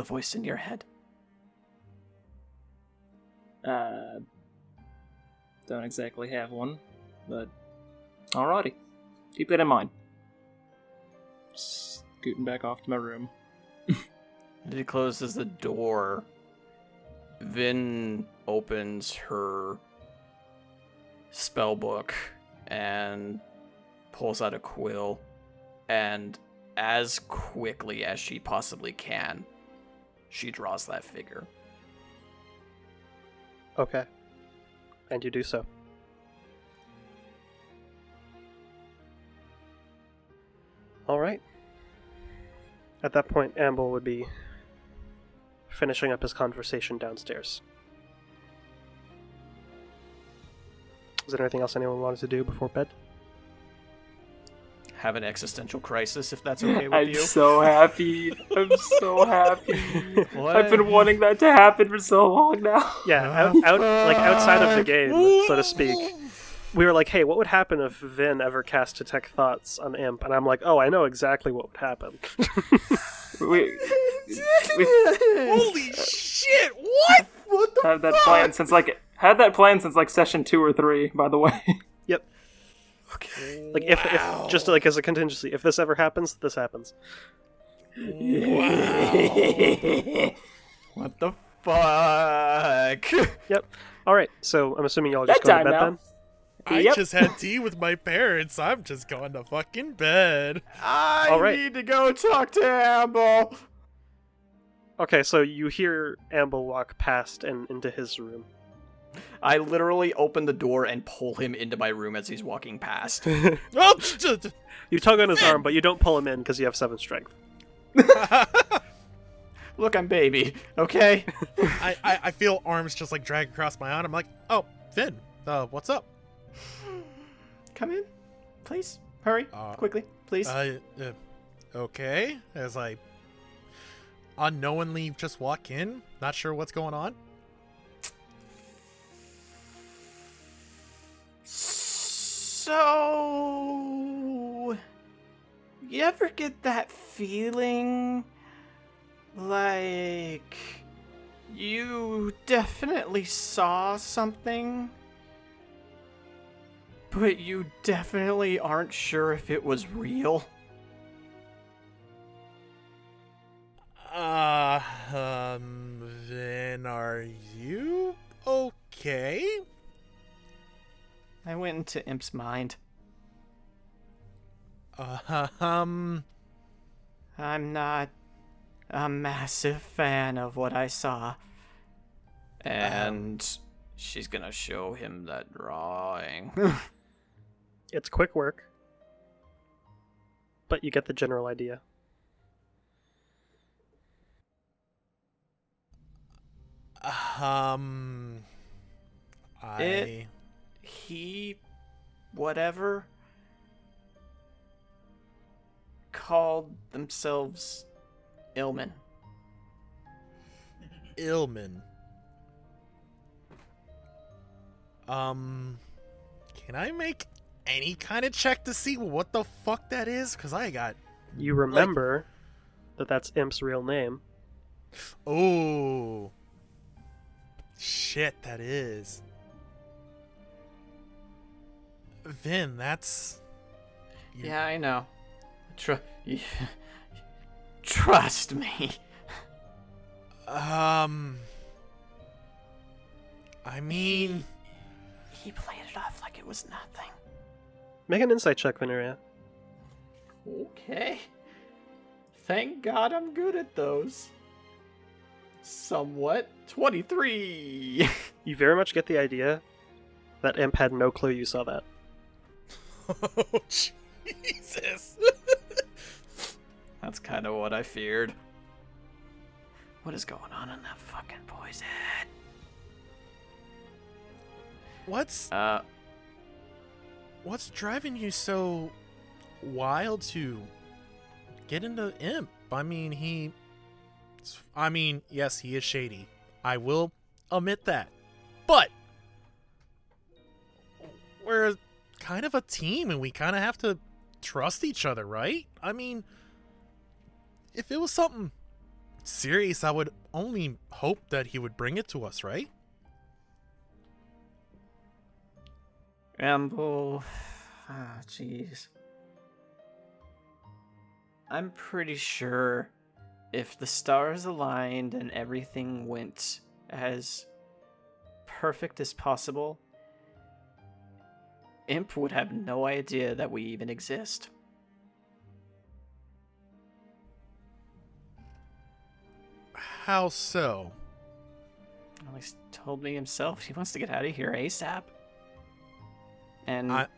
voice in your head.
Don't exactly have one, but alrighty. Keep that in mind. Scooting back off to my room.
As he closes the door, Vin opens her spell book and pulls out a quill, and as quickly as she possibly can, she draws that figure.
Okay. And you do so. Alright. At that point, Amble would be finishing up his conversation downstairs. Is there anything else anyone wanted to do before bed?
Have an existential crisis, if that's okay with
I'm
you.
so happy. I'm so happy.
What?
I've been wanting that to happen for so long now.
Yeah, like outside of the game, so to speak. We were like, hey, what would happen if Vin ever cast Detect Thoughts on Imp? And I'm like, oh, I know exactly what would happen.
we
Holy shit! What? What the
had that plan since like session 2 or 3, by the way.
Yep.
Okay.
Like if just like as a contingency, if this ever happens, this happens.
What the fuck?
Yep. All right. So I'm assuming y'all just go to
Bedtime
bed
now.
then.
I
Yep.
just had tea with my parents. I'm just going to fucking bed.
I
All right.
need to go talk to Amble.
Okay. So you hear Amble walk past and into his room.
I literally open the door and pull him into my room as he's walking past.
Oh,
You tug on his arm, but you don't pull him in because you have 7 strength.
Look, I'm baby, okay?
I feel arms just like drag across my arm. I'm like, oh, Finn, what's up?
Come in, please. Hurry, quickly. please.
Okay. As I unknowingly just walk in, not sure what's going on.
So, you ever get that feeling like you definitely saw something, but you definitely aren't sure if it was real?
Then are you okay?
I went into Imp's mind.
Um,
I'm not a massive fan of what I saw. And she's gonna show him that drawing.
It's quick work, but you get the general idea.
He, whatever, called themselves Illman.
Illman. Can I make any kind of check to see what the fuck that is? Because I got...
You remember that that's Imp's real name.
Oh. Shit, that is. Vin, that's...
Yeah, I know. Trust me.
I mean...
He played it off like it was nothing.
Make an insight check, Veneria.
Okay. Thank God I'm good at those. Somewhat. 23.
You very much get the idea that Imp had no clue you saw that.
Oh, Jesus.
That's kind of what I feared. What is going on in that fucking boy's head?
What's driving you so wild to get into Imp? I mean, yes, he is shady. I will admit that. But we're kind of a team and we kind of have to trust each other, right? I mean, if it was something serious, I would only hope that he would bring it to us, right?
Amble. Ah, jeez. I'm pretty sure if the stars aligned and everything went as perfect as possible, Imp would have no idea that we even exist.
How so?
Well, he's told me himself he wants to get out of here ASAP. And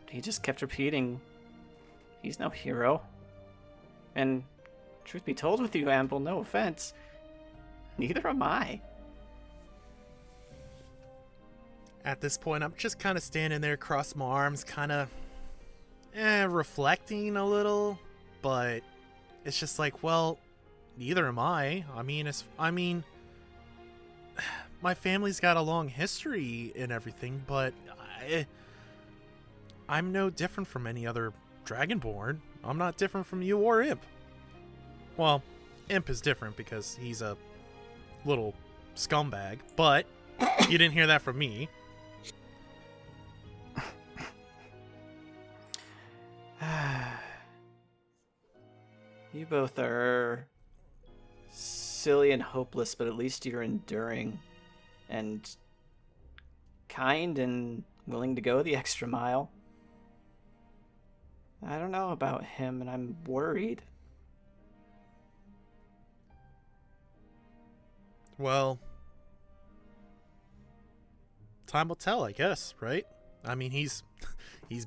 he just kept repeating, he's no hero. And truth be told with you, Amble, no offense, neither am I.
At this point, I'm just kind of standing there, cross my arms, kind of reflecting a little, but it's just like, well, neither am I. I mean, my family's got a long history and everything, but I'm no different from any other Dragonborn. I'm not different from you or Imp. Well, Imp is different because he's a little scumbag, but you didn't hear that from me.
You both are silly and hopeless, but at least you're enduring and kind and willing to go the extra mile. I don't know about him, and I'm worried.
Well, time will tell, I guess, right? I mean, he's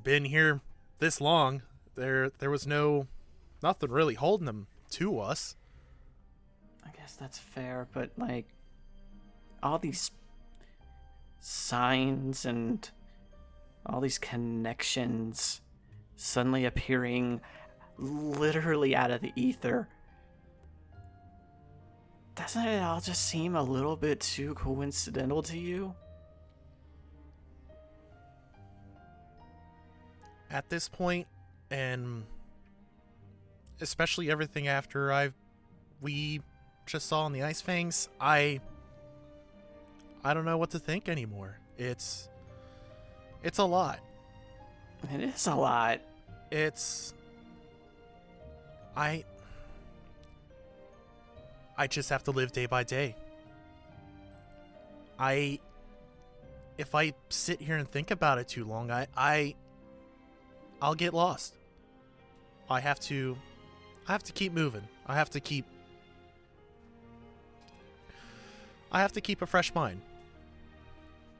been here this long. There was nothing really holding him to us.
I guess that's fair, but like all these signs and all these connections, suddenly appearing literally out of the ether. Doesn't it all just seem a little bit too coincidental to you?
At this point, and especially everything after we just saw in the Ice Fangs, I don't know what to think anymore. It's a lot.
It is a lot.
I just have to live day by day. If I sit here and think about it too long, I'll get lost. I have to keep moving. I have to keep a fresh mind.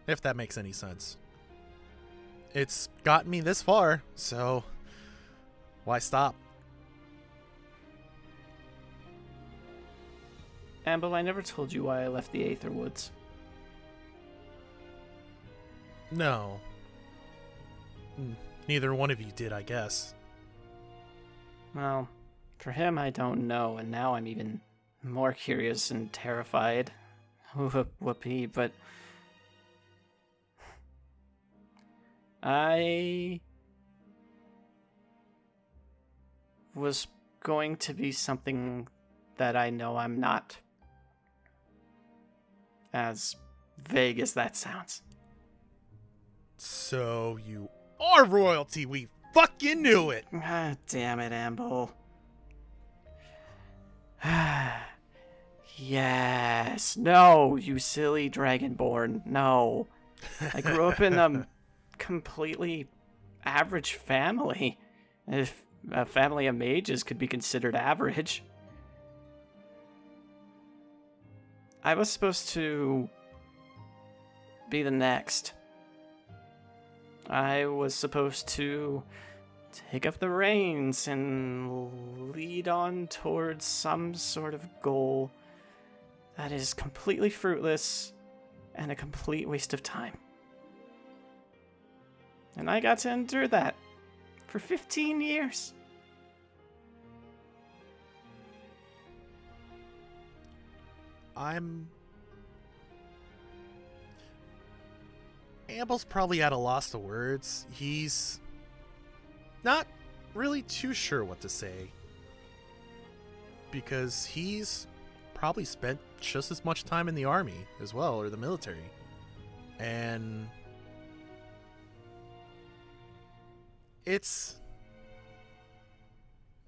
If that makes any sense. It's gotten me this far, so why stop?
Amble, I never told you why I left the Aetherwoods.
No. Neither one of you did, I guess.
Well, for him I don't know, and now I'm even more curious and terrified. Whoopee, but I was going to be something that I know I'm not. As vague as that sounds.
So you are royalty. We fucking knew it.
Ah, damn it, Amble. Yes. No, you silly dragonborn. No. I grew up in a completely average family. If a family of mages could be considered average. I was supposed to be the next. I was supposed to take up the reins and lead on towards some sort of goal that is completely fruitless and a complete waste of time. And I got to endure that for 15 years.
Amble's probably at a loss of words. He's not really too sure what to say. Because he's probably spent just as much time in the army as well, or the military. And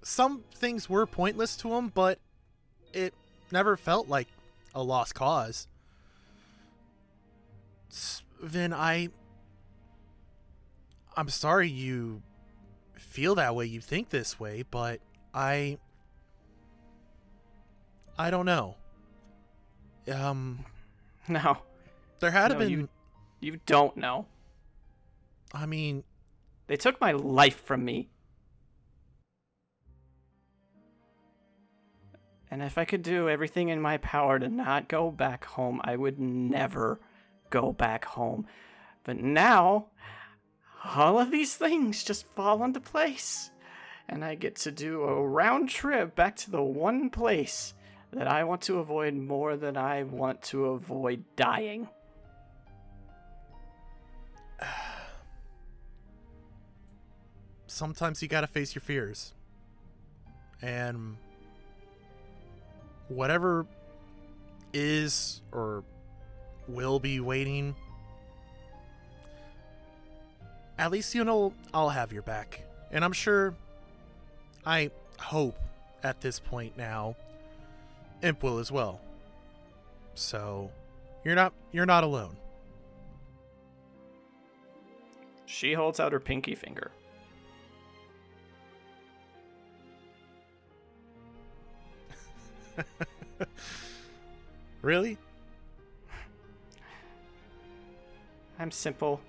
some things were pointless to him, but it never felt like a lost cause. Vin, I'm sorry you feel that way, you think this way, but I don't know.
No.
There had to been...
You don't know.
I mean...
They took my life from me. And if I could do everything in my power to not go back home, I would never go back home. But now, all of these things just fall into place. And I get to do a round trip back to the one place that I want to avoid more than I want to avoid dying.
Sometimes you gotta face your fears. And whatever is or will be waiting, at least you know I'll have your back. And I'm sure, I hope at this point now, Imp will as well. So you're not alone.
She holds out her pinky finger.
Really?
I'm simple.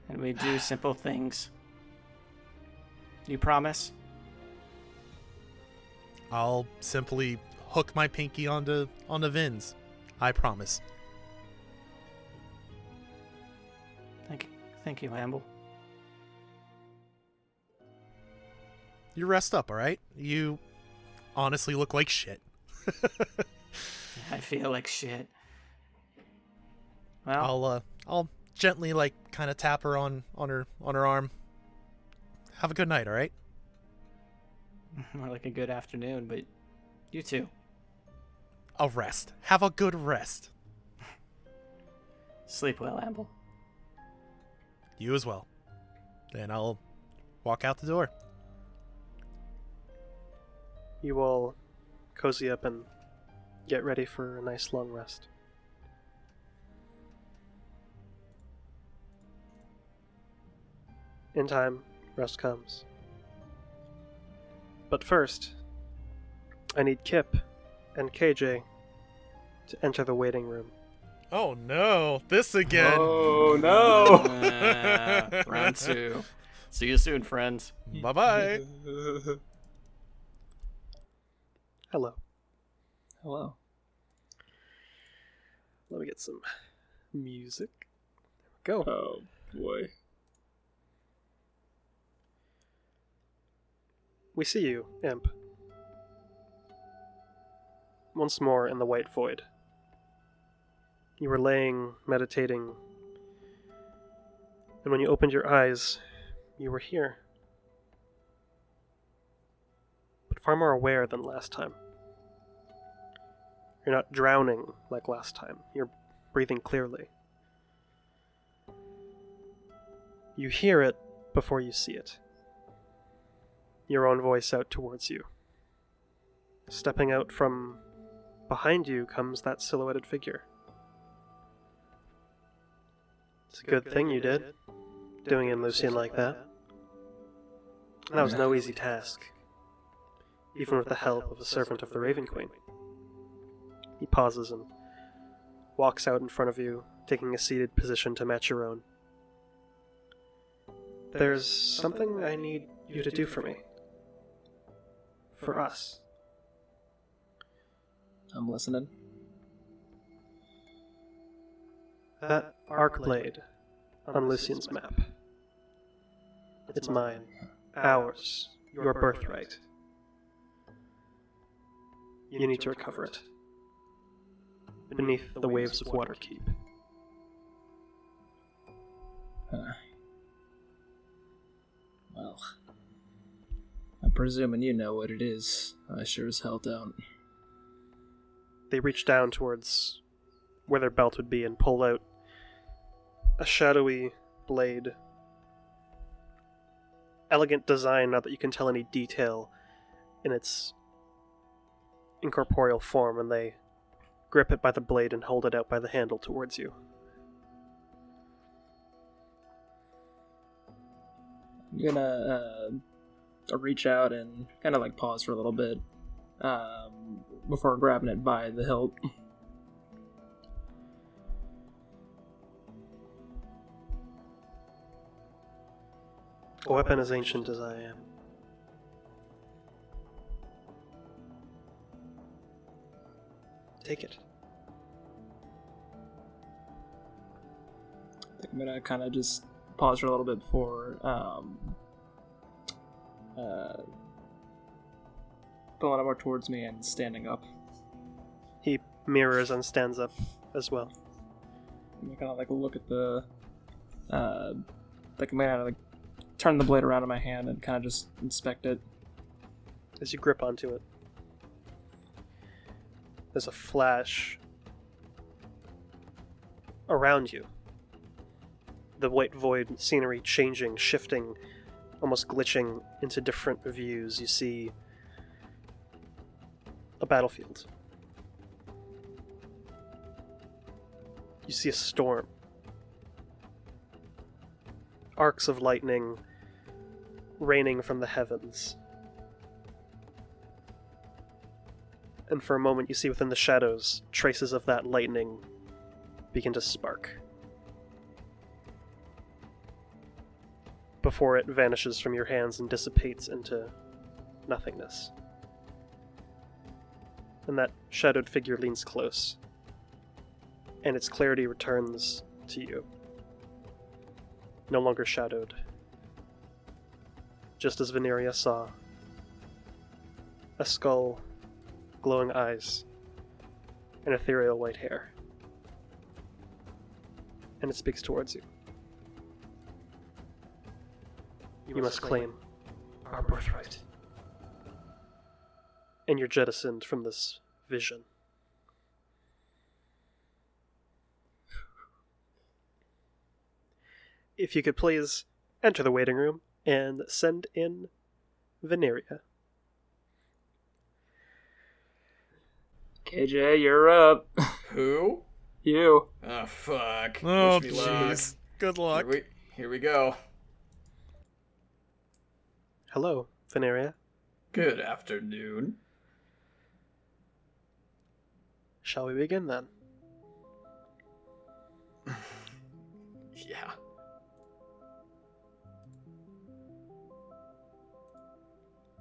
And we do simple things. You promise?
I'll simply hook my pinky onto Vin's. I promise.
Thank you, Amble.
you rest up, all right? You honestly look like shit.
I feel like shit. Well,
I'll gently like kind of tap her on her arm. Have a good night, all right?
more like a good afternoon, but you too.
A rest. Have a good rest.
Sleep well, Amble.
You as well. Then I'll walk out the door.
You all cozy up and get ready for a nice long rest. In time, rest comes. But first, I need Kip and KJ to enter the waiting room.
Oh no, this again.
Oh no!
Round 2. See you soon, friends.
Bye-bye.
Hello.
Hello.
Let me get some music. There we go.
Oh boy.
We see you, Imp. Once more in the white void. You were laying, meditating, and when you opened your eyes, you were here. But far more aware than last time. You're not drowning like last time. You're breathing clearly. You hear it before you see it. Your own voice out towards you. Stepping out from behind you comes that silhouetted figure. It's a good thing you did, doing in Lucien like that. That was no easy task, even with the help of a servant of the Raven Queen. He pauses and walks out in front of you, taking a seated position to match your own. There's something I need you to do for me. For us.
I'm listening.
That arc blade on Lucien's map. It's mine. Ours. Your birthright. You need to recover it. Beneath the waves of Waterkeep.
Well, I'm presuming you know what it is. I sure as hell don't.
They reach down towards where their belt would be and pull out a shadowy blade. Elegant design, not that you can tell any detail in its incorporeal form, and they grip it by the blade and hold it out by the handle towards you.
I'm gonna reach out and kind of like pause for a little bit before grabbing it by the hilt.
A weapon as ancient as I am. Take it.
I think I'm gonna kind of just pause for a little bit before pulling it more towards me and standing up.
He mirrors and stands up as well.
I'm gonna kind of like look at the like I'm gonna like turn the blade around in my hand and kind of just inspect it.
As you grip onto it, there's a flash around you. The white void scenery changing, shifting, almost glitching into different views. You see a battlefield. You see a storm. Arcs of lightning raining from the heavens. And for a moment you see within the shadows traces of that lightning begin to spark. Before it vanishes from your hands and dissipates into nothingness. And that shadowed figure leans close, and its clarity returns to you. No longer shadowed. Just as Veneria saw a skull, glowing eyes, and ethereal white hair. And it speaks towards you. You must claim our birthright. And you're jettisoned from this vision. If you could please enter the waiting room and send in Veneria.
KJ, you're up.
Who?
You.
Oh, fuck.
Oh,
Wish me luck.
jeez. Good luck.
Here we go.
Hello, Veneria.
Good afternoon.
Shall we begin then?
Yeah.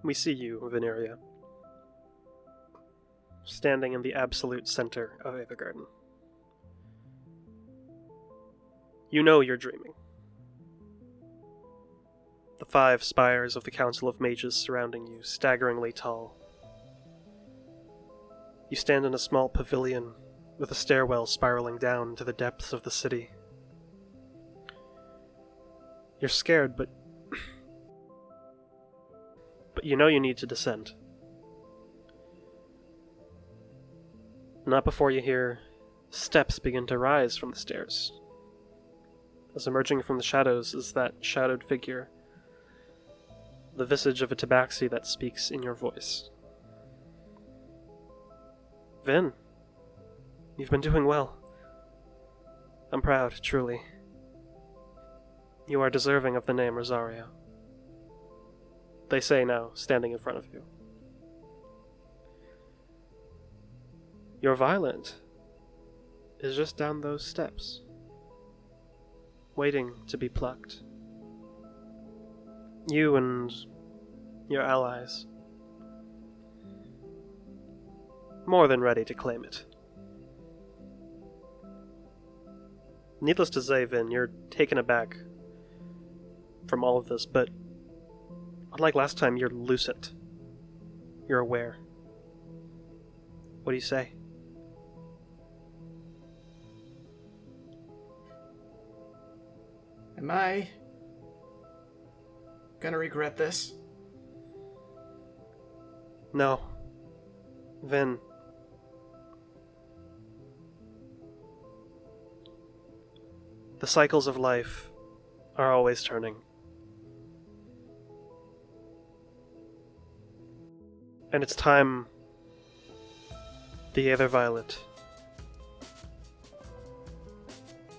We see you, Veneria, standing in the absolute center of Evergarden. You know you're dreaming. The 5 spires of the Council of Mages surrounding you, staggeringly tall. You stand in a small pavilion with a stairwell spiraling down to the depths of the city. You're scared, but you know you need to descend. Not before you hear steps begin to rise from the stairs. As emerging from the shadows is that shadowed figure, the visage of a tabaxi that speaks in your voice. Vin, you've been doing well. I'm proud, truly. You are deserving of the name Rosario. They say now, standing in front of you. Your violet is just down those steps, waiting to be plucked. You and your allies, more than ready to claim it. Needless to say, Vin, you're taken aback from all of this, but unlike last time, you're lucid. You're aware. What do you say?
Am I gonna regret this?
No. Vin. The cycles of life are always turning. And it's time the Aether Violet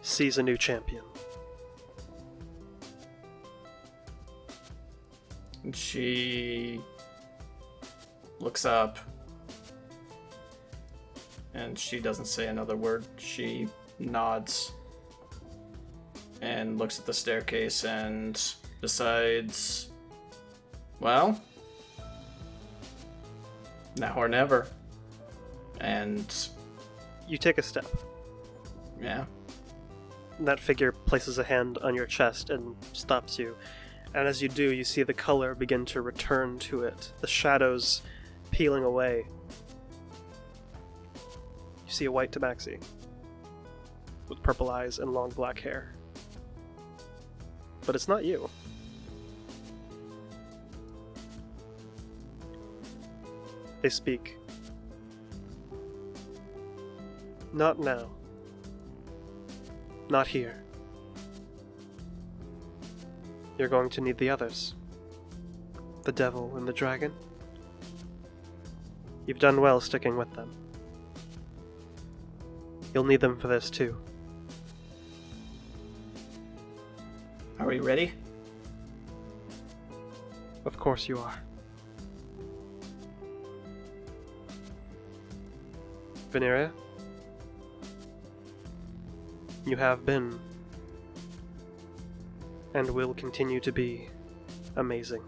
sees a new champion.
And she looks up, and she doesn't say another word. She nods and looks at the staircase and decides, well, now or never. And
You take a step.
yeah,
That figure places a hand on your chest and stops you. And as you do, you see the color begin to return to it, the shadows peeling away. You see a white tabaxi with purple eyes and long black hair. But it's not you. They speak. Not now. Not here. You're going to need the others. The devil and the dragon. You've done well sticking with them. You'll need them for this too.
are we ready?
Of course you are. Veneria, you have been and will continue to be amazing.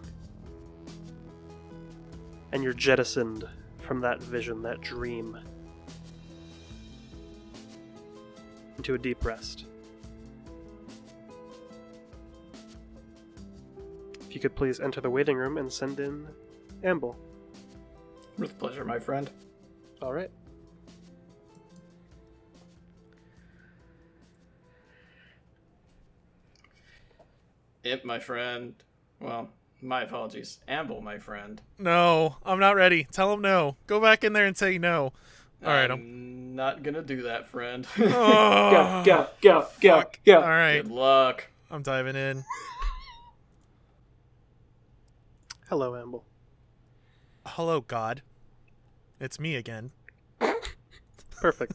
And you're jettisoned from that vision, that dream, into a deep rest. If you could please enter the waiting room and send in Amble.
With pleasure, my friend.
All right.
Imp, my friend. Well, my apologies. Amble, my friend.
No, I'm not ready. Tell him no. Go back in there and say no. All right,
I'm not gonna do that, friend.
Oh,
Go.
all right,
Good luck.
I'm diving in.
Hello, Amble.
Hello, God. It's me again.
Perfect.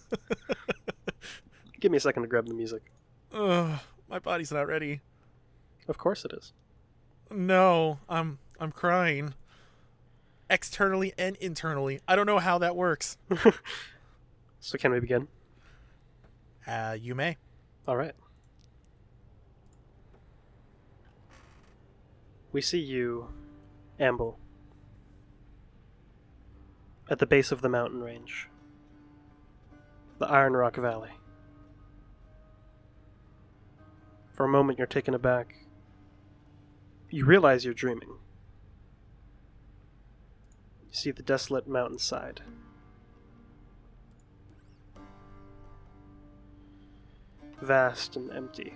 Give me a second to grab the music.
Ugh, my body's not ready.
Of course it is.
No, I'm crying. Externally and internally. I don't know how that works.
So can we begin?
You may.
All right. We see you, Amble, at the base of the mountain range, the Iron Rock Valley. For a moment, you're taken aback. You realize you're dreaming. You see the desolate mountainside. Vast and empty.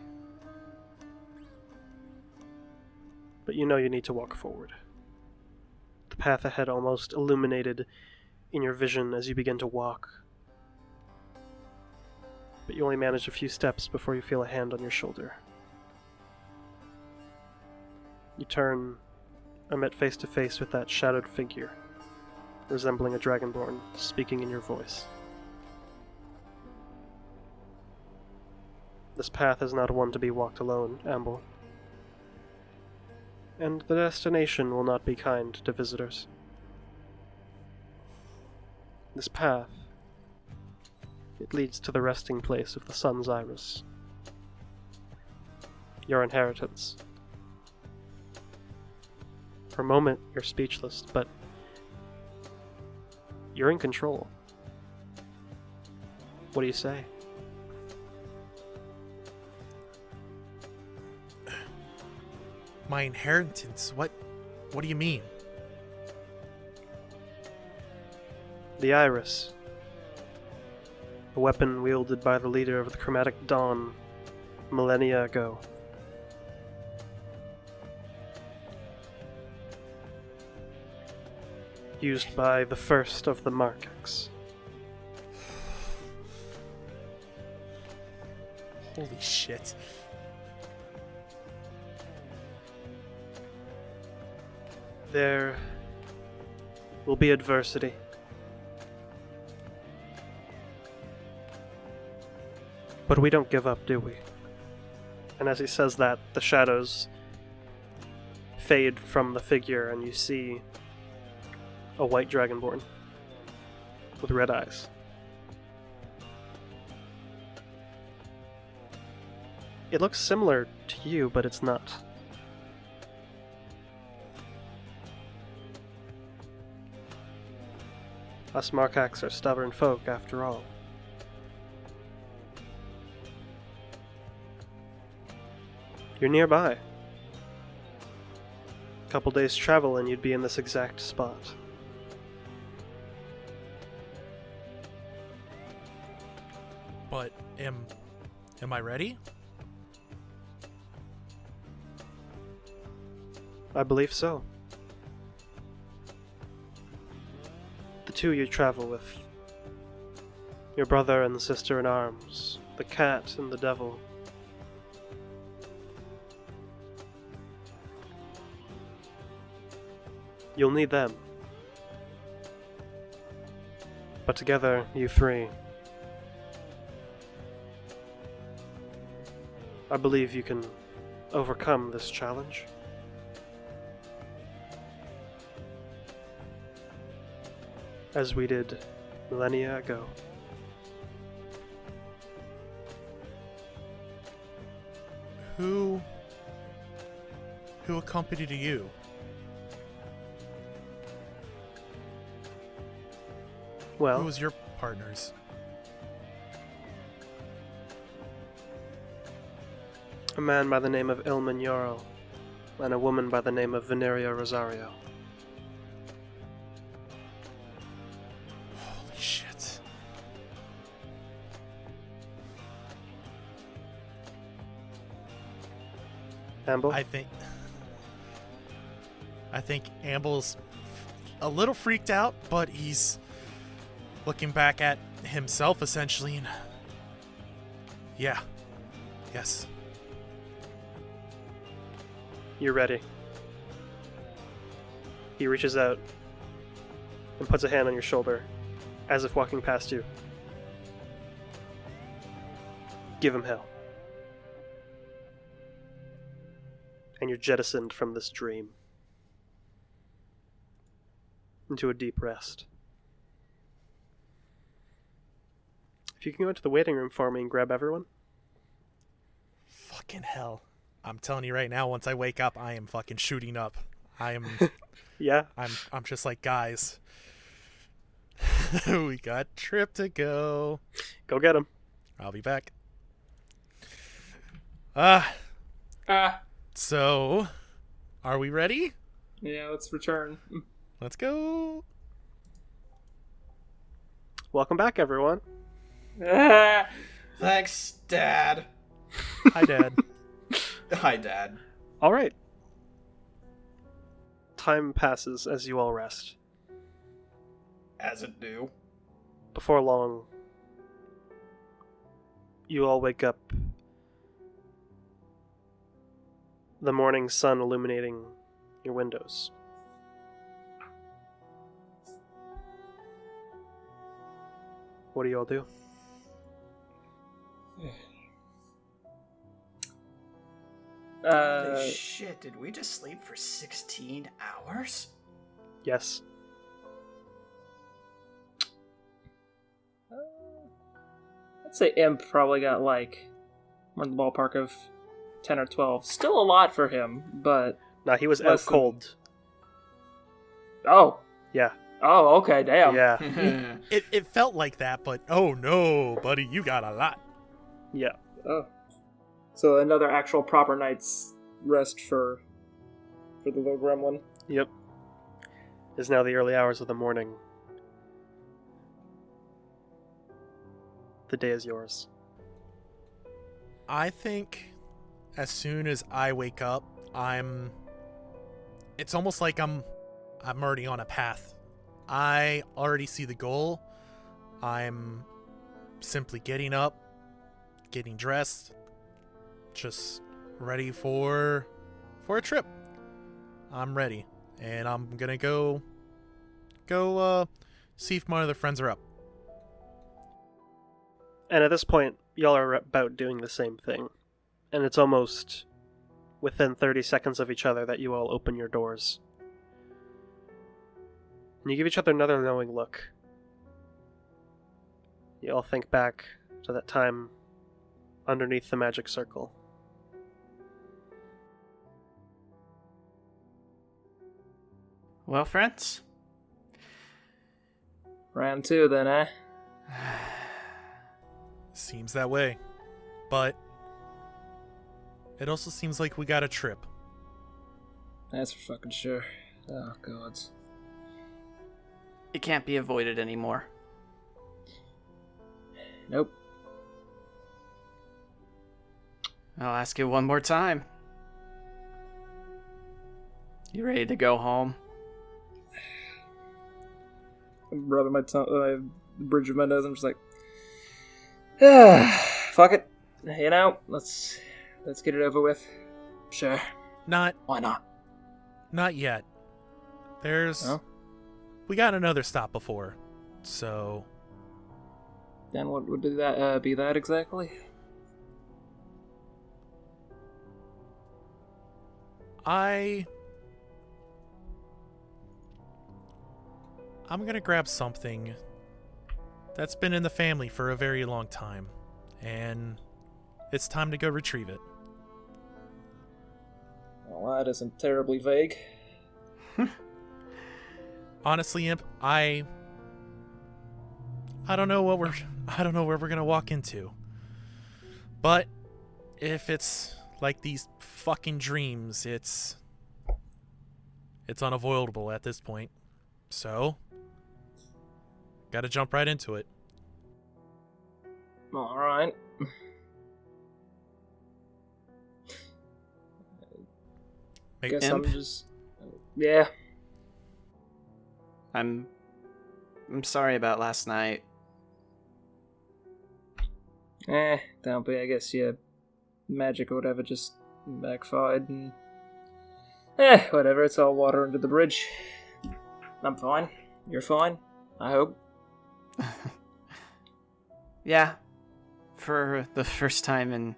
But you know you need to walk forward. The path ahead almost illuminated in your vision as you begin to walk. But you only manage a few steps before you feel a hand on your shoulder. You turn, are met face to face with that shadowed figure, resembling a dragonborn, speaking in your voice. This path is not one to be walked alone, Amble. And the destination will not be kind to visitors. This path, it leads to the resting place of the sun's iris. Your inheritance. For a moment, you're speechless, but you're in control. What do you say?
My inheritance? What do you mean?
The Iris. A weapon wielded by the leader of the Chromatic Dawn millennia ago. Used by the first of the Markaks.
Holy shit.
There will be adversity. But we don't give up, do we? And as he says that, the shadows fade from the figure and you see a white dragonborn with red eyes. It looks similar to you, but it's not. Us Markaks are stubborn folk, after all. You're nearby. A couple days' travel and you'd be in this exact spot.
But am I ready?
I believe so. The two you travel with. Your brother and sister in arms. The cat and the devil. You'll need them. But together, you three, I believe you can overcome this challenge. As we did millennia ago.
Who accompanied you?
Well,
Who was your partners?
a man by the name of Ilman Yorl, and a woman by the name of Veneria Rosario. Amble?
I think Amble's a little freaked out, but he's looking back at himself essentially, and yeah, yes.
You're ready. He reaches out and puts a hand on your shoulder, as if walking past you. Give him hell. And you're jettisoned from this dream into a deep rest. If you can go into the waiting room for me and grab everyone.
Fucking hell. I'm telling you right now, once I wake up, I am fucking shooting up.
Yeah?
I'm just like, guys, we got trip to go.
Go get him.
I'll be back. So, are we ready?
Yeah, let's return.
Let's go.
Welcome back, everyone.
Thanks, Dad.
Hi, Dad.
Hi, Dad.
All right. Time passes as you all rest.
As it do.
Before long, you all wake up. The morning sun illuminating your windows. What do you all do?
Holy shit, did we just sleep for 16 hours?
Yes.
I'd say Imp probably got like more in the ballpark of 10 or 12. Still a lot for him, but
Nah, he was out
Less than-
cold.
oh,
Yeah.
oh, okay, damn.
Yeah.
It felt like that, but oh no, buddy, you got a lot.
Yeah.
Oh, so another actual proper night's rest for the little gremlin.
Yep. It's now the early hours of the morning. The day is yours.
I think as soon as I wake up, it's almost like I'm already on a path. I already see the goal. I'm simply getting up, getting dressed, just ready for a trip. I'm ready, and I'm gonna go see if my other friends are up.
And at this point, y'all are about doing the same thing. And it's almost within 30 seconds of each other that you all open your doors. And you give each other another knowing look. You all think back to that time underneath the magic circle.
Well, friends,
Round 2 then, eh?
Seems that way. But it also seems like we got a trip.
That's for fucking sure. Oh, gods.
it can't be avoided anymore.
Nope.
I'll ask you one more time. You ready to go home?
I'm rubbing my bridge of my nose. I'm just like, fuck it. You know, let's get it over with. Sure.
Not
Why not?
yet. There's
Oh?
we got another stop before. So
Then what would that be that exactly?
I'm gonna grab something that's been in the family for a very long time, and it's time to go retrieve it.
Well, that isn't terribly vague.
Honestly, Imp, I don't know where we're gonna walk into. But if it's like these fucking dreams, it's unavoidable at this point. So, gotta jump right into it.
Alright. Guess
Imp?
I'm just... Yeah.
I'm sorry about last night.
Don't be. I guess, yeah, magic or whatever just backfired and... whatever, it's all water under the bridge. I'm fine. You're fine, I hope.
Yeah. For the first time in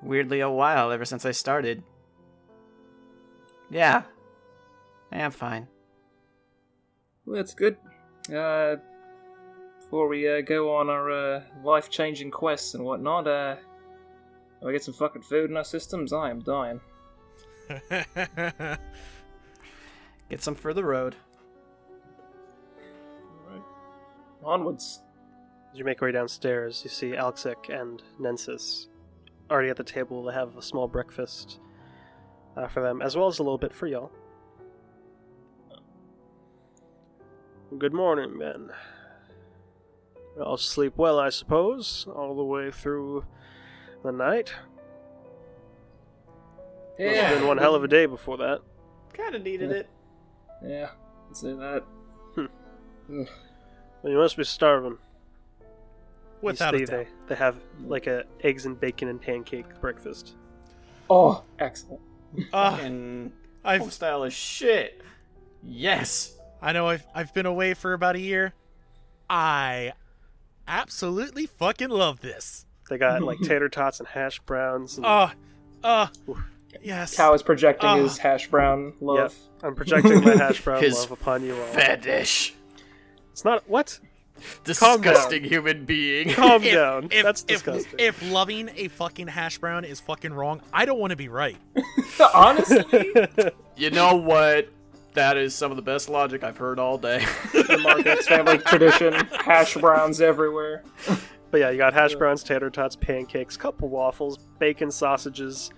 weirdly a while ever since I started. Yeah. I am fine.
Well, that's good. Before we go on our life-changing quests and whatnot, we get some fucking food in our systems? I am dying.
Get some for the road.
Alright. Onwards.
As you make your way downstairs, you see Alxic and Nensis already at the table. They have a small breakfast for them, as well as a little bit for y'all. Good morning, then. I'll sleep well, I suppose, all the way through the night. It's been one hell of a day before that.
Kinda needed it.
Yeah, I'd say that.
Well, you must be starving.
Without a
You see
doubt.
they have like a eggs and bacon and pancake breakfast.
Oh, excellent.
And
I've
homestyle is shit. Yes.
I know I've been away for about a year. I absolutely fucking love this.
They got like tater tots and hash browns. And,
Yes.
Cow is projecting his hash brown love.
Yep, I'm projecting my hash brown
His
love upon you all.
Fetish.
It's not what?
Disgusting human being.
Calm down.
If,
That's
if,
disgusting.
if loving a fucking hash brown is fucking wrong, I don't want to be right.
Honestly,
You know what? That is some of the best logic I've heard all day.
the Marquette's family tradition, hash browns everywhere.
But yeah, you got hash browns, tater tots, pancakes, couple waffles, bacon, sausages,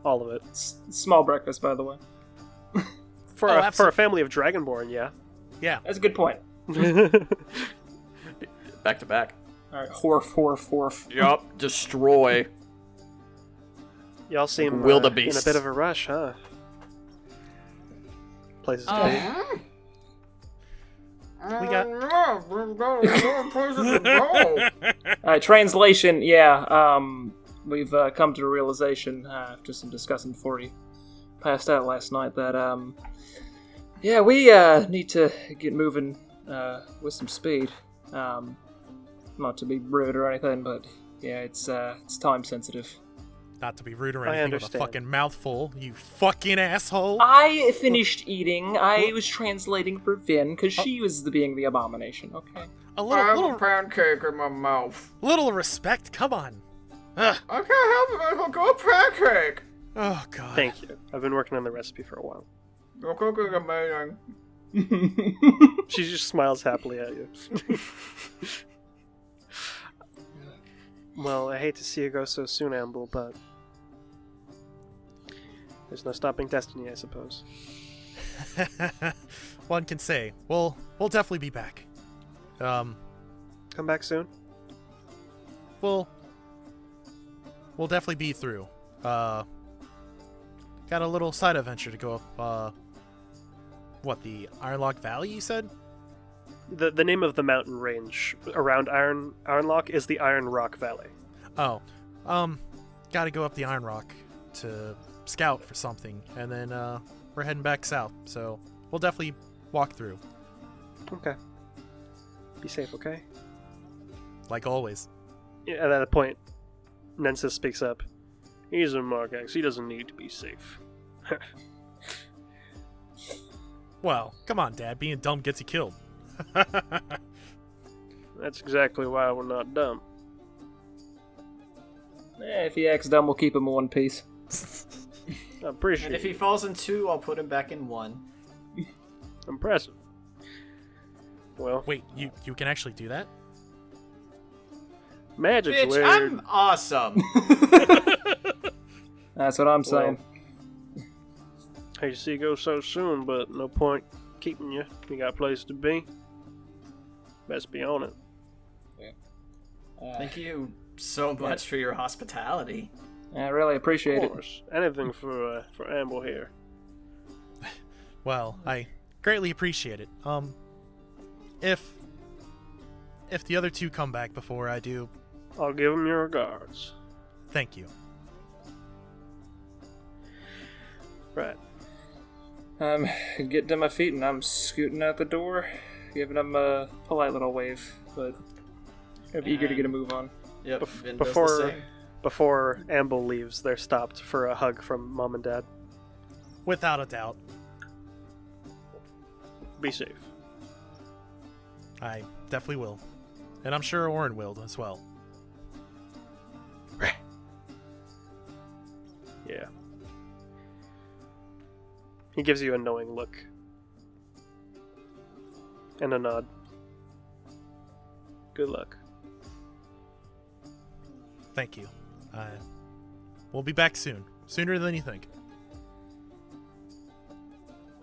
all of it.
Small breakfast, by the way.
For a family of Dragonborn, yeah.
Yeah.
That's a good point.
Back to back.
Alright, horf.
Yup. Destroy.
Y'all seem in a
Wildebeests.
bit of a rush, huh? Places to be.
We got
Translation, yeah, we've come to the realization, after some discussing before he passed out last night, that, yeah, we need to get moving with some speed. Not to be rude or anything, but yeah, it's time sensitive.
Not to be rude or
I
anything with a
understand.
fucking mouthful, you fucking asshole.
I finished eating. I was translating for Vin because she was being the abomination. Okay.
A little
pancake in my mouth.
little respect, come on. Ugh.
I can't help it. It's a good pancake.
Oh god.
Thank you. I've been working on the recipe for a while.
Your cooking amazing.
She just smiles happily at you. Well, I hate to see you go so soon, Amble, but there's no stopping destiny, I suppose.
One can say. We'll definitely be back.
Come back soon.
We'll definitely be through. Got a little side adventure to go up, what, the Ironlock Valley, you said?
The name of the mountain range around Ironlock is the Iron Rock Valley.
Oh. Gotta go up the Iron Rock to scout for something, and then, we're heading back south, so we'll definitely walk through,
Okay. Be safe, okay?
like always.
Yeah, at that point, Nensis speaks up. He's a Margax. He doesn't need to be safe.
Well, come on, Dad, being dumb gets you killed.
That's exactly why we're not dumb.
If he acts dumb, we'll keep him in one piece.
I appreciate
And if he
it.
falls in 2, I'll put him back in 1.
Impressive. Well,
Wait, you can actually do that?
magic's
Bitch,
weird.
I'm awesome.
That's what I'm saying.
Hate to see you go so soon, but no point keeping you. You got a place to be. Best be on it.
Thank you so much for your hospitality.
I really appreciate
Of course. Anything for Amble here.
Well, I greatly appreciate it. If the other two come back before I do,
I'll give them your regards.
thank you.
Right.
I'm getting to my feet and I'm scooting out the door, giving them a polite little wave, but I'm eager to get a move on.
Yep. Vin does the same.
Before Amble leaves, they're stopped for a hug from Mom and Dad.
Without a doubt.
Be safe.
I definitely will. And I'm sure Orin will as well.
Yeah. He gives you a knowing look. And a nod. Good luck.
Thank you. We'll be back soon. Sooner than you think.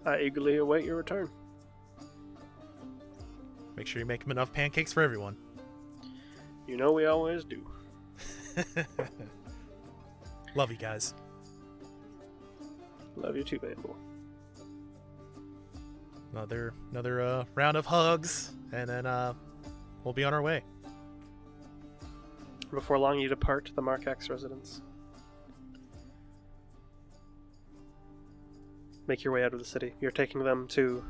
I eagerly await your return.
Make sure you make enough pancakes for everyone.
You know we always do.
Love you guys.
Love you too, Amble.
Another round of hugs, and then we'll be on our way.
Before long, you depart the Markax residence. Make your way out of the city. You're taking them to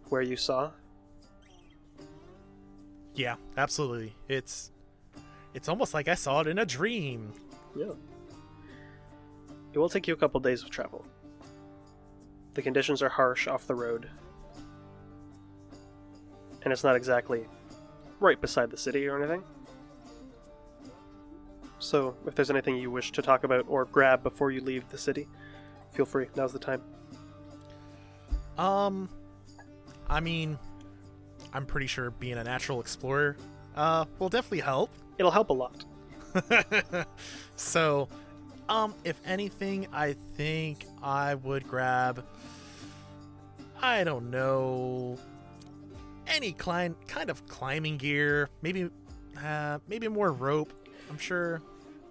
where you saw?
Yeah, absolutely. It's almost like I saw it in a dream.
Yeah. It will take you a couple days of travel. The conditions are harsh off the road. And it's not exactly right beside the city or anything. So, if there's anything you wish to talk about or grab before you leave the city, feel free. Now's the time.
I mean, I'm pretty sure being a natural explorer will definitely help.
It'll help a lot.
So, if anything, I think I would grab, I don't know, any kind of climbing gear, maybe more rope. I'm sure.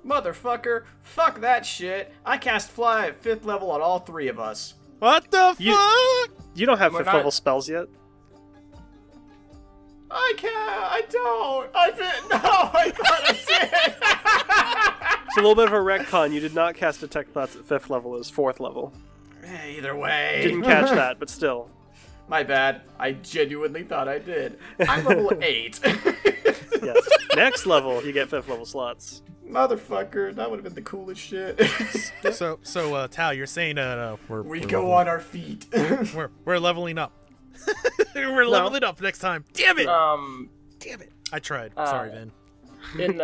Motherfucker, fuck that shit. I cast fly at 5th level on all 3 of us.
What the fuck?
You don't have
We're
5th
not-
level spells yet.
I can't. I don't. I thought I did.
It's a little bit of a retcon. You did not cast Detect Thoughts at 5th level. It was 4th level.
Either way.
Didn't catch that, but still.
My bad. I genuinely thought I did. I'm level 8.
Yes. Next level, you get 5th level slots.
Motherfucker, that would have been the coolest shit.
So, Tal, you're saying
we go on our feet.
we're leveling up. We're leveling up next time. Damn it! Damn it! I tried. Sorry, Vin.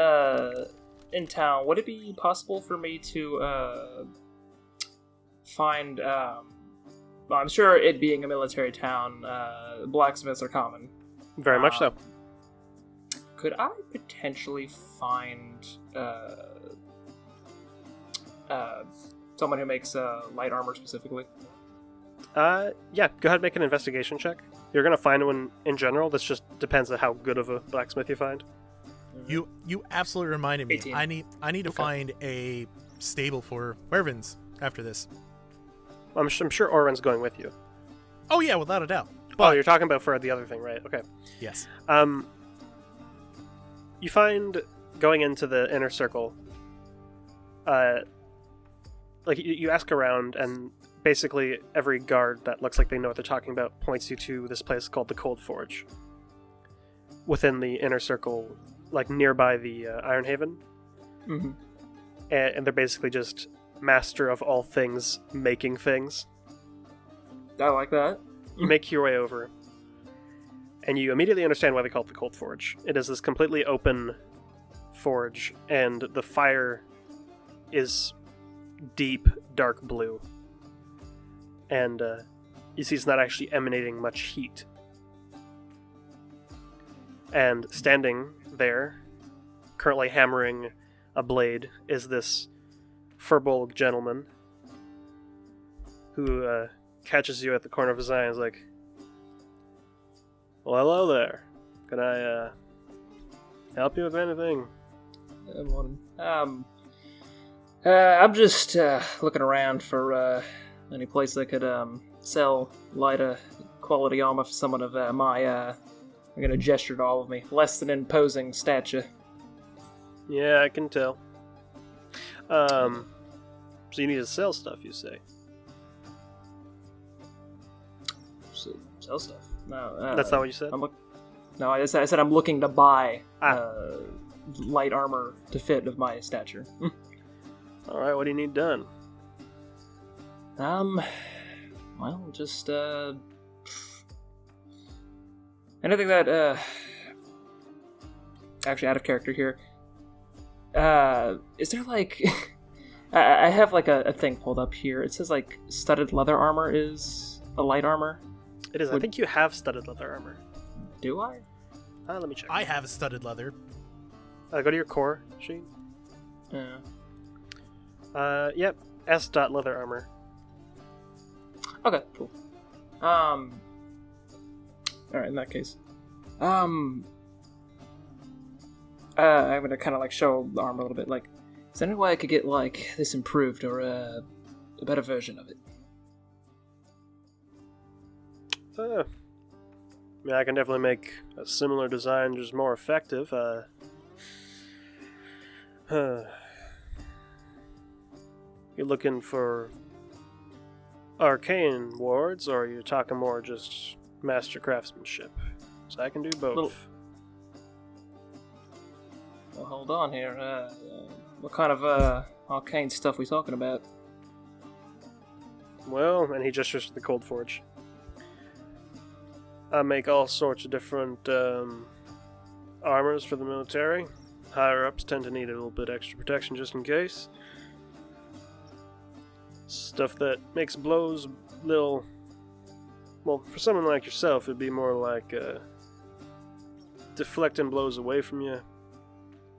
In town, would it be possible for me to find? Well, I'm sure it being a military town, blacksmiths are common.
Very much so.
Could I potentially find someone who makes light armor specifically?
Yeah, go ahead and make an investigation check. You're gonna find one in general. This just depends on how good of a blacksmith you find.
You absolutely reminded me.
18.
I need to find a stable for werevins after this.
I'm sure Oren's going with you.
Oh yeah, without a doubt.
Oh,
But
you're talking about for the other thing, right? Okay.
yes.
You find going into the inner circle, like you ask around, and basically every guard that looks like they know what they're talking about points you to this place called the Cold Forge. Within the inner circle, like nearby the Iron Haven.
Mm-hmm.
And they're basically just master of all things making things.
I like that.
You make your way over, and you immediately understand why they call it the Cold Forge. It is this completely open forge, and the fire is deep, dark blue. And you see it's not actually emanating much heat. And standing there, currently hammering a blade, is this furbolg gentleman who catches you at the corner of his eye and is like, "Well, hello there. Can I help you with anything?"
I'm just looking around for any place that could sell lighter quality armor for someone of my, I'm gonna gesture to all of me, less than imposing stature.
Yeah, I can tell. So you need to sell stuff, you say?
So, sell stuff? No.
That's not what you said?
No, I said I'm looking to buy light armor to fit of my stature.
Alright, what do you need done?
Well, just, anything that, actually out of character here. Is there, like, I have, like, a thing pulled up here. It says, like, studded leather armor is a light armor.
It is. I think you have studded leather armor.
Do I?
Let me check.
I have studded leather.
Go to your core sheet.
Yeah.
Yep. S. Leather armor.
Okay, cool. Alright, in that case. I'm gonna kind of, like, show the armor a little bit. Like, is there any way I could get, like, this improved or a better version of it?
Yeah, I can definitely make a similar design, just more effective. You're looking for arcane wards, or are you talking more just master craftsmanship? So I can do both.
Well, hold on here. What kind of arcane stuff we talking about?
Well, and he gestures to the Cold Forge. I make all sorts of different armors for the military. Higher ups tend to need a little bit extra protection just in case. Stuff that makes blows little. Well, for someone like yourself, it'd be more like deflecting blows away from you.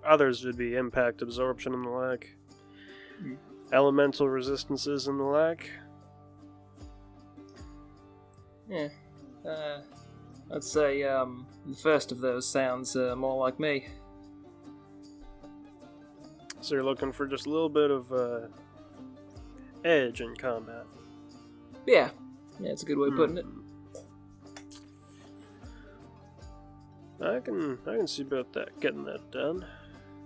Others would be impact absorption and the like. Elemental resistances and the like.
Yeah. I'd say the first of those sounds more like me.
So you're looking for just a little bit of edge in combat.
Yeah, it's a good way of putting it.
I can see about that, getting that done.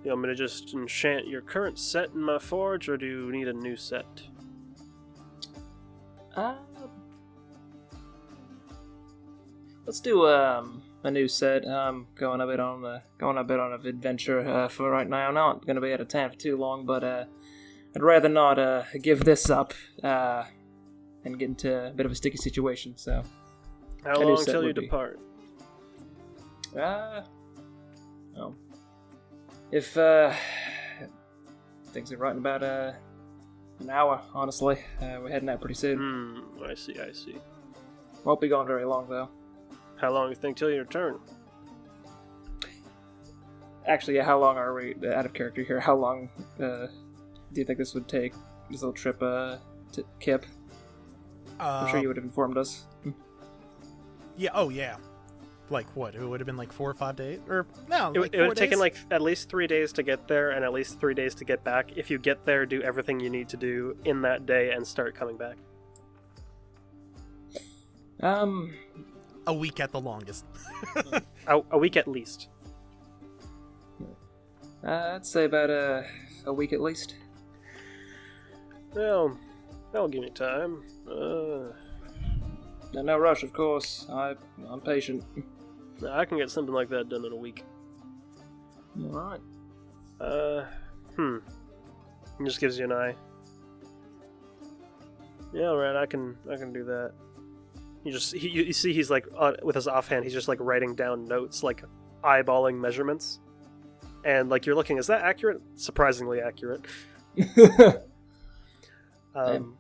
You want me to just enchant your current set in my forge, or do you need a new set?
Let's do a new set. Going a bit on an adventure for right now. I'm not going to be out of town for too long, but I'd rather not give this up and get into a bit of a sticky situation. So,
How long till you depart?
Well, if things are right in about an hour, honestly, we're heading out pretty soon.
I see.
Won't be gone very long though.
How long do you think till you return?
Actually, yeah, how long are we out of character here? How long do you think this would take? This little trip to Kip? I'm sure you would have informed us.
Yeah. Oh, yeah. Like what? It would have been like 4 or 5 days, or no?
It would have taken like at least 3 days to get there, and at least 3 days to get back. If you get there, do everything you need to do in that day, and start coming back.
A week at the longest.
A week at least.
I'd say about a week at least.
Well, that'll give me time.
No rush, of course. I'm patient.
I can get something like that done in a week.
All right.
He just gives you an eye. Yeah, alright, I can do that. You see he's like, with his offhand, he's just like writing down notes, like eyeballing measurements. And like you're looking, is that accurate? Surprisingly accurate. Well,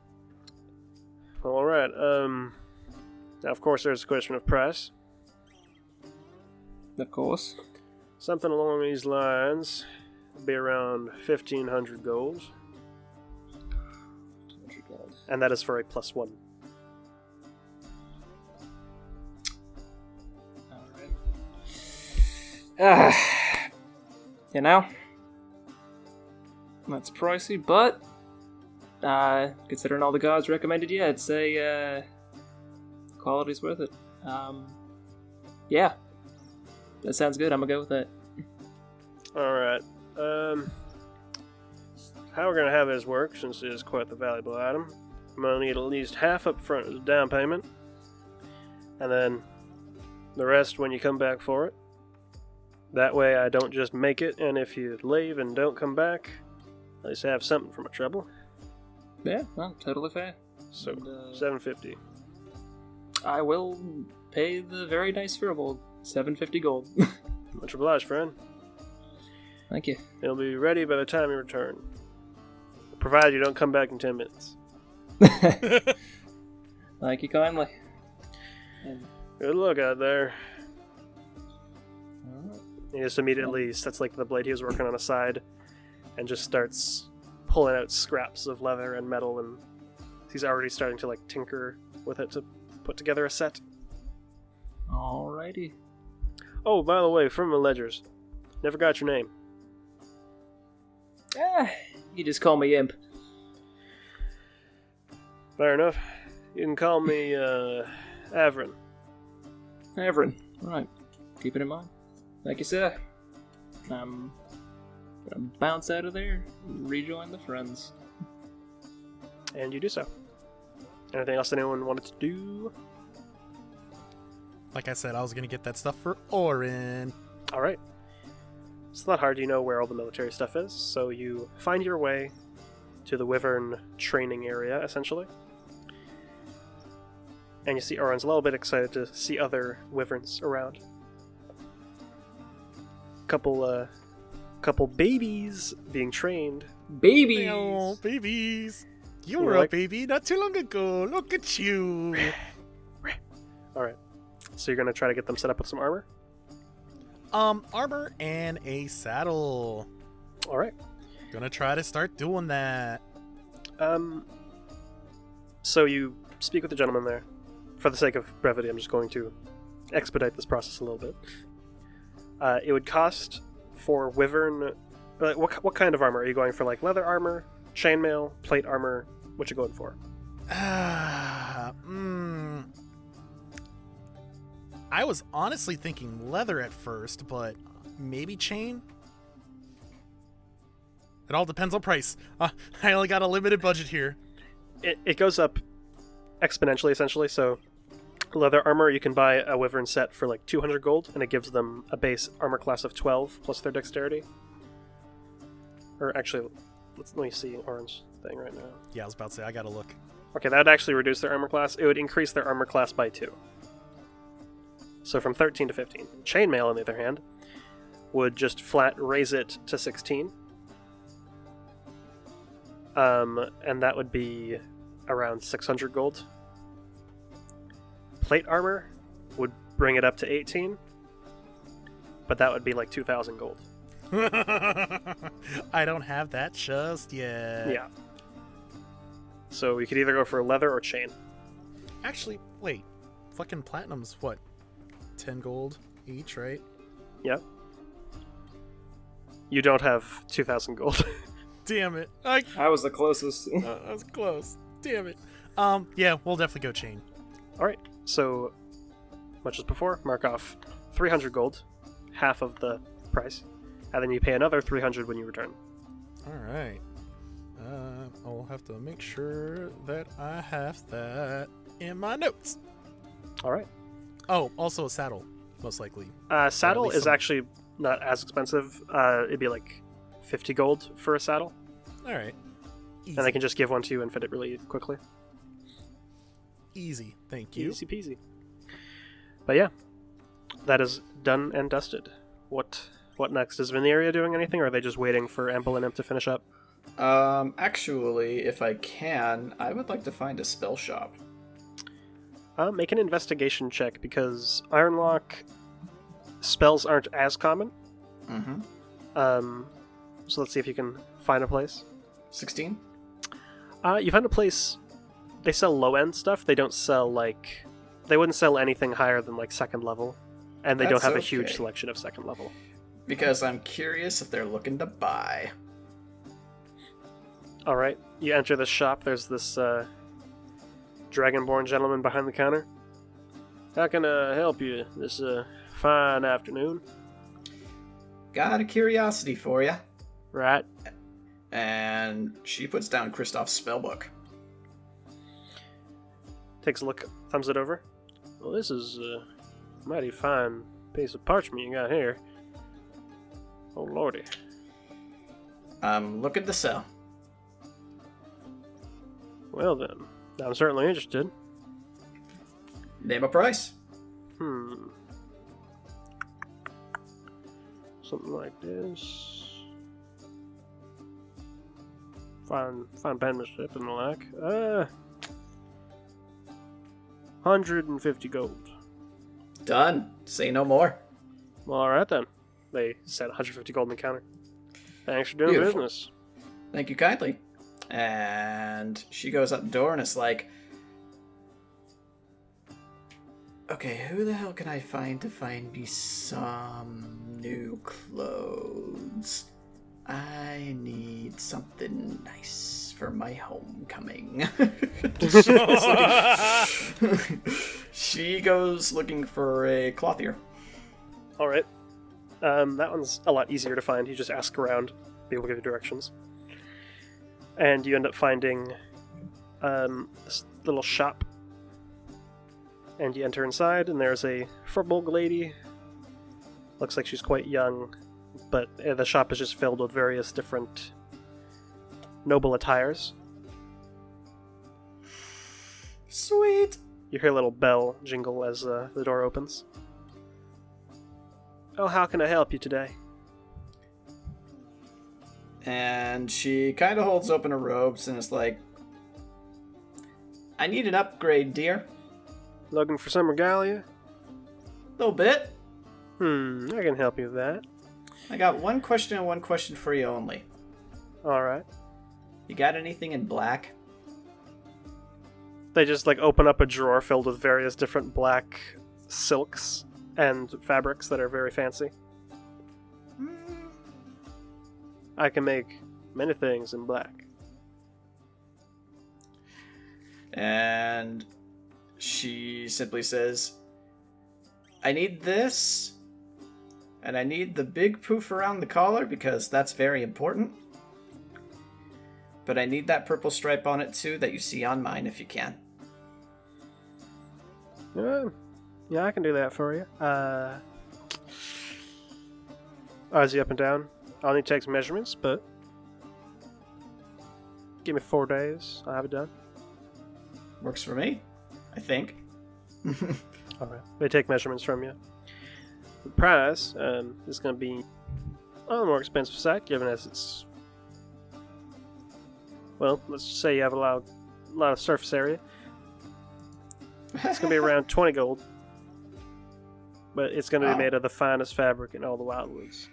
alright. Now, of course, there's a question of price.
Of course.
Something along these lines would be around 1,500 gold. And that is for a +1.
Alright. You know? That's pricey, but considering all the gods recommended, yeah, I'd say quality's worth it. Yeah, that sounds good. I'm gonna go with that.
Alright. How we're gonna have this work, since it is quite the valuable item, I'm gonna need at least half up front as a down payment, and then the rest when you come back for it. That way I don't just make it, and if you leave and don't come back, at least I have something for my trouble.
Yeah, well, totally fair.
So,
And,
$750.
I will pay the very nice Firbolg $750 gold.
Much obliged, friend.
Thank you.
It'll be ready by the time you return. Provided you don't come back in 10 minutes.
Thank you kindly. And,
Good luck out there.
alright.
He just immediately sets like the blade he was working on aside and just starts pulling out scraps of leather and metal, and he's already starting to like tinker with it to put together a set.
Alrighty.
Oh, by the way, from the ledgers, never got your name.
You just call me Imp.
Fair enough. You can call me Avrin.
Everin. Right. Keep it in mind. Thank you, sir. I'm gonna bounce out of there and rejoin the friends.
And you do so. Anything else anyone wanted to do?
Like I said, I was gonna get that stuff for Orin.
Alright. It's not hard, you know where all the military stuff is, so you find your way to the Wyvern training area, essentially. And you see Orin's a little bit excited to see other Wyverns around. Couple babies being trained.
Babies!
Oh, babies! You
You're
were
like-
a baby not too long ago. Look at you.
Alright. So you're gonna try to get them set up with some armor?
Armor and a saddle.
Alright.
Gonna try to start doing that.
So you speak with the gentleman there. For the sake of brevity, I'm just going to expedite this process a little bit. It would cost for Wyvern... what kind of armor? Are you going for like leather armor, chainmail, plate armor? What you going for?
I was honestly thinking leather at first, but maybe chain? It all depends on price. I only got a limited budget here.
It goes up exponentially, essentially. So leather armor, you can buy a Wyvern set for like 200 gold, and it gives them a base armor class of 12 plus their dexterity. Or actually, let me see Orange thing right now.
Yeah, I was about to say, I gotta look.
Okay, that would actually reduce their armor class. It would increase their armor class by 2. So from 13 to 15. Chainmail, on the other hand, would just flat raise it to 16. And that would be around 600 gold. Plate armor would bring it up to 18, but that would be like 2,000 gold.
I don't have that just yet.
Yeah. So we could either go for leather or chain.
Actually, wait. Fucking platinum's what? 10 gold each, right?
Yeah. You don't have 2,000 gold.
Damn it.
I was the closest.
I was close. Damn it. Yeah, we'll definitely go chain.
Alright, so much as before, mark off 300 gold, half of the price, and then you pay another 300 when you return.
Alright. I'll have to make sure that I have that in my notes.
Alright.
Oh, also a saddle, most likely.
Saddle
least
is
some-
actually not as expensive. It'd be like 50 gold for a saddle,
Alright. Easy.
and they can just give one to you and fit it really quickly.
Easy. Thank you.
Easy peasy. But yeah, that is done and dusted. What next? Is Veneria doing anything, or are they just waiting for Amble and Imp to finish up?
Actually, if I can, I would like to find a spell shop.
Make an investigation check, because Ironlock spells aren't as common.
Mm-hmm.
So let's see if you can find a place.
16?
You find a place. They sell low-end stuff. They don't sell, like... They wouldn't sell anything higher than, like, second level. And they don't
That's
have a
okay.
huge selection of second level.
Because I'm curious if they're looking to buy.
All right. You enter the shop. There's this dragonborn gentleman behind the counter. How can I help you this fine afternoon?
Got a curiosity for you.
Right.
And she puts down Kristoff's spellbook.
Takes a look, thumbs it over. Well, this is a mighty fine piece of parchment you got here. Oh, lordy.
I'm looking to sell.
Well then, I'm certainly interested.
Name a price.
Something like this. Fine penmanship and the like. 150 gold.
Done. Say no more.
Well, alright then. They set 150 gold on the counter. Thanks for doing
Beautiful.
business.
Thank you kindly. And she goes out the door and it's like, okay, who the hell can I find to find me some new clothes? I need something nice for my homecoming. She goes looking for a clothier.
Alright. That one's a lot easier to find. You just ask around, be able to give you directions. And you end up finding this little shop. And you enter inside, and there's a furbolg lady. Looks like she's quite young, but the shop is just filled with various different noble attires.
Sweet.
You hear a little bell jingle as the door opens. Oh, how can I help you today?
And she kind of holds open her robes and is like, I need an upgrade, dear.
Looking for some regalia?
Little bit.
I can help you with that.
I got one question and one question for you only.
Alright.
You got anything in black?
They just open up a drawer filled with various different black silks and fabrics that are very fancy. I can make many things in black.
And she simply says, I need this, and I need the big poof around the collar because that's very important. But I need that purple stripe on it too that you see on mine if you can.
Yeah, I can do that for you. Eyes you up and down. I'll need to take some measurements, but give me 4 days. I'll have it done.
Works for me, I think.
Alright. They take measurements from you. The price is going to be on the more expensive side, given as it's... Well, let's just say you have a lot of surface area. It's going to be around 20 gold. But it's going to be made of the finest fabric in all the Wyldwoods.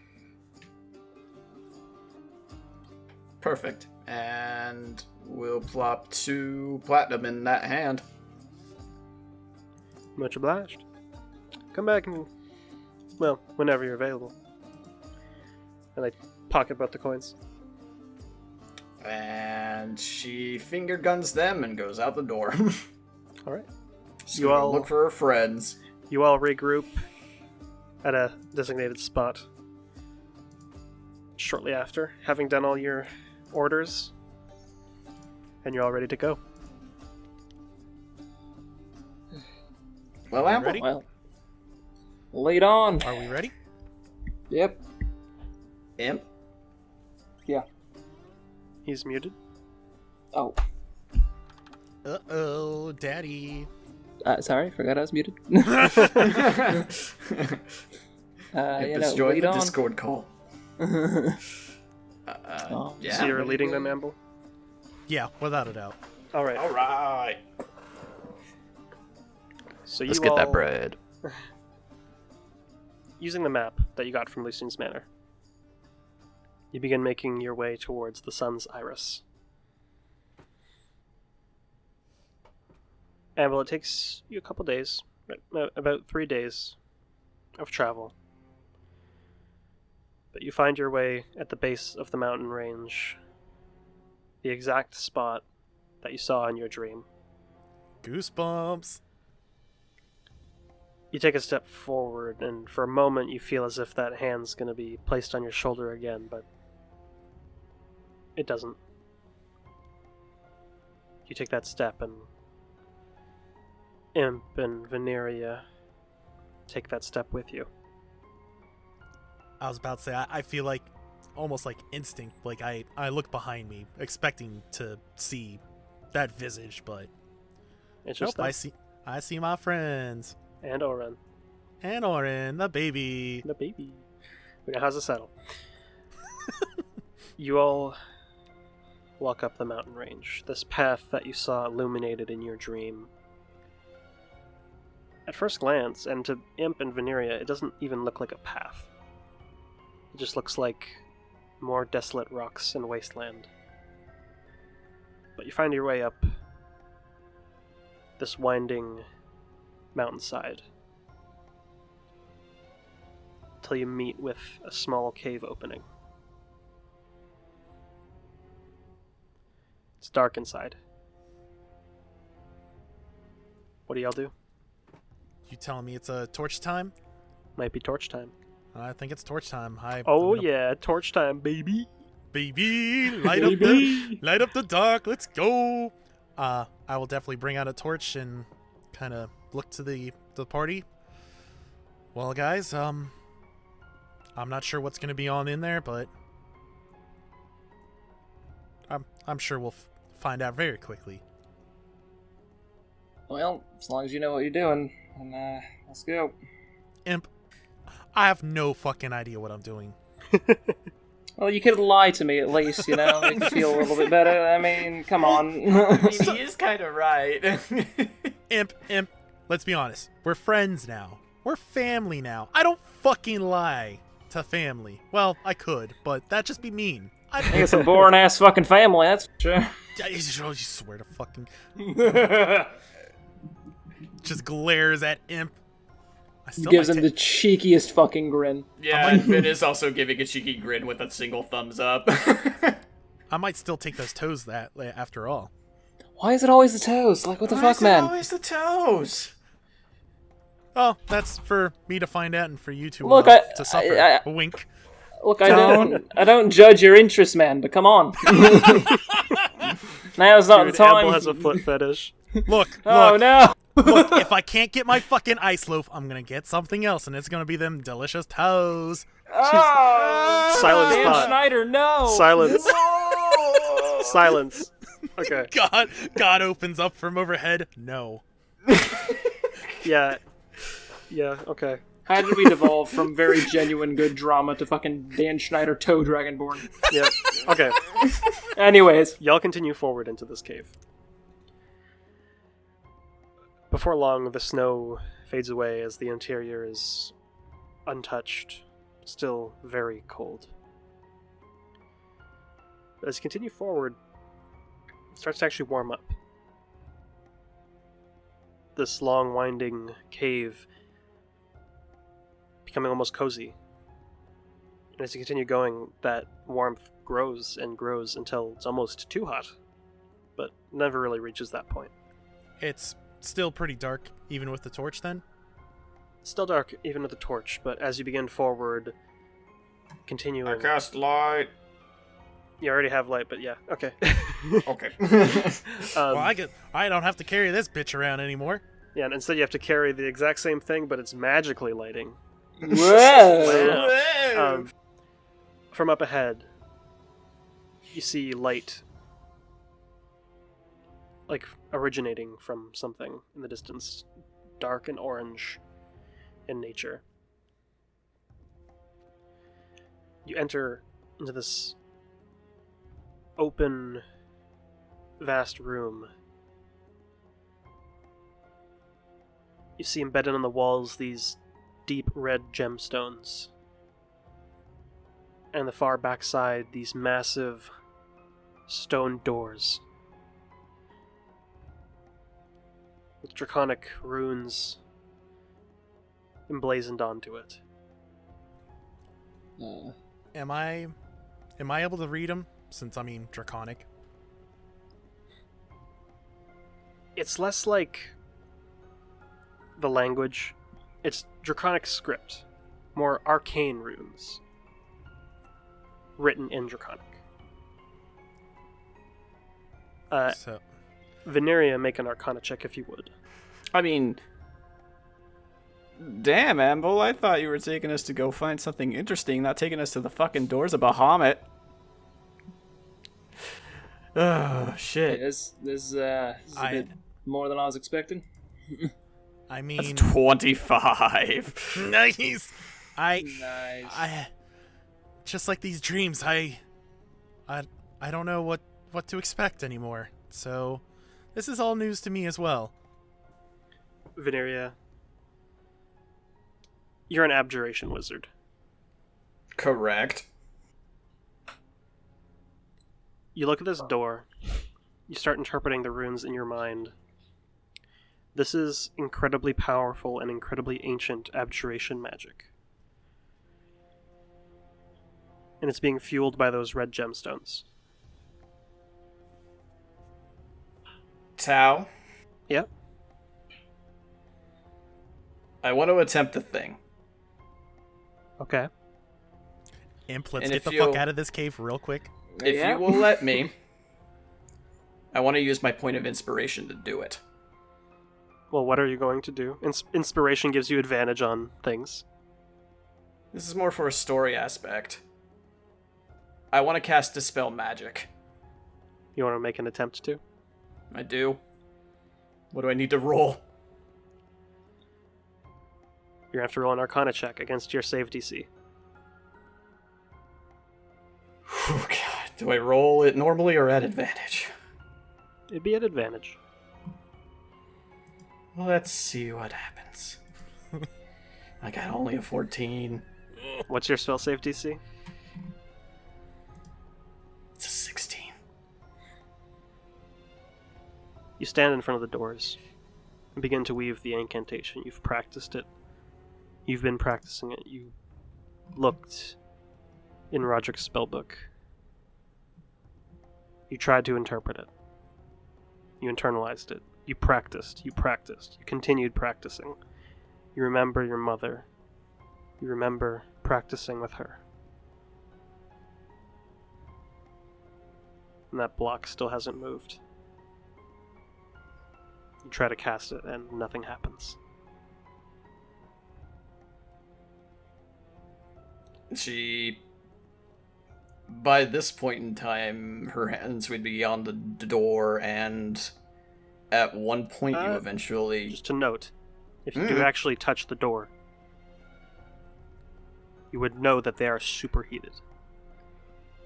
Perfect. And we'll plop 2 platinum in that hand.
Much obliged. Come back and, well, whenever you're available. And they pocket both the coins.
And she finger guns them and goes out the door.
Alright.
You all look for her friends.
You all regroup at a designated spot. Shortly after, having done all your orders, and you're all ready to go.
Well, Amber,
Ready?
Well, lead on.
Are we ready?
Yep.
Imp,
He's muted.
Oh,
Uh-oh, Daddy.
sorry, forgot I was muted.
Imp
Lead
is joining the
on.
Discord call.
Oh,
Yeah.
So you're leading them, Amble?
Yeah, without a doubt.
Alright.
All right.
So
Let's
you
get
all,
that bread.
using the map that you got from Lucien's Manor, you begin making your way towards the sun's iris. And well, it takes you a couple days, about 3 days of travel. But you find your way at the base of the mountain range the exact spot that you saw in your dream.
Goosebumps.
You take a step forward, and for a moment you feel as if that hand's going to be placed on your shoulder again, but it doesn't. You take that step, and Imp and Veneria take that step with you.
I was about to say, I feel like almost like instinct. Like I look behind me, expecting to see that visage, but
It's
nope.
just them.
I see my friends
And Oren.
and Oren, the baby.
The baby. Okay, how's the saddle? You all walk up the mountain range. This path that you saw illuminated in your dream. At first glance, and to Imp and Veneria, it doesn't even look like a path. It just looks like more desolate rocks and wasteland. But you find your way up this winding mountainside till you meet with a small cave opening. It's dark inside. What do y'all do?
You telling me it's a torch time?
Might be torch time.
I think it's torch time.
Oh yeah, torch time, baby.
Baby, light up the dark. Let's go. I will definitely bring out a torch and kind of look to the party. Well, guys, I'm not sure what's gonna be on in there, but I'm sure we'll find out very quickly.
Well, as long as you know what you're doing, and let's go.
Imp, I have no fucking idea what I'm doing.
Well, you could lie to me at least, you know, make me feel a little bit better. I mean, come on.
I mean, he is kind of right.
Imp, let's be honest. We're friends now. We're family now. I don't fucking lie to family. Well, I could, but that'd just be mean.
I think it's a boring ass fucking family, that's for sure.
You swear to fucking... Just glares at Imp. I still
Gives
might
him the cheekiest fucking grin.
Yeah, and Vin is also giving a cheeky grin with a single thumbs up.
I might still take those toes after all.
Why is it always the toes? Like, what the fuck, man?
Always the toes.
Oh, that's for me to find out and for you to
Look,
to suffer.
I-
A wink.
Look, I don't judge your interest, man, but come on. Now's not
Dude,
the time.
Amble has a foot fetish.
Look,
Oh, no!
look, if I can't get my fucking ice loaf, I'm gonna get something else, and it's gonna be them delicious toes.
Oh!
Silence
Dan
thought.
Schneider, no!
Silence. Silence. Okay.
God opens up from overhead. No.
Yeah. Yeah, okay.
How did we devolve from very genuine good drama to fucking Dan Schneider toe Dragonborn?
Yeah. Okay.
Anyways.
Y'all continue forward into this cave. Before long, the snow fades away as the interior is untouched, still very cold. But as you continue forward, it starts to actually warm up. This long, winding cave becoming almost cozy. And as you continue going, that warmth grows and grows until it's almost too hot, but never really reaches that point.
It's still pretty dark, even with the torch then?
Still dark, even with the torch, but as you begin forward, continuing...
I cast light.
You already have light, but yeah, okay.
Okay.
Well, I don't have to carry this bitch around anymore.
Yeah, and instead you have to carry the exact same thing, but it's magically lighting.
Whoa!
From up ahead, you see light, like originating from something in the distance, dark and orange in nature. You enter into this open, vast room. You see embedded on the walls these deep red gemstones. And the far backside, these massive stone doors with draconic runes emblazoned onto it.
Am I able to read them? Since, I mean, draconic.
It's less like the language. It's Draconic script. More arcane runes. Written in Draconic.
So,
Veneria, make an Arcana check if you would.
I mean, damn, Amble, I thought you were taking us to go find something interesting, not taking us to the fucking doors of Bahamut. Oh, shit.
This is a bit more than I was expecting.
I
That's
mean,
25.
nice.
Nice.
I just like these dreams. I don't know what to expect anymore. So, this is all news to me as well.
Veneria, you're an abjuration wizard.
Correct.
You look at this door. You start interpreting the runes in your mind. This is incredibly powerful and incredibly ancient abjuration magic. And it's being fueled by those red gemstones.
Tao,
Yep.
I want to attempt a thing.
Okay.
Imp, let's
And
get
if
the
you-
fuck out of this cave real quick.
If
Yeah.
you will let me, I want to use my point of inspiration to do it.
Well, what are you going to do? Inspiration gives you advantage on things.
This is more for a story aspect. I want to cast Dispel Magic.
You want to make an attempt to?
I do. What do I need to roll?
You're going to have to roll an Arcana check against your save DC.
Oh, God. Do I roll it normally or at advantage?
It'd be at advantage.
Let's see what happens. I got only a 14.
What's your spell save DC?
It's a 16.
You stand in front of the doors and begin to weave the incantation. You've practiced it. You've been practicing it. You looked in Roderick's spellbook. You tried to interpret it. You internalized it. You practiced. You practiced. You continued practicing. You remember your mother. You remember practicing with her. And that block still hasn't moved. You try to cast it, and nothing happens.
She... By this point in time, her hands would be on the door, and at one point you eventually...
Just to note, if you do actually touch the door, you would know that they are superheated.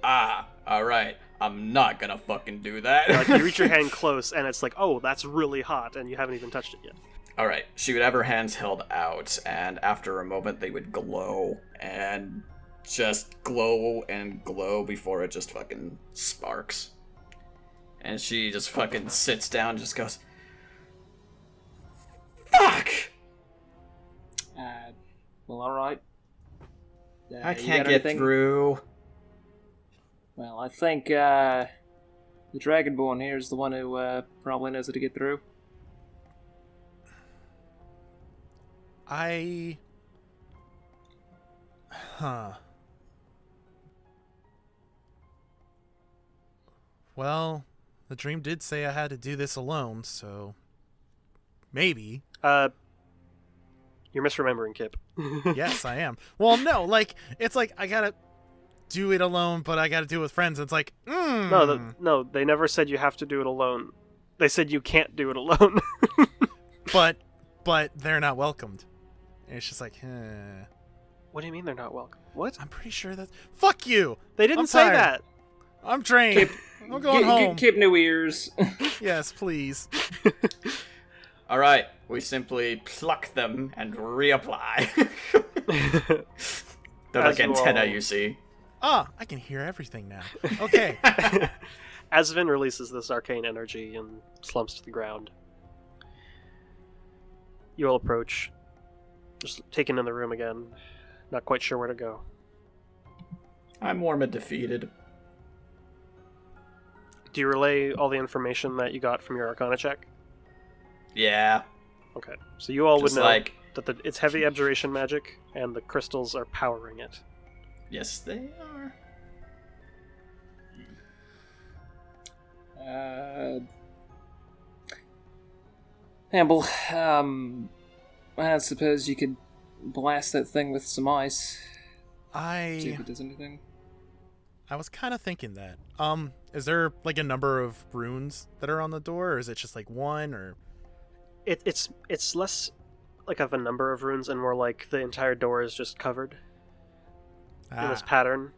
Ah, alright. I'm not gonna fucking do that.
Like, you reach your hand close, and it's like, oh, that's really hot, and you haven't even touched it yet.
Alright, she would have her hands held out, and after a moment they would glow, and just glow and glow before it just fucking sparks. And she just fucking sits down and just goes, fuck!
Well, alright.
I can't get through.
Well, I think the Dragonborn here is the one who probably knows how to get through.
Well, the dream did say I had to do this alone, so maybe.
You're misremembering, Kip.
Yes, I am. Well, no, like it's like I gotta do it alone, but I gotta do it with friends. It's like,
No, they never said you have to do it alone. They said you can't do it alone.
but they're not welcomed. And it's just like,
What do you mean they're not welcome? What?
I'm pretty sure that. Fuck you!
They didn't
I'm
say
tired.
that.
I'm drained. I'm going home.
Kip new ears.
Yes, please.
Alright, we simply pluck them and reapply. They're like
As you
antenna,
all-
you see.
Ah, I can hear everything now. Okay.
Asvin releases this arcane energy and slumps to the ground. You all approach, just taken in the room again, not quite sure where to go.
I'm warm and defeated.
Do you relay all the information that you got from your Arcana check?
Yeah.
Okay, so you all
Just
would know
like,
that it's heavy abjuration magic, and the crystals are powering it.
yes, they are.
Amble, I suppose you could blast that thing with some ice. See if it does anything.
I was kind of thinking that. Is there like a number of runes that are on the door, or is it just like one, or?
It's less like of a number of runes and more like the entire door is just covered in this pattern.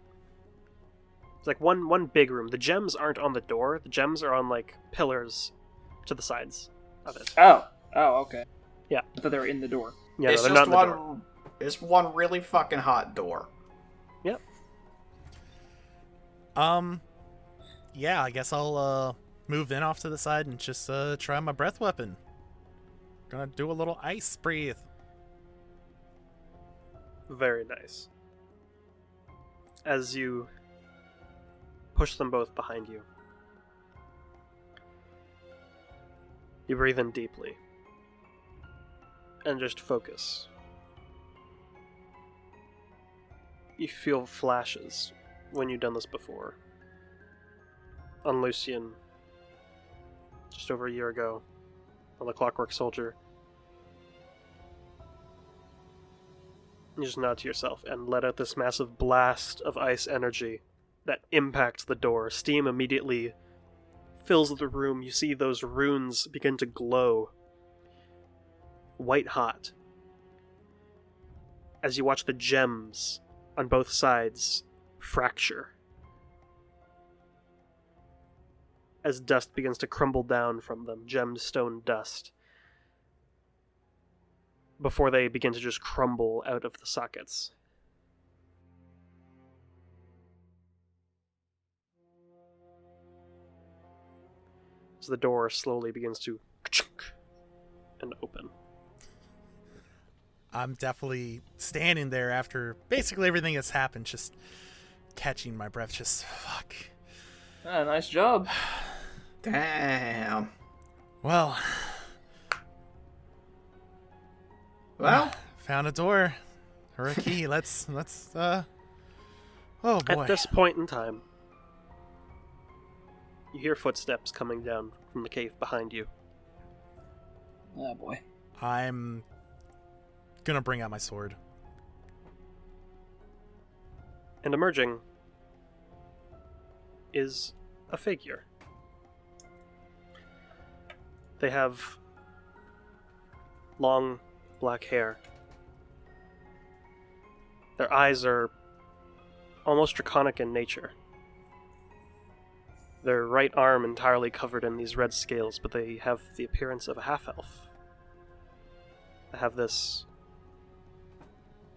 It's like one big room. The gems aren't on the door. The gems are on like pillars to the sides of it.
Oh, okay.
Yeah.
I thought they were in the door.
Yeah,
It's
no, they're
just
not in the door.
It's one really fucking hot door.
Yep.
Yeah, I guess I'll move in off to the side and just try my breath weapon. Gonna do a little ice breathe.
Very nice. As you push them both behind you, you breathe in deeply and just focus. You feel flashes when you've done this before. On Lucien, just over a year ago, on the Clockwork Soldier. You just nod to yourself and let out this massive blast of ice energy that impacts the door. Steam immediately fills the room. You see those runes begin to glow white hot as you watch the gems on both sides fracture as dust begins to crumble down from them, gemstone dust, before they begin to just crumble out of the sockets. So the door slowly begins to and open.
I'm definitely standing there after basically everything that's happened, just catching my breath, just fuck.
Ah, nice job.
Damn.
Well, found a door or a key. let's oh boy.
At this point in time, you hear footsteps coming down from the cave behind you.
Oh boy.
I'm gonna bring out my sword.
And emerging is a figure. They have long black hair. Their eyes are almost draconic in nature. Their right arm entirely covered in these red scales, but they have the appearance of a half-elf. They have this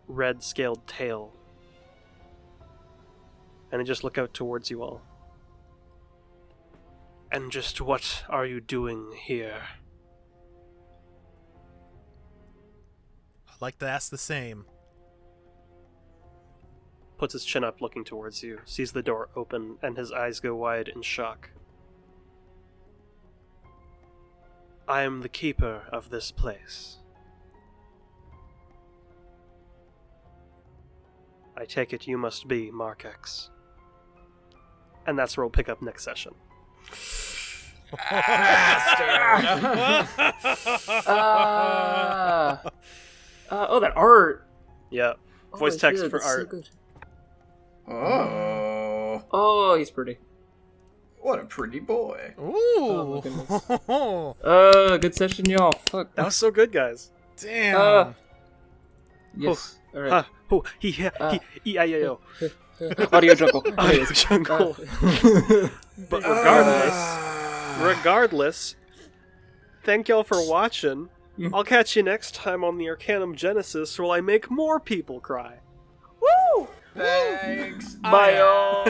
red scaled tail. And they just look out towards you all. And just what are you doing here?
I'd like to ask the same.
Puts his chin up looking towards you, sees the door open, and his eyes go wide in shock. I am the keeper of this place. I take it you must be Mark X. And that's where we'll pick up next session.
Oh, that art.
Yeah. Voice text for
that's
art.
So good.
Oh,
Oh, he's pretty.
what a pretty boy.
Ooh.
Oh, good session, y'all. Fuck.
That was so good, guys.
Damn.
Yes. All right.
E-I-A-O.
Audio jungle.
Audio jungle. But regardless, thank y'all for watching. I'll catch you next time on the Arcanum Genesis, where I make more people cry. Woo!
Thanks.
Bye, y'all.